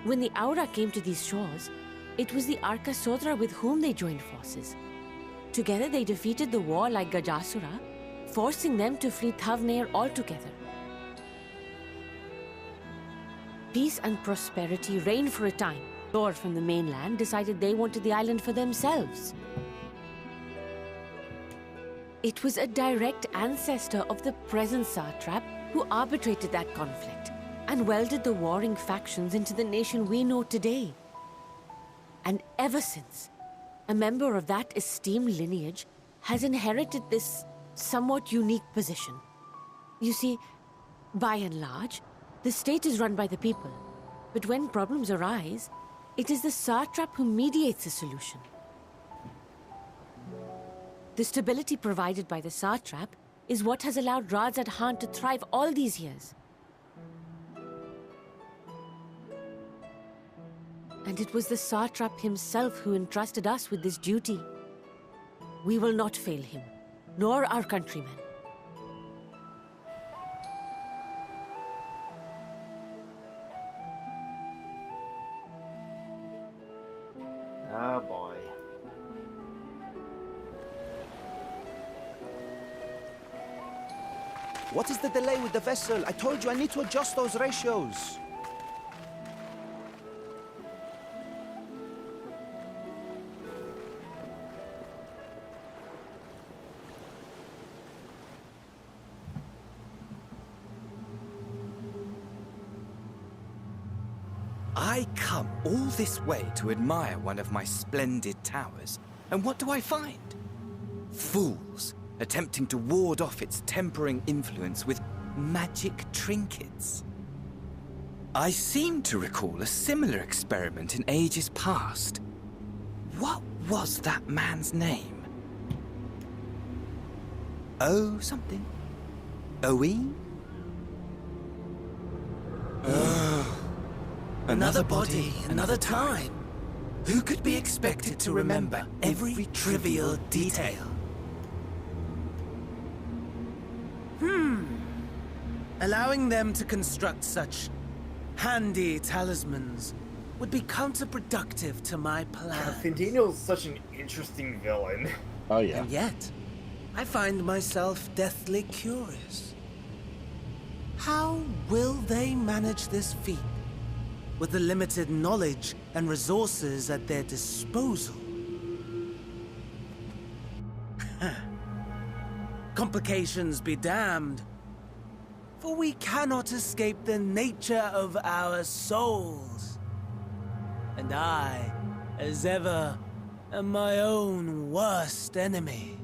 When the Aura came to these shores, it was the Arkasodra with whom they joined forces. Together they defeated the warlike Gajasura, forcing them to flee Thavner altogether. Peace and prosperity reigned for a time. Thor from the mainland decided they wanted the island for themselves. It was a direct ancestor of the present satrap who arbitrated that conflict and welded the warring factions into the nation we know today. And ever since, a member of that esteemed lineage has inherited this somewhat unique position. You see, by and large, the state is run by the people, but when problems arise, it is the satrap who mediates a solution. The stability provided by the satrap is what has allowed Radzad Khan to thrive all these years. And it was the satrap himself who entrusted us with this duty. We will not fail him, nor our countrymen. Oh boy. What is the delay with the vessel? I told you I need to adjust those ratios. I come all this way to admire one of my splendid towers, and what do I find? Fools attempting to ward off its tempering influence with magic trinkets. I seem to recall a similar experiment in ages past. What was that man's name? Oh, something. Owen? Another body, another time. Who could be expected to remember every trivial detail? Allowing them to construct such handy talismans would be counterproductive to my plan. Findino's such an interesting villain. Oh, yeah. And yet, I find myself deathly curious. How will they manage this feat with the limited knowledge and resources at their disposal? Complications be damned, for we cannot escape the nature of our souls. And I, as ever, am my own worst enemy.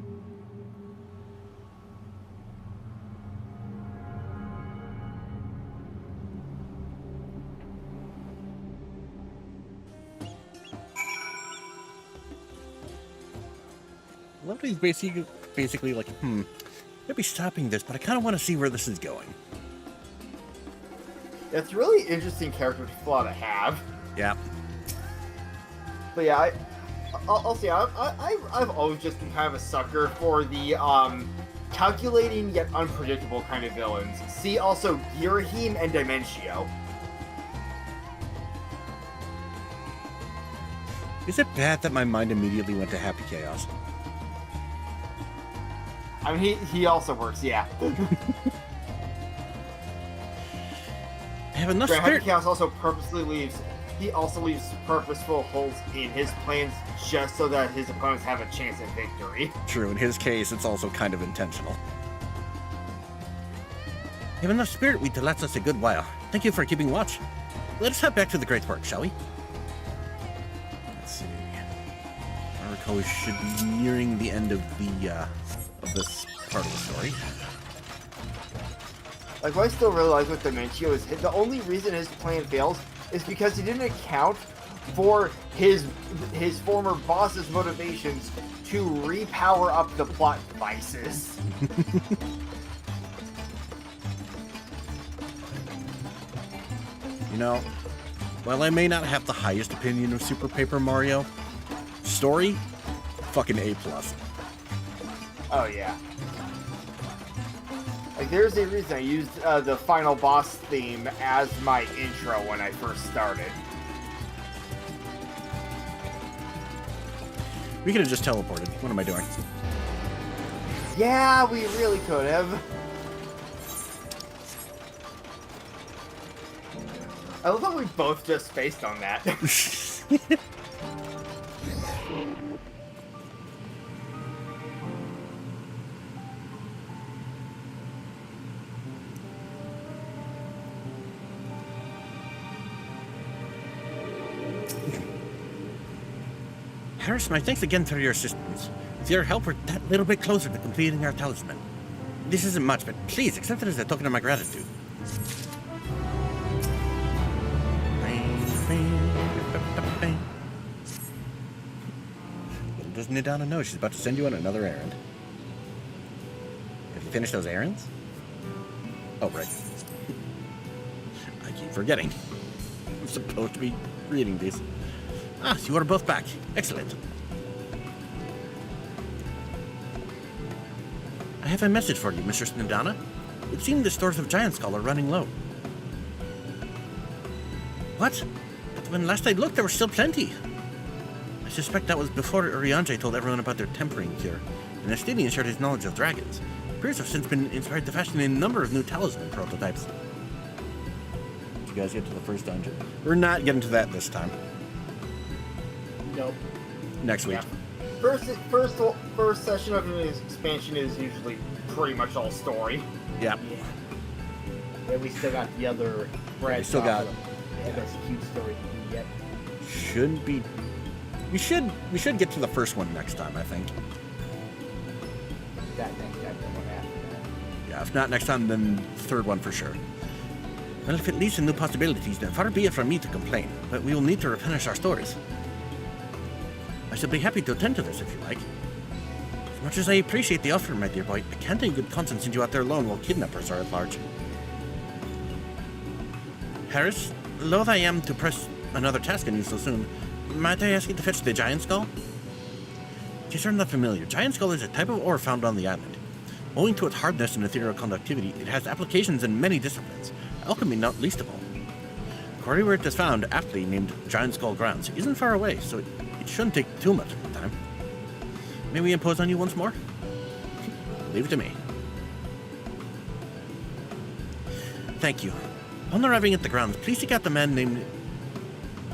Lovely's basically like, I'll be stopping this, but I kind of want to see where this is going. It's really interesting character flaw to have. Yeah. But yeah, I'll say I've always just been kind of a sucker for the calculating yet unpredictable kind of villains. See also Girahim and Dimentio. Is it bad that my mind immediately went to Happy Chaos? I mean, he also works, yeah. I have enough Happy spirit. Chaos also purposely leaves purposeful holes in his plans just so that his opponents have a chance at victory. True, in his case, it's also kind of intentional. I have enough spirit weed to last us a good while. Thank you for keeping watch. Let us head back to the great work, shall we? Let's see. I recall we should be nearing the end of this part of the story. Like, what I still realize with Dimentio is the only reason his plan fails is because he didn't account for his former boss's motivations to repower up the plot devices. You know, while I may not have the highest opinion of Super Paper Mario, story, fucking A+. Oh yeah. Like, there's a reason I used the final boss theme as my intro when I first started. We could have just teleported. What am I doing? Yeah, we really could have. I love how we both just spaced on that. Harris, my thanks again for your assistance. With your help, we're that little bit closer to completing our talisman. This isn't much, but please accept it as a token of my gratitude. Little does Nidana know she's about to send you on another errand. Have you finished those errands? Oh, right. I keep forgetting. I'm supposed to be reading these. Ah, you are both back. Excellent. I have a message for you, Mr. Nidana. It seemed the stores of Giant Skull are running low. What? But when last I looked, there were still plenty. I suspect that was before Urianger told everyone about their tempering cure, and Estinian shared his knowledge of dragons. Peers have since been inspired to fashion a number of new talisman prototypes. Did you guys get to the first dungeon? We're not getting to that this time. Nope. Next week. Yeah. First session of an expansion is usually pretty much all story. Yeah. Yeah, we still got the other branch. Still got MSQ story to do yet. Shouldn't be. We should get to the first one next time, I think. That next time, the one after that. Yeah, if not next time, then third one for sure. Well, if it leads to new possibilities, then far be it from me to complain, but we will need to replenish our stores. I shall be happy to attend to this if you like. As much as I appreciate the offer, my dear boy, I can't in good conscience send you out there alone while kidnappers are at large. Harris, loath I am to press another task on you so soon, might I ask you to fetch the giant skull? In case you're not familiar, giant skull is a type of ore found on the island. Owing to its hardness and ethereal conductivity, it has applications in many disciplines, alchemy not least of all. The quarry where it is found, aptly named Giant Skull Grounds, isn't far away, so it shouldn't take too much of the time. May we impose on you once more? Leave it to me. Thank you. Upon arriving at the grounds, please seek out the man named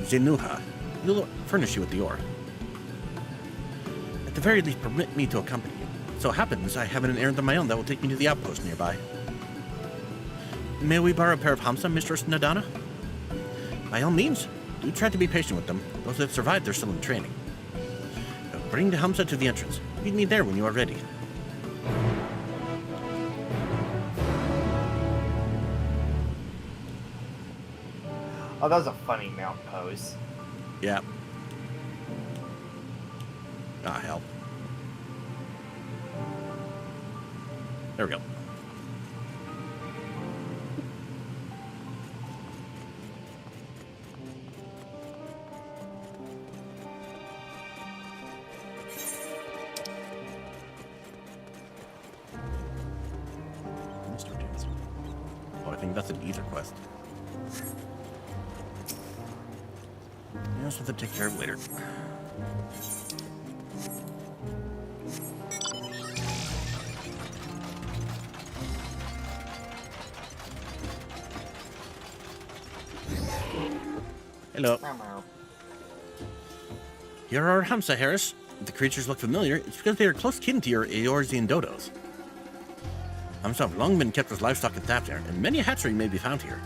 Zenuha. He'll furnish you with the ore. At the very least, permit me to accompany you. So it happens I have an errand of my own that will take me to the outpost nearby. May we borrow a pair of Hamsa, Mistress Nadana? By all means, do try to be patient with them. Those that survived are still in training. Bring the Hamsa to the entrance. Meet me there when you are ready. Oh, that was a funny mount pose. Yeah. Ah, hell. There we go. Oh, I think that's an ether quest. Yeah, so to take care of later. Hello. You're our Hamsa, Harris. If the creatures look familiar, it's because they are close kin to your Eorzean dodos. Hamsa have long been kept as livestock in Thavnir, and many a hatchery may be found here.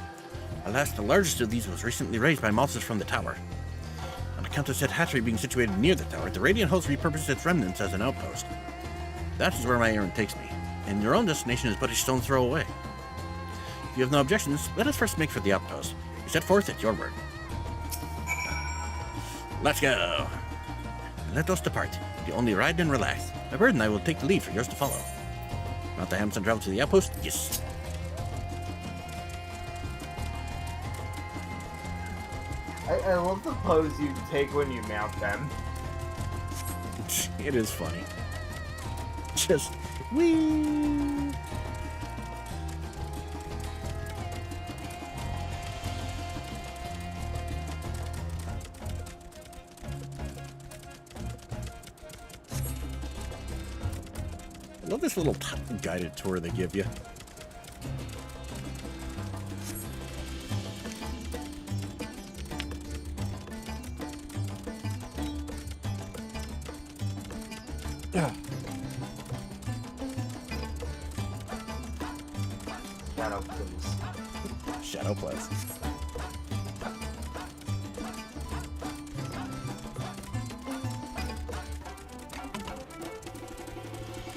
Alas, the largest of these was recently raised by monsters from the tower. On account of said hatchery being situated near the tower, the Radiant Host repurposed its remnants as an outpost. That is where my errand takes me, and your own destination is but a stone's throw away. If you have no objections, let us first make for the outpost. You set forth at your word. Let's go. Let us depart. You only ride and relax. My bird and I will take the lead for yours to follow. Mount the Hamsa and travel to the outpost? Yes. I love the pose you take when you mount them. It is funny. Just whee. I love this little guided tour they give you. Shadow, please. Shadow, please.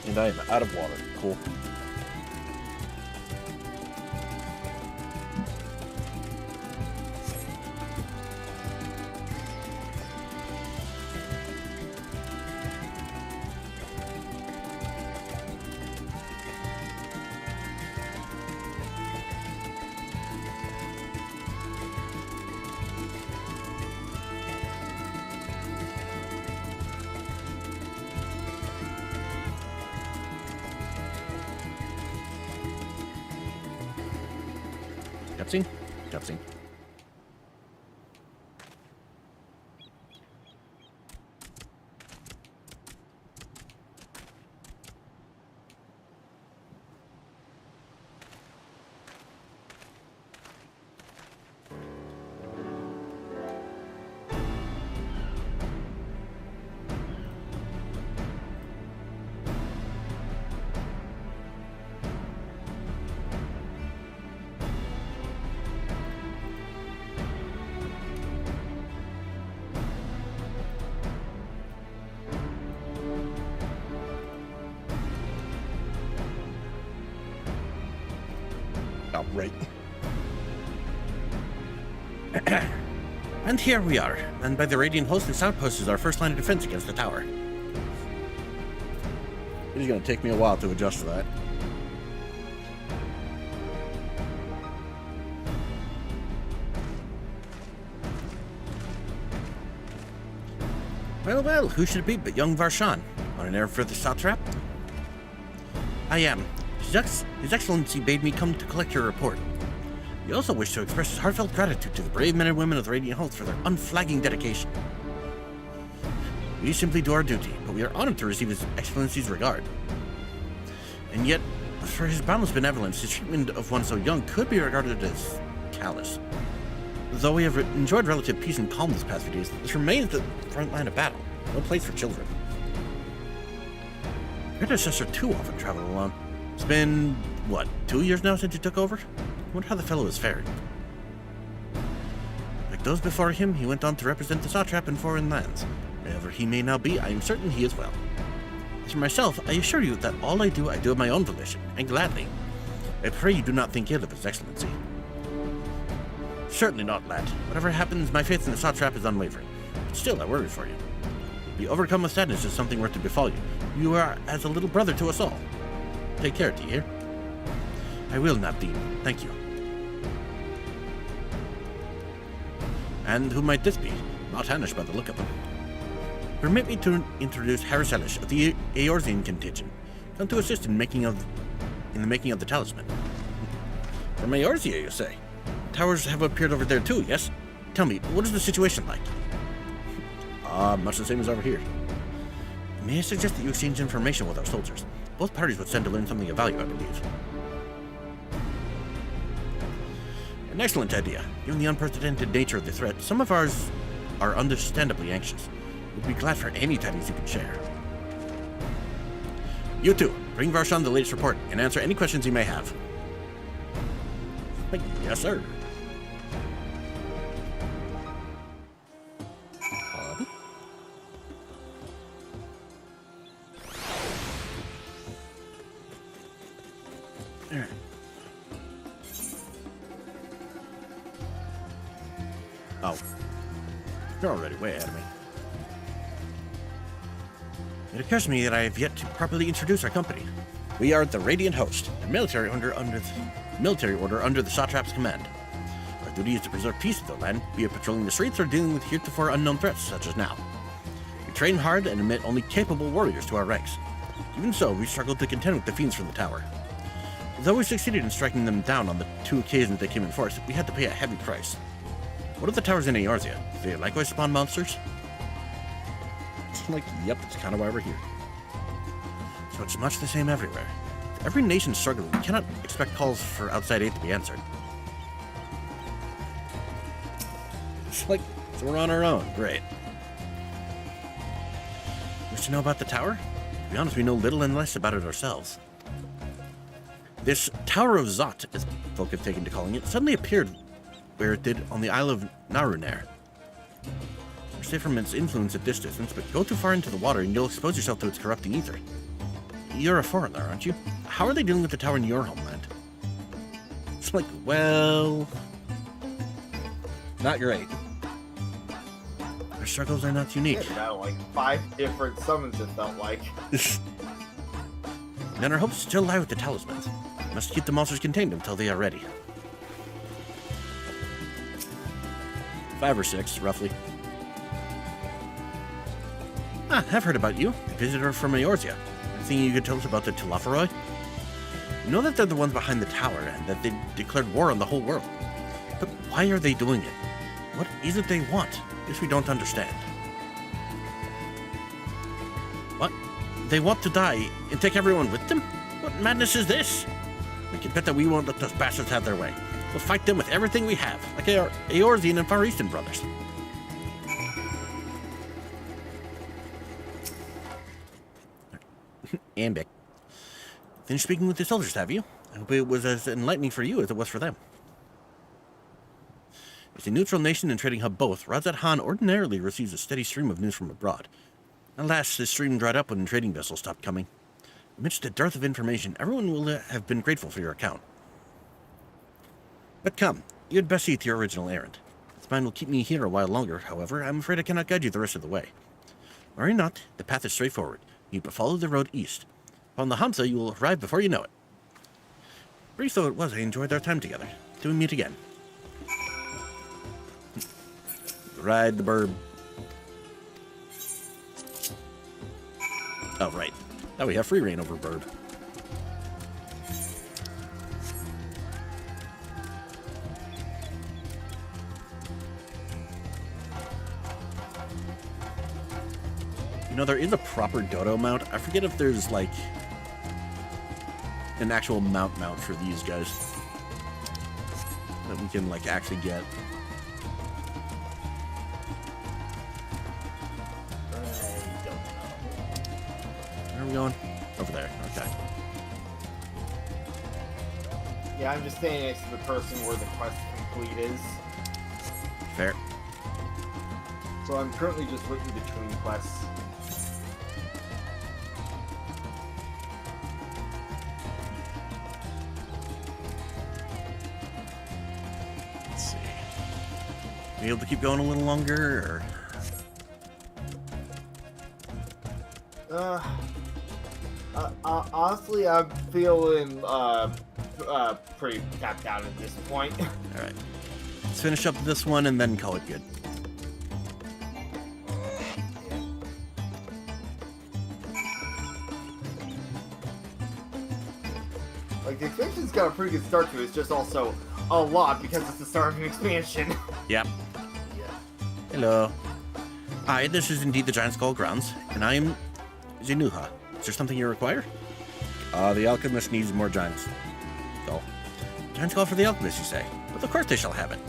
And I am out of water. Cool. Cutscene? Cutscene. Right. And here we are, and by the Radiant Host, this outpost is our first line of defense against the tower. It is going to take me a while to adjust to that. Well, who should it be but young Varshan? On an errand for the satrap? I am. His Excellency bade me come to collect your report. He also wished to express his heartfelt gratitude to the brave men and women of the Radiant Host for their unflagging dedication. We simply do our duty, but we are honored to receive His Excellency's regard. And yet, for his boundless benevolence, his treatment of one so young could be regarded as callous. Though we have enjoyed relative peace and calm these past few days, this remains the front line of battle. No place for children. Predecessor too often traveled alone. It's been, what, 2 years now since he took over? I wonder how the fellow is faring. Like those before him, he went on to represent the satrap in foreign lands. Wherever he may now be, I am certain he is well. As for myself, I assure you that all I do of my own volition, and gladly. I pray you do not think ill of His Excellency. Certainly not, lad. Whatever happens, my faith in the satrap is unwavering. But still, I worry for you. To be overcome with sadness is something worth to befall you. You are as a little brother to us all. Take care, do you hear? I will, Nabdeen. Thank you. And who might this be? Not Hanish by the look of him. Permit me to introduce Harris Elish of the Eorzean contingent, come to assist in the making of the talisman. From Eorzea, you say? Towers have appeared over there too, yes? Tell me, what is the situation like? Much the same as over here. May I suggest that you exchange information with our soldiers? Both parties would stand to learn something of value, I believe. An excellent idea. Given the unprecedented nature of the threat, some of ours are understandably anxious. We'd be glad for any tidings you can share. You two, bring Varshan the latest report and answer any questions he may have. Yes, sir. Oh. You're already way ahead of me. It occurs to me that I have yet to properly introduce our company. We are the Radiant Host, a military order under the satrap's command. Our duty is to preserve peace in the land, be it patrolling the streets or dealing with heretofore unknown threats such as now. We train hard and admit only capable warriors to our ranks. Even so, we struggled to contend with the fiends from the tower. Though we succeeded in striking them down on the 2 occasions they came in force, we had to pay a heavy price. What are the towers in Eorzea? Do they likewise spawn monsters? Yep, that's kind of why we're here. So it's much the same everywhere. With every nation struggling, we cannot expect calls for outside aid to be answered. So we're on our own. Great. Wish to know about the tower? To be honest, we know little and less about it ourselves. This Tower of Zot, as folk have taken to calling it, suddenly appeared where it did on the Isle of Narunair. You're safe from its influence at this distance, but go too far into the water and you'll expose yourself to its corrupting ether. You're a foreigner, aren't you? How are they dealing with the tower in your homeland? It's well... not great. Our struggles are not unique. Yeah, like 5 different summons it felt like. Then our hopes still lie with the talismans. We must keep the monsters contained until they are ready. 5 or 6, roughly. I've heard about you. A visitor from Eorzea. Anything you could tell us about the Tilaferoi? You know that they're the ones behind the tower, and that they declared war on the whole world. But why are they doing it? What is it they want? This we don't understand. What? They want to die and take everyone with them? What madness is this? We can bet that we won't let those bastards have their way. We'll fight them with everything we have, like our Eorzean and Far Eastern brothers. And back. Finished speaking with the soldiers, have you? I hope it was as enlightening for you as it was for them. As a neutral nation and trading hub both, Razat Han ordinarily receives a steady stream of news from abroad. Alas, this stream dried up when trading vessels stopped coming. Amidst the dearth of information, everyone will have been grateful for your account. But come, you had best see to your original errand. This mine will keep me here a while longer, however. I'm afraid I cannot guide you the rest of the way. Worry not, the path is straightforward. You but follow the road east. Upon the Hamza, you will arrive before you know it. Brief though it was, I enjoyed our time together. Till we meet again. Ride the burb. Oh, right. Now we have free reign over burb. You know, there is a proper dodo mount. I forget if there's, like, an actual mount for these guys that we can, like, actually get. Where are we going? Over there. Okay. Yeah, I'm just standing next to the person where the quest complete is. Fair. So I'm currently just looking between quests. Let's see. Be able to keep going a little longer, or? Honestly, I'm feeling pretty tapped out at this point. All right. Let's finish up this one and then call it good. Like, the expansion's got a pretty good start to it. It's just also a lot because it's the start of an expansion. Yep. Hello. Hi, this is indeed the Giant Skull Grounds, and I am Zenuha. Is there something you require? The alchemist needs more giants. Oh. Giant Skull for the alchemist, you say? But of course they shall have it.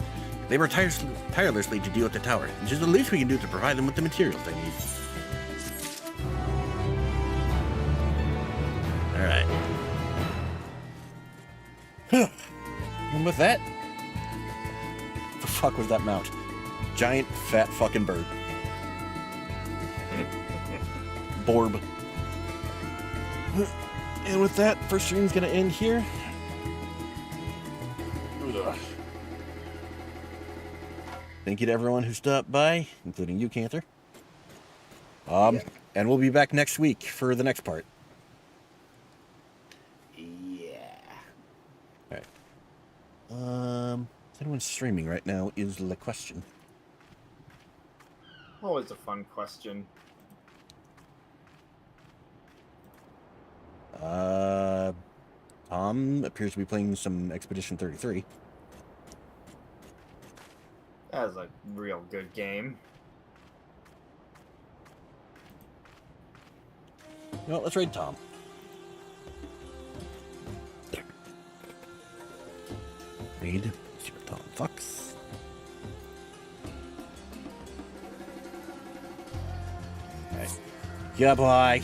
They work tirelessly to deal with the tower, and it is the least we can do to provide them with the materials they need. Alright. And with that, what the fuck was that mount? Giant, fat fucking bird. Borb. And with that, first stream's gonna end here. Thank you to everyone who stopped by, including you, Canther. And we'll be back next week for the next part. Yeah. Alright. Is anyone streaming right now is the question. Always a fun question. Tom appears to be playing some Expedition 33. That was a real good game. Well, let's raid Tom. Raid Super Tom Fox. Alright. Goodbye.